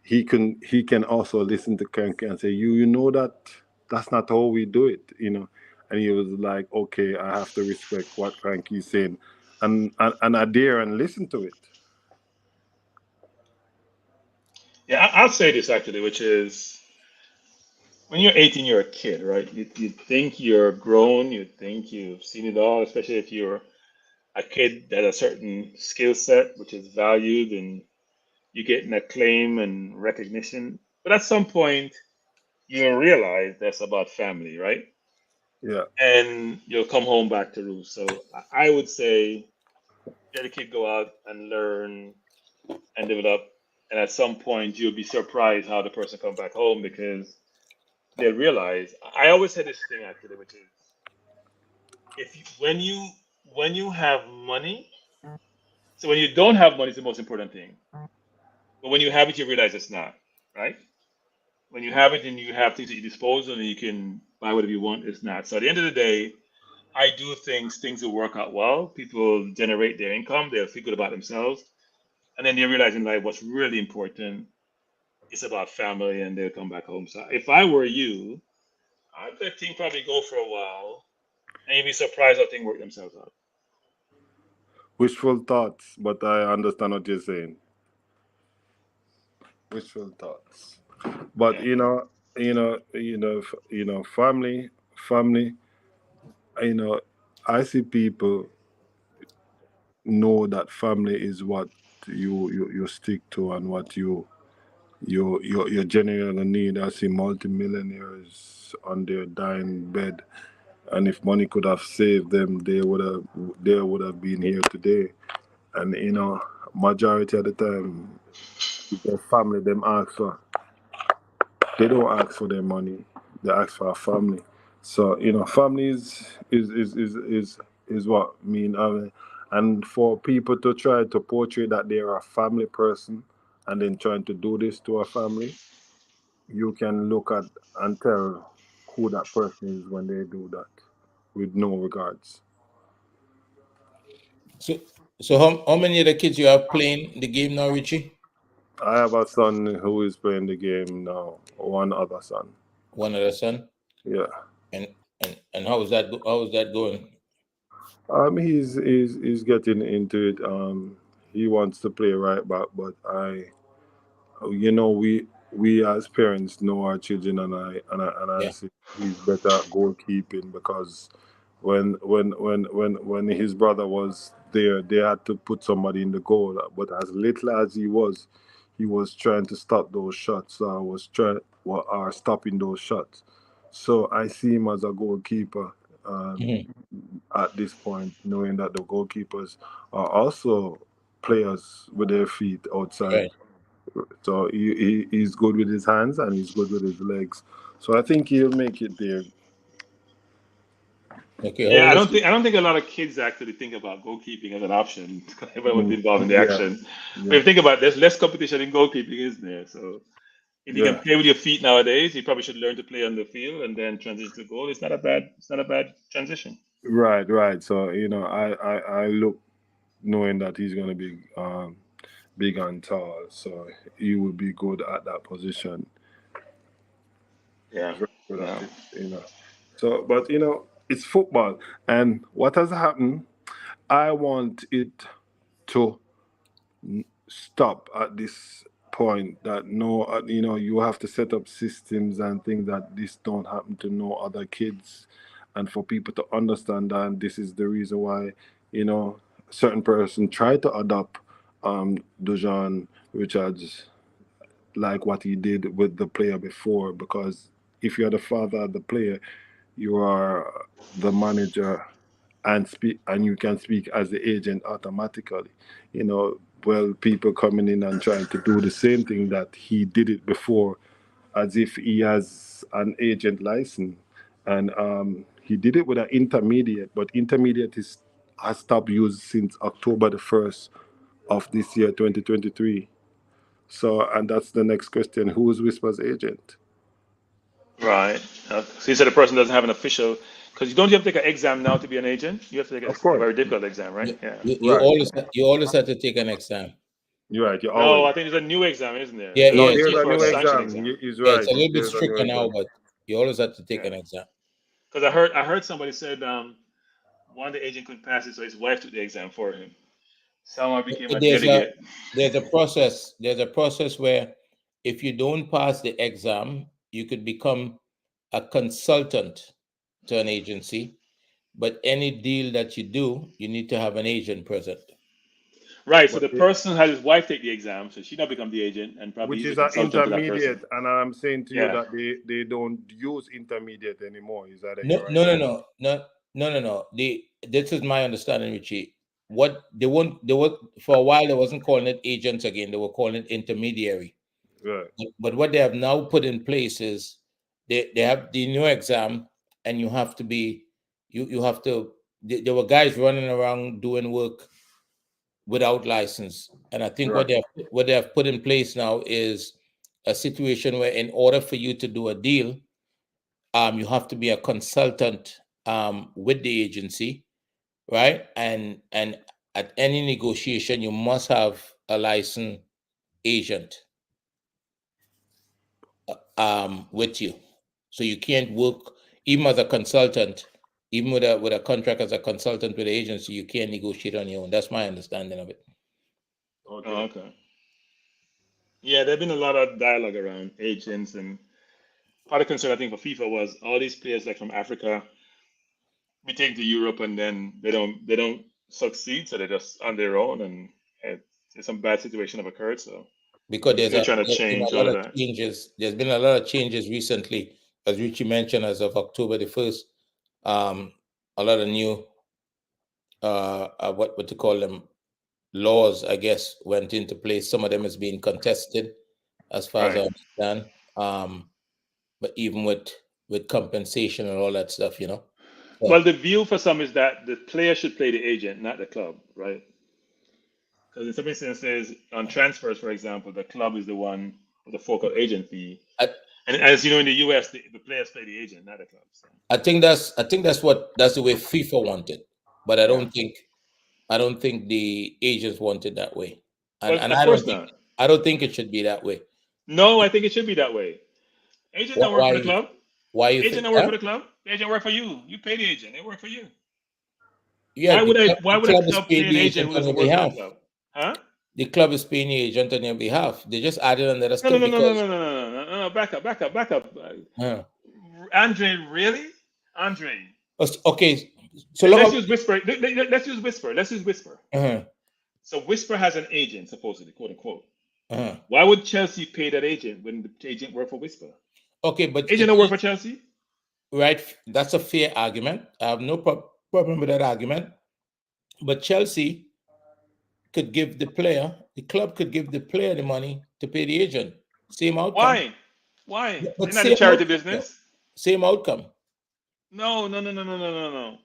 S8: he can also listen to Cranky and say, you know that's not how we do it. And he was like, okay, I have to respect what Cranky's saying, and I dare and listen to it.
S5: Yeah, I'll say this actually, which is when you're 18, you're a kid, right? You think you're grown, you think you've seen it all, especially if you're a kid that has a certain skill set, which is valued, and you get an acclaim and recognition. But at some point, you realize that's about family, right?
S8: Yeah.
S5: And you'll come home back to roost. So I would say let a kid go out and learn and develop. And at some point, you'll be surprised how the person come back home because they realize. I always say this thing actually, which is if you, when you have money, so when you don't have money is the most important thing. But when you have it, you realize it's not, right? When you have it and you have things at your disposal and you can buy whatever you want, it's not. So at the end of the day, I do things will work out well. People generate their income, they'll feel good about themselves, and then they realize in life what's really important is about family, and they'll come back home. So if I were you, I'd let things probably go for a while, and you'd be surprised how things work themselves out.
S8: Wishful thoughts, but I understand what you're saying. Wishful thoughts. But
S5: Yeah.
S8: family. You know, I see people know that family is what you stick to and what you genuinely need. I see multimillionaires on their dying bed, and if money could have saved them, they would have been here today. And majority of the time, their family them ask for. They don't ask for their money. They ask for a family. So family is what mean. And for people to try to portray that they're a family person and then trying to do this to a family, you can look at and tell who that person is when they do that, with no regards.
S6: So, so how many of the kids you have playing the game now, Richie?
S8: I have a son who is playing the game now. One other son.
S6: One other son,
S8: Yeah.
S6: and and how is that? How is that going?
S8: He's getting into it. He wants to play right back, but we as parents know our children, and I
S6: Yeah.
S8: say he's better at goalkeeping because when his brother was there, they had to put somebody in the goal. But as little as he was trying to stop those shots. Was trying are stopping those shots. So I see him as a goalkeeper. Um,
S6: Hmm.
S8: at this point, knowing that the goalkeepers are also players with their feet outside.
S6: Right.
S8: So he's good with his hands and he's good with his legs. So I think he'll make it there.
S6: Okay. How
S5: Yeah,
S6: old is
S5: I don't think a lot of kids actually think about goalkeeping as an option. Everyone's
S8: Mm,
S5: involved in the
S8: yeah,
S5: action. But if
S8: yeah,
S5: you think about it, there's less competition in goalkeeping, isn't there? So if you can
S8: yeah.
S5: play with your feet nowadays, you probably should learn to play on the field and then transition to goal. It's not a bad transition.
S8: Right, right. So I look knowing that he's gonna be big and tall, so he would be good at that position.
S5: Yeah.
S8: Very good at
S5: Yeah.
S8: it. So, but it's football, and what has happened? I want it to stop at this point that no you have to set up systems and things that this don't happen to no other kids, and for people to understand that, and this is the reason why you know certain person try to adopt Dujan Richards, like what he did with the player before, because if you're the father of the player, you are the manager and speak, and you can speak as the agent automatically. Well, people coming in and trying to do the same thing that he did it before, as if he has an agent license, and he did it with an intermediate, but intermediate is has stopped use since October the 1st of this year, 2023. So, and that's the next question: who is Whisper's agent?
S5: Right. So you said the person doesn't have an official, because you don't have to take an exam now to be an agent. You have to take
S8: Of
S5: a
S8: course.
S5: very difficult exam, right? Yeah.
S8: Right.
S6: You always have to take an exam.
S8: You're right. You
S5: No,
S8: always.
S5: I think there's a new exam, isn't there?
S6: Yeah,
S5: There's
S8: No,
S6: yeah.
S5: a
S8: there's a
S5: for a
S8: new
S5: sanction
S8: exam.
S5: exam.
S8: He's
S6: Yeah,
S8: right.
S6: it's a little bit
S8: There's a new
S6: stricter now,
S8: exam.
S6: but you always have to take
S5: Yeah.
S6: an exam.
S5: Because I heard somebody said one of the agent couldn't pass it, so his wife took the exam for him. Someone became a
S6: There's a
S5: delegate.
S6: there's a process. There's a process where if you don't pass the exam, you could become a consultant to an agency. But any deal that you do, you need to have an agent present.
S5: Right. So
S8: But
S5: the person had his wife take the exam, so she now become the agent, and probably
S8: which
S5: he's a
S8: is an
S5: consultant to that person.
S8: intermediate, and I'm saying to you
S5: Yeah.
S8: that they don't use intermediate anymore. Is that
S6: No,
S8: you're right?
S6: no, no, no, no, no, no, no. This is my understanding, Richie. What they won't they were for a while they wasn't calling it agents again, they were calling it intermediary.
S8: Right.
S6: But what they have now put in place is they have the new exam, and you have to be you have to there were guys running around doing work without license. And I think
S8: Right.
S6: what they have put in place now is a situation where in order for you to do a deal, you have to be a consultant with the agency, right? And at any negotiation, you must have a licensed agent with you, so you can't work even as a consultant, even with a contract as a consultant with the agency. You can't negotiate on your own. That's my understanding of it.
S5: Oh,
S8: Okay.
S5: okay. Yeah, there've been a lot of dialogue around agents, and part of the concern I think for FIFA was all these players like from Africa be taken to Europe and then they don't succeed, so they're just on their own, and some bad situation have occurred. So
S6: Because
S5: they're trying to
S6: there's been
S5: change
S6: a
S5: all
S6: lot
S5: of
S6: of
S5: that.
S6: changes. There's been a lot of changes recently, as Richie mentioned, as of October the 1st. A lot of new what to call them, laws, I guess, went into place. Some of them is being contested, as far as I
S5: Right.
S6: understand. But even with compensation and all that stuff, you know.
S5: Well,
S6: So
S5: the view for some is that the player should play the agent, not the club, right? Because in some instances, on transfers, for example, the club is the one with the focal agent fee.
S6: I,
S5: And as you know, in the US, the players play the agent, not the club. So,
S6: that's the way FIFA wanted, but
S5: yeah.
S6: I don't think the agents want it that way,
S5: Well,
S6: and
S5: of course not.
S6: I don't think it should be that way.
S5: No, I think it should be that way. Agent don't work for the
S6: Why?
S5: club.
S6: Why you
S5: Agent
S6: think
S5: don't work
S6: that?
S5: for the club. The agent work for you. You pay the agent. They work for you.
S6: Yeah,
S5: Why
S6: the
S5: would a
S6: club is
S5: club
S6: paying
S5: pay an
S6: the
S5: agent
S6: agent
S5: who
S6: on
S5: doesn't
S6: your
S5: work for the
S6: behalf.
S5: club? Huh?
S6: The club is paying the agent on your behalf. They just added another
S5: No, no,
S6: step
S5: no, no, no,
S6: because
S5: no, no, no, no, no. Back up, back up, back up.
S6: uh,
S5: Andre, really? Andre.
S6: okay. So
S5: Let's
S6: look
S5: use Whisper. Let's use Whisper. Let's use Whisper.
S6: up.
S5: So Whisper has an agent, supposedly, quote unquote.
S6: Uh-huh.
S5: Why would Chelsea pay that agent when the agent worked for Whisper?
S6: Okay, but
S5: Agent don't work for Chelsea?
S6: right, that's a fair argument. I have no problem with that argument. But Chelsea could give the club could give the player the money to pay the agent. Same outcome.
S5: Why? Why?
S6: But
S5: They're not in
S6: same
S5: charity
S6: outcome, though.
S5: business.
S6: Same outcome.
S5: No, no, no, no, no, no, no, no.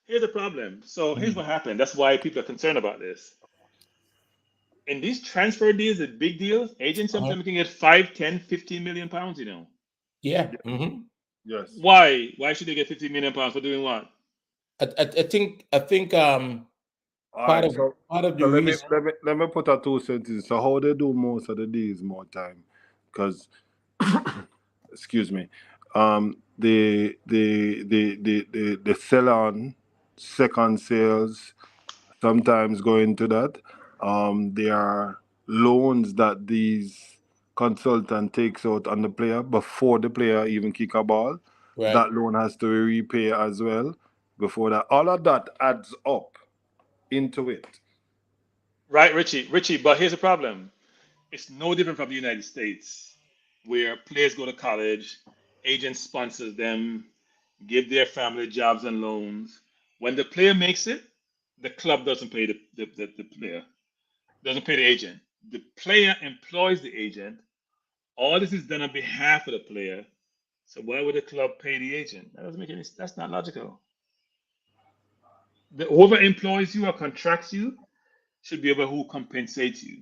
S5: Here's the problem. So here's
S6: Mhm.
S5: what happened. That's why people are concerned about this. In these transfer deals, the big deals, agents
S6: Uh-huh.
S5: sometimes can get 5, 10, 15 million pounds, you know.
S6: Yeah. Mm-hmm.
S8: Yes.
S5: Why? Why should they get 15 million pounds for doing what?
S6: I think
S8: All right. So,
S6: part of the
S8: so
S6: reason.
S8: let me put a two sentences. So how they do most of the deals more time, because excuse me, the sell on second sales sometimes go into that. There are loans that these consultant takes out on the player before the player even kick a ball.
S6: Right.
S8: That loan has to repay as well before that. All of that adds up into it.
S5: Right, Richie? Richie, but here's the problem. It's no different from the United States, where players go to college, agents sponsors them, give their family jobs and loans. When the player makes it, the club doesn't pay the player, doesn't pay the agent. The player employs the agent. All this is done on behalf of the player. So why would the club pay the agent? That doesn't make any. That's not logical. Whoever employs you or contracts you should be able who compensates you.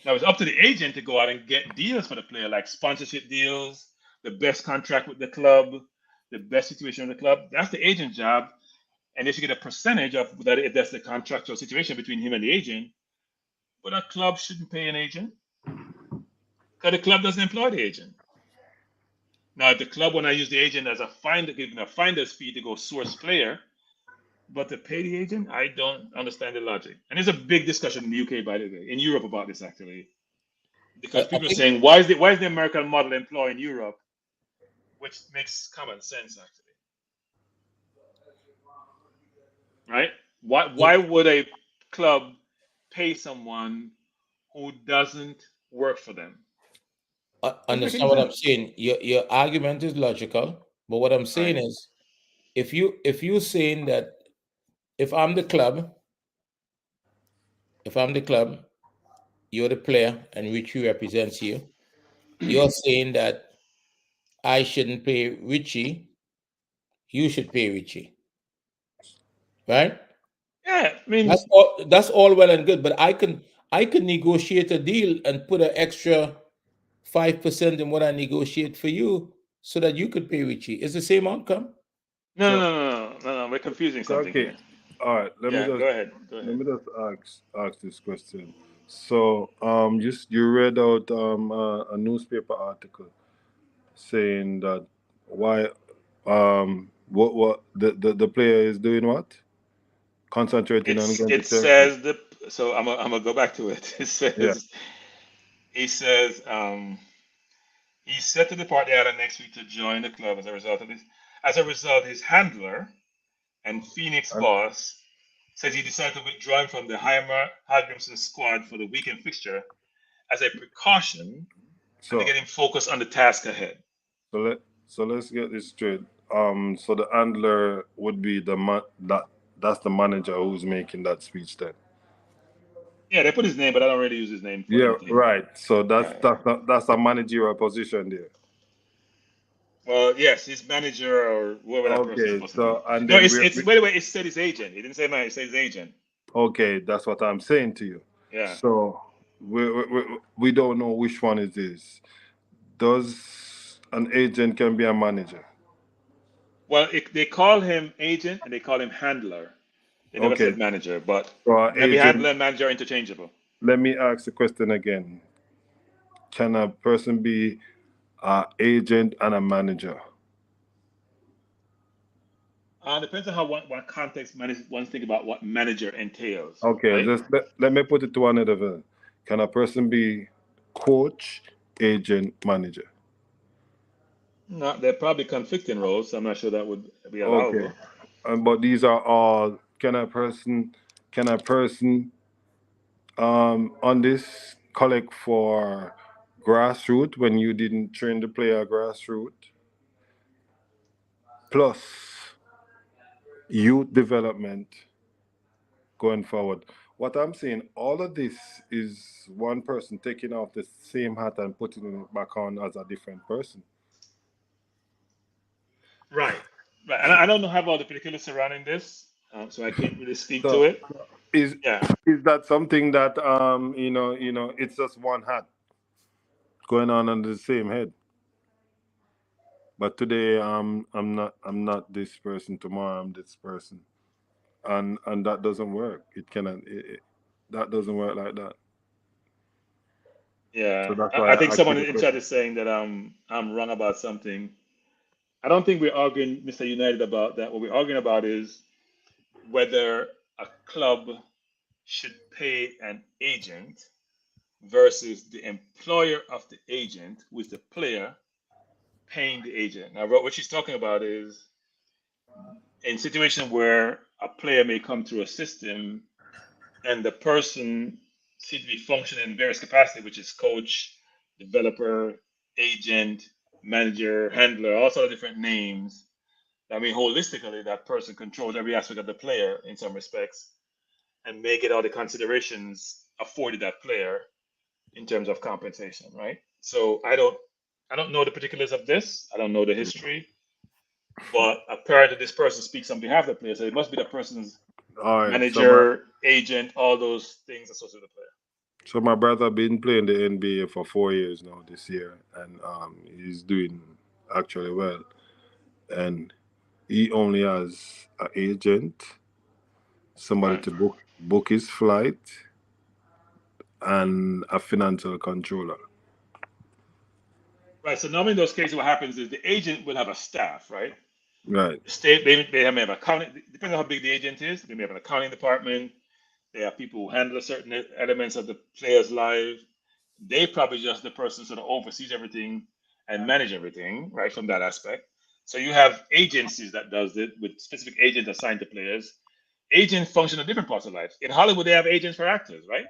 S5: Now it's up to the agent to go out and get deals for the player, like sponsorship deals, the best contract with the club, the best situation with the club. That's the agent job. And they should get a percentage of that if that's the contractual situation between him and the agent. But a club shouldn't pay an agent because the club doesn't employ the agent. Now, if the club want to use the agent as a finder, giving a finder's fee to go source player, but to pay the agent, I don't understand the logic. And there's a big discussion in the UK, by the way, in Europe about this actually, because
S6: I
S5: people are
S6: think
S5: saying, why is the American model employed in Europe, which makes common sense actually, right? Why would a club pay someone who doesn't work for them?
S6: I
S5: Doesn't make
S6: understand
S5: any
S6: what I'm
S5: sense.
S6: saying. Your argument is logical, but what I'm saying
S5: Right.
S6: is, if you saying that if I'm the club, you're the player, and Richie represents you. You're saying that I shouldn't pay Richie. You should pay Richie, right?
S5: Yeah, I mean,
S6: That's all well and good, but I can negotiate a deal and put an extra 5% in what I negotiate for you, so that you could pay Richie. It's the same outcome.
S5: no, no,
S8: So,
S5: no, no, no, no, no. We're confusing something
S8: okay,
S5: here.
S8: all right.
S5: Yeah, go ahead. Go
S8: Let
S5: ahead.
S8: me just ask this question. So, you read out a newspaper article saying that why what the player is doing what? Concentrating on going to
S5: It
S8: therapy.
S5: says the so I'm gonna go back to it.
S8: Yeah.
S5: He says he's set to depart the island next week to join the club as a result of this. As a result, his handler and Phoenix
S8: And
S5: boss says he decided to withdraw him from the Hymar squad for the weekend fixture as a precaution and to
S8: so
S5: get him focused on the task ahead.
S8: so let's get this straight. So the handler would be that's the manager who's making that speech then.
S5: Yeah, they put his name, but I don't really use his name for
S8: Yeah,
S5: anything.
S8: right. So
S5: Right.
S8: that's a managerial position there.
S5: Well, yes, his manager or whoever that person is
S8: Okay,
S5: supposed to be.
S8: so and
S5: No,
S8: then
S5: it's by the way, it said his agent. It didn't say man, it said his agent.
S8: okay, that's what I'm saying to you.
S5: Yeah.
S8: So we don't know which one it is. Does an agent can be a manager?
S5: Well, they call him agent and they call him handler. They never
S8: Okay,
S5: said manager, but
S8: so an
S5: maybe
S8: agent.
S5: handler and manager are interchangeable.
S8: Let me ask the question again. Can a person be a agent and a manager?
S5: Depends on how what context one think about what manager entails,
S8: Okay,
S5: right?
S8: let me put it to another level. Can a person be coach, agent, manager?
S5: No, they're probably conflicting roles, so I'm not sure that would be
S8: Okay,
S5: allowable.
S8: but these are all. Can a person on this collect for grassroots when you didn't train the player grassroots plus youth development going forward? What I'm saying, all of this is one person taking off the same hat and putting it back on as a different person.
S5: Right. Right. And I don't know have all the particulars surrounding this, so I can't really speak to
S8: So
S5: it.
S8: is
S5: Yeah.
S8: is that something that it's just one hat going on under the same head? But today I'm not this person. Tomorrow I'm this person, and that doesn't work. It cannot. That doesn't work like that. So
S5: Yeah.
S8: that's
S5: I
S8: why
S5: think
S8: I asked you
S5: someone
S8: the
S5: in chat
S8: question.
S5: is saying that I'm wrong about something. I don't think we're arguing, Mr. United, about that. What we're arguing about is whether a club should pay an agent versus the employer of the agent, who is the player, paying the agent. Now, what she's talking about is in situation where a player may come through a system and the person seems to be functioning in various capacities, which is coach, developer, agent, manager, handler, all sort of different names. I mean, holistically, that person controls every aspect of the player in some respects and may get all the considerations afforded that player in terms of compensation, right? So I don't know the particulars of this. I don't know the history, but apparently this person speaks on behalf of the player, so it must be the person's
S8: All right.
S5: manager, agent, all those things associated with the player.
S8: So my brother been playing the NBA for 4 years now this year, and he's doing. actually well, and he only has an agent, somebody
S5: Right.
S8: to book his flight, and a financial controller.
S5: Right. So normally in those cases, what happens is the agent will have a staff, right?
S8: Right.
S5: The state may have accounting. Depending on how big the agent is, they may have an accounting department. They have people who handle certain elements of the player's life. They probably just the person sort of oversees everything and manage everything, right, from that aspect. So you have agencies that does it with specific agents assigned to players. Agents function in different parts of life. In Hollywood, they have agents for actors, right?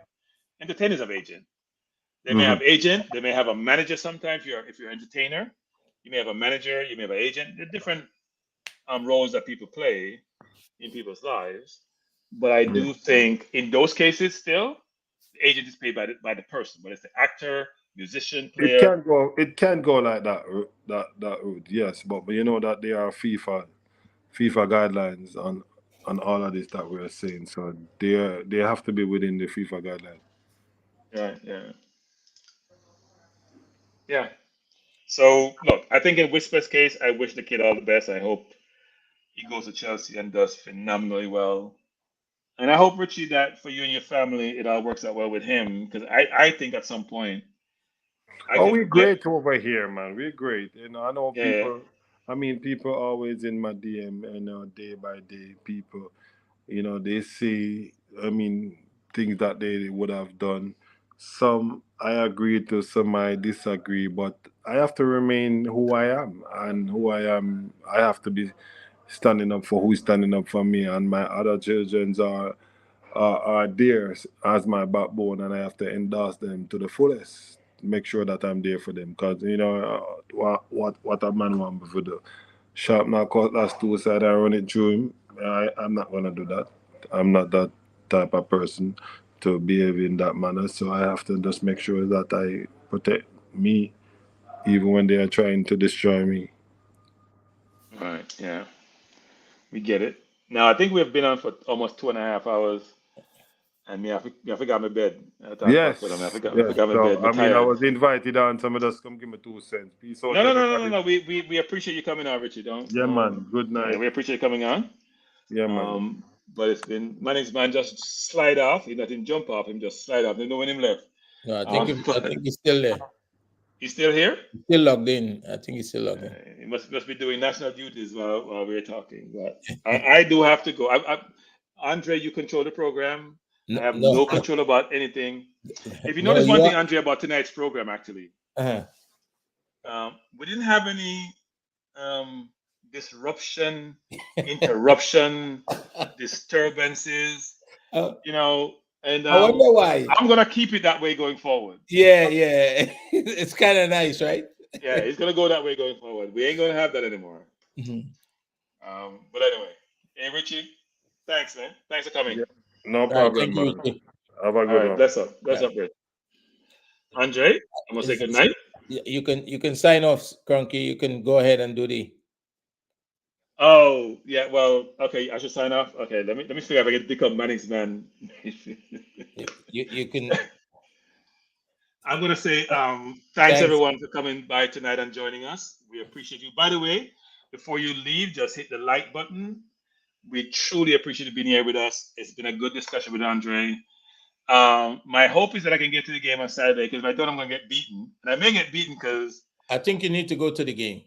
S5: Entertainers have agents. They may
S8: Hmm.
S5: have agent. They may have a manager. Sometimes if you're an entertainer, you may have a manager. You may have an agent. There are different roles that people play in people's lives. But I
S8: Yeah.
S5: do think in those cases, still, the agent is paid by the person, whether it's the actor, musician,
S8: It
S5: player.
S8: can go. It can go like that. That route. Yes, but you know that there are FIFA guidelines on all of this that we're saying. So they have to be within the FIFA guidelines.
S5: Right. Yeah. Yeah. So look, I think in Whisper's case, I wish the kid all the best. I hope he goes to Chelsea and does phenomenally well. And I hope Richie that for you and your family it all works out well with him because I think at some point I
S8: Oh,
S5: can
S8: we're
S5: get
S8: great over here, man. We're great. I know
S5: yeah.
S8: people. I mean, people always in my DM, day by day. People, they see. I mean, things that they would have done. Some I agree to, some I disagree. But I have to remain who I am, and who I am, I have to be standing up for who's standing up for me, and my other childrens are there as my backbone, and I have to endorse them to the fullest. Make sure that I'm there for them, because what a man want me to do. Sharp now cutlass two side and run it through him. I'm not gonna do that. I'm not that type of person to behave in that manner. So I have to just make sure that I protect me, even when they are trying to destroy me.
S5: All right, yeah, we get it. Now I think we've been on for almost 2.5 hours, and me, I forgot my bed. I talk about food.
S8: Yes,
S5: I
S8: yes.
S5: forgot my
S8: So
S5: bed. Me
S8: I mean, I
S5: tired.
S8: was invited on. Some of us come give me 2 cents. Peace out,
S5: No.
S8: everybody.
S5: We appreciate you coming on, Richie.
S8: Yeah, man. Good
S5: Yeah,
S8: night.
S5: we appreciate you coming on.
S8: Yeah, man.
S5: But it's been my next man just slide off. He didn't jump off. Him just slide off. They know when him left.
S6: No, I
S5: But
S6: think he's still there.
S5: he's still here.
S6: He's still logged in. I think he's still logged in.
S5: He must be doing national duties while we're talking. But I do have to go. Andre, you control the program. I
S6: No,
S5: have
S6: no,
S5: no control about anything. If you
S6: no.
S5: notice
S6: You
S5: one thing,
S6: are.
S5: Andre, about tonight's program, actually, we didn't have any um, disruption, interruption, disturbances,
S6: uh,
S5: and
S6: I wonder why.
S5: I'm gonna keep it that way going forward.
S6: Yeah, yeah. It's kind of nice, right?
S5: Yeah, it's gonna go that way going forward. We ain't gonna have that anymore.
S6: Mhm.
S5: But anyway, hey Richie, thanks, man. Thanks for coming.
S8: Yeah. No
S6: All right.
S8: problem,
S6: Thank you,
S8: man.
S6: Richie.
S8: Have a
S5: All
S8: good
S5: right,
S8: one.
S5: bless up, Rich. Andre, I'm gonna say good night.
S6: You can sign off, Kronke. You can go ahead and do the.
S5: Oh, yeah, well, okay, I should sign off. Okay, let me figure out if I can become Manning's man.
S6: You can.
S5: I'm gonna say thanks
S6: Thanks.
S5: everyone for coming by tonight and joining us. We appreciate you. By the way, before you leave, just hit the like button. We truly appreciate you being here with us. It's been a good discussion with Andre. My hope is that I can get to the game on Saturday because if I don't, I'm gonna get beaten, and I may get beaten because
S6: I think you need to go to the game.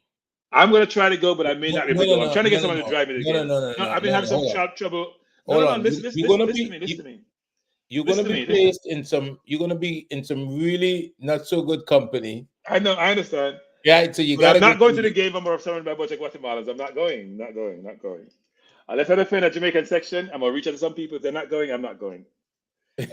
S5: I'm gonna try to go, but I may
S6: No,
S5: not be able
S6: no,
S5: to
S6: no,
S5: go. I'm
S6: no,
S5: trying to get
S6: no, no,
S5: someone to
S6: no,
S5: drive me to the
S6: no, no,
S5: game.
S6: no, no,
S5: No,
S6: no,
S5: I've been
S6: no,
S5: having
S6: no.
S5: some
S6: Hold on.
S5: trouble. No,
S6: Hold
S5: no, no.
S6: on.
S5: Listen,
S6: You're
S5: listen,
S6: gonna
S5: listen to
S6: be.
S5: me. Listen to me.
S6: You're gonna
S5: Listen to
S6: be
S5: me.
S6: placed in some. You're gonna be in some really not so good company.
S5: I know. I understand.
S6: Right. So you
S5: But I'm
S6: gotta go
S5: not
S6: to
S5: going
S6: the
S5: to the
S6: game.
S5: game. I'm surrounded by a bunch of Guatemalans. I'm not going. Not going. Not going. Unless I defend a Jamaican section, I'm gonna reach out to some people. If they're not going, I'm not going.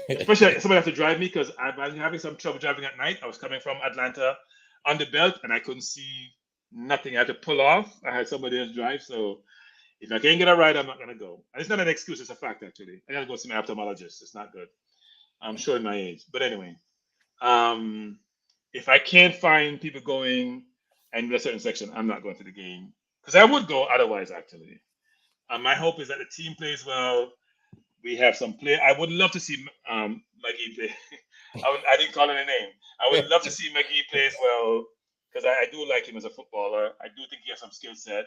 S5: Especially if somebody has to drive me because I've been having some trouble driving at night. I was coming from Atlanta on the belt and I couldn't see nothing. I had to pull off. I had somebody else drive. So if I can't get a ride, I'm not gonna go. And it's not an excuse, it's a fact actually. I gotta go see my ophthalmologist. It's not good. I'm showing my age. But anyway, um, if I can't find people going in a certain section, I'm not going to the game. Because I would go otherwise actually. My hope is that the team plays well. We have some play. I would love to see Maggie play. I didn't call it a name. I would love to see Maggie plays well because I do like him as a footballer. I do think he has some skill set.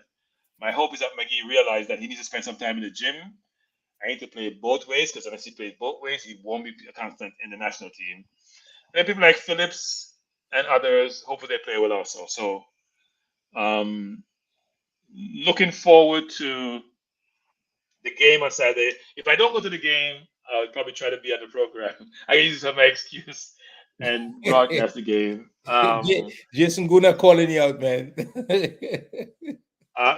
S5: My hope is that McGee realized that he needs to spend some time in the gym. I need to play both ways, because unless he plays both ways, he won't be a constant in the national team. And people like Phillips and others, hopefully they play well also. So, looking forward to the game on Saturday. If I don't go to the game, I'll probably try to be at the program. I can use it as my excuse and broadcast the game.
S6: Jason Guna calling you out, man.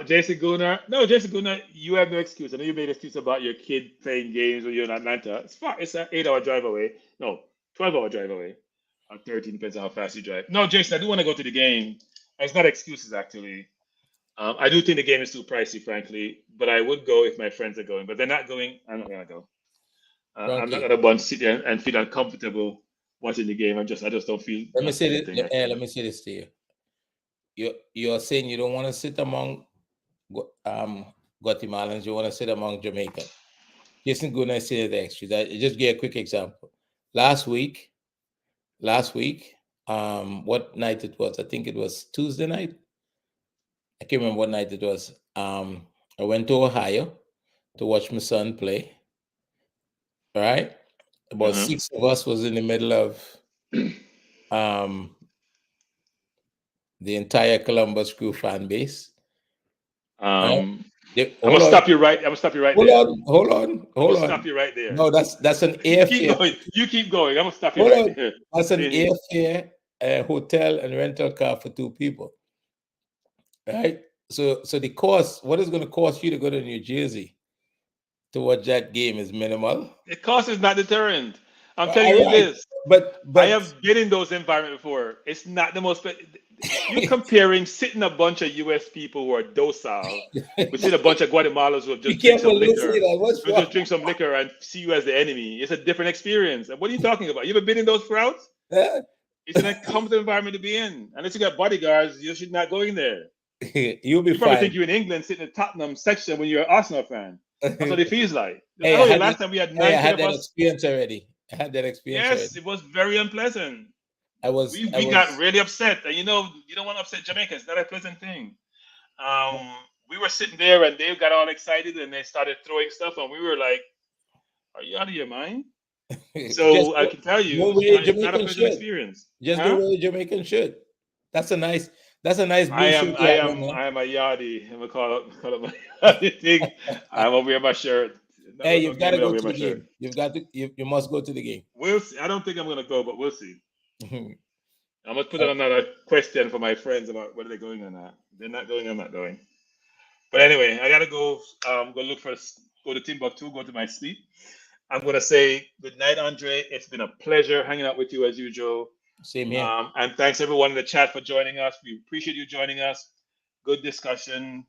S5: Jason Gunnar. No, Jason Gunnar, you have no excuse. I know you made an excuse about your kid playing games when you're in Atlanta. It's far. It's an 8-hour drive away. No, 12-hour drive away. Or 13, depends on how fast you drive. No, Jason, I do want to go to the game. It's not excuses, actually. I do think the game is too pricey, frankly, but I would go if my friends are going. But they're not going. I'm not gonna go. I'm not gonna want to sit there and feel uncomfortable watching the game. I just don't feel.
S6: Let me say this. Let me say this to you. You're saying you don't want to sit among Guatemalans. You want to sit among Jamaica. Jason Guna said the extras. I just give a quick example. Last week, what night it was? I think it was Tuesday night. I can't remember what night it was. I went to Ohio to watch my son play. Right? About 6 of us was in the middle of the entire Columbus Crew fan base.
S5: I'm gonna stop you right.
S6: Hold on.
S5: Stop you right there.
S6: No, that's an airfare.
S5: You keep going. I'm gonna stop you right there.
S6: That's an airfare, hotel, and rental car for 2 people. Right? So the cost, what is going to cost you to go to New Jersey to watch that game is minimal.
S5: The cost is not deterrent. I'm telling you this.
S6: But
S5: I have been in those environments before. It's not the most. You're comparing sitting a bunch of U.S. people who are docile with sitting a bunch of Guatemalans who have just drink some liquor. Just drink some liquor and see you as the enemy. It's a different experience. And what are you talking about? You ever been in those crowds? It's an uncomfortable environment to be in. Unless you got bodyguards, you should not go in there.
S6: You'll be
S5: you probably
S6: fine.
S5: think you're in England sitting in the Tottenham section when you're an Arsenal fan. That's what it feels like. Last time we had 9
S6: I had that experience already.
S5: Yes, it was very unpleasant. We got really upset. And you don't want to upset Jamaica. It's not a pleasant thing. We were sitting there and they got all excited and they started throwing stuff and we were like, are you out of your mind? So I can tell you, it's not a pleasant experience.
S6: Just the way Jamaican should. That's a nice
S5: I am a yardie. I'm gonna call it my yardie thing. I'm gonna wear my shirt. No,
S6: hey, you've got to go to the game. You must go to the game.
S5: We'll see. I don't think I'm gonna go, but we'll see. I'm gonna put another question for my friends about whether they're going or not. They're not going, I'm not going. But anyway, I gotta go. Go to Timbuktu, go to my sleep. I'm gonna say good night, Andre. It's been a pleasure hanging out with you as usual.
S6: Same here.
S5: And thanks everyone in the chat for joining us. We appreciate you joining us. Good discussion.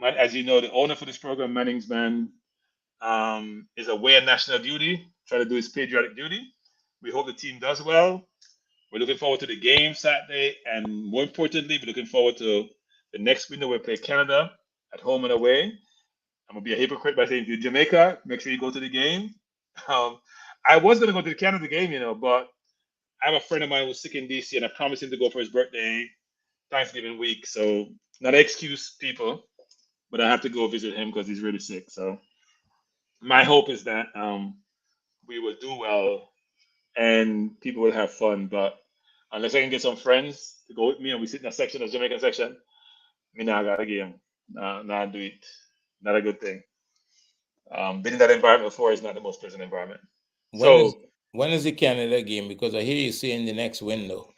S5: As you know, the owner for this program, Manningsman, is away on national duty, trying to do his patriotic duty. We hope the team does well. We're looking forward to the game Saturday, and more importantly, we're looking forward to the next window. We'll play Canada at home and away. I'm gonna be a hypocrite by saying to Jamaica, make sure you go to the game. I was gonna go to the Canada game, but I have a friend of mine who's sick in DC, and I promised him to go for his birthday, Thanksgiving week. So not an excuse, people, but I have to go visit him because he's really sick. So my hope is that we will do well and people will have fun. But unless I can get some friends to go with me and we sit in a section, a Jamaican section, me not got a game. Not do it. Not a good thing. Being in that environment before is not the most pleasant environment.
S6: When is the Canada game? Because I hear you saying the next window.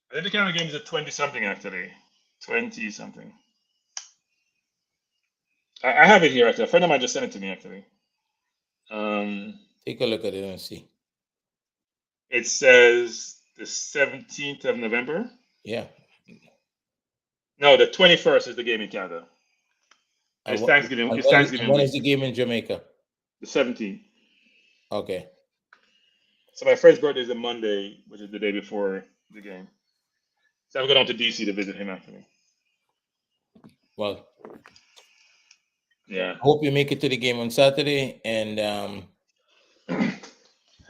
S5: I think the Canada game is at 20-something, actually. 20-something. I have it here, actually. A friend of mine just sent it to me, actually.
S6: Take a look at it and see.
S5: It says the 17th of November.
S6: Yeah.
S5: No, the 21st is the game in Canada. It's Thanksgiving. It's Thanksgiving.
S6: When is the game in Jamaica?
S5: The 17th.
S6: Okay.
S5: So my friend's birthday is a Monday, which is the day before the game. So I'm going down to DC to visit him actually.
S6: Well,
S5: yeah.
S6: I hope you make it to the game on Saturday, and
S5: I'm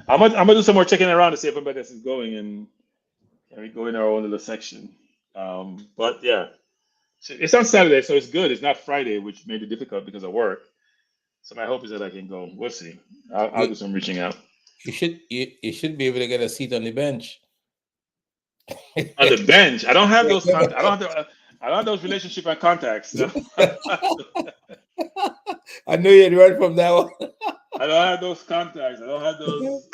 S5: gonna do some more checking around to see if everybody else is going, and we go in our own little section. But yeah, so it's on Saturday, so it's good. It's not Friday, which made it difficult because of work. So my hope is that I can go. We'll see. I'll do
S6: You
S5: some reaching out.
S6: you should be able to get a seat on the bench.
S5: On the bench, I don't have those I don't have those relationship and contacts. So.
S6: I knew you'd run from that one.
S5: I don't have those contacts. I don't have those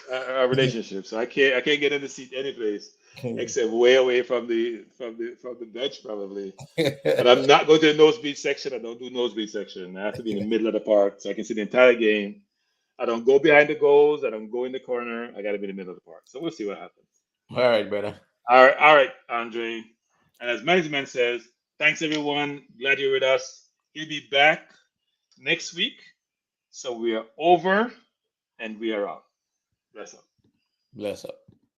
S5: relationships. So I can't get in the seat any place except way away from the bench probably. But I'm not going to the nosebleed section. I don't do nosebleed section. I have to be in the middle of the park so I can see the entire game. I don't go behind the goals. I don't go in the corner. I got to be in the middle of the park. So we'll see what happens.
S6: All right, brother.
S5: All right, Andre. And as management says, thanks everyone. Glad you're with us. He'll be back next week. So we are over and we are out. Bless up.
S6: Bless up.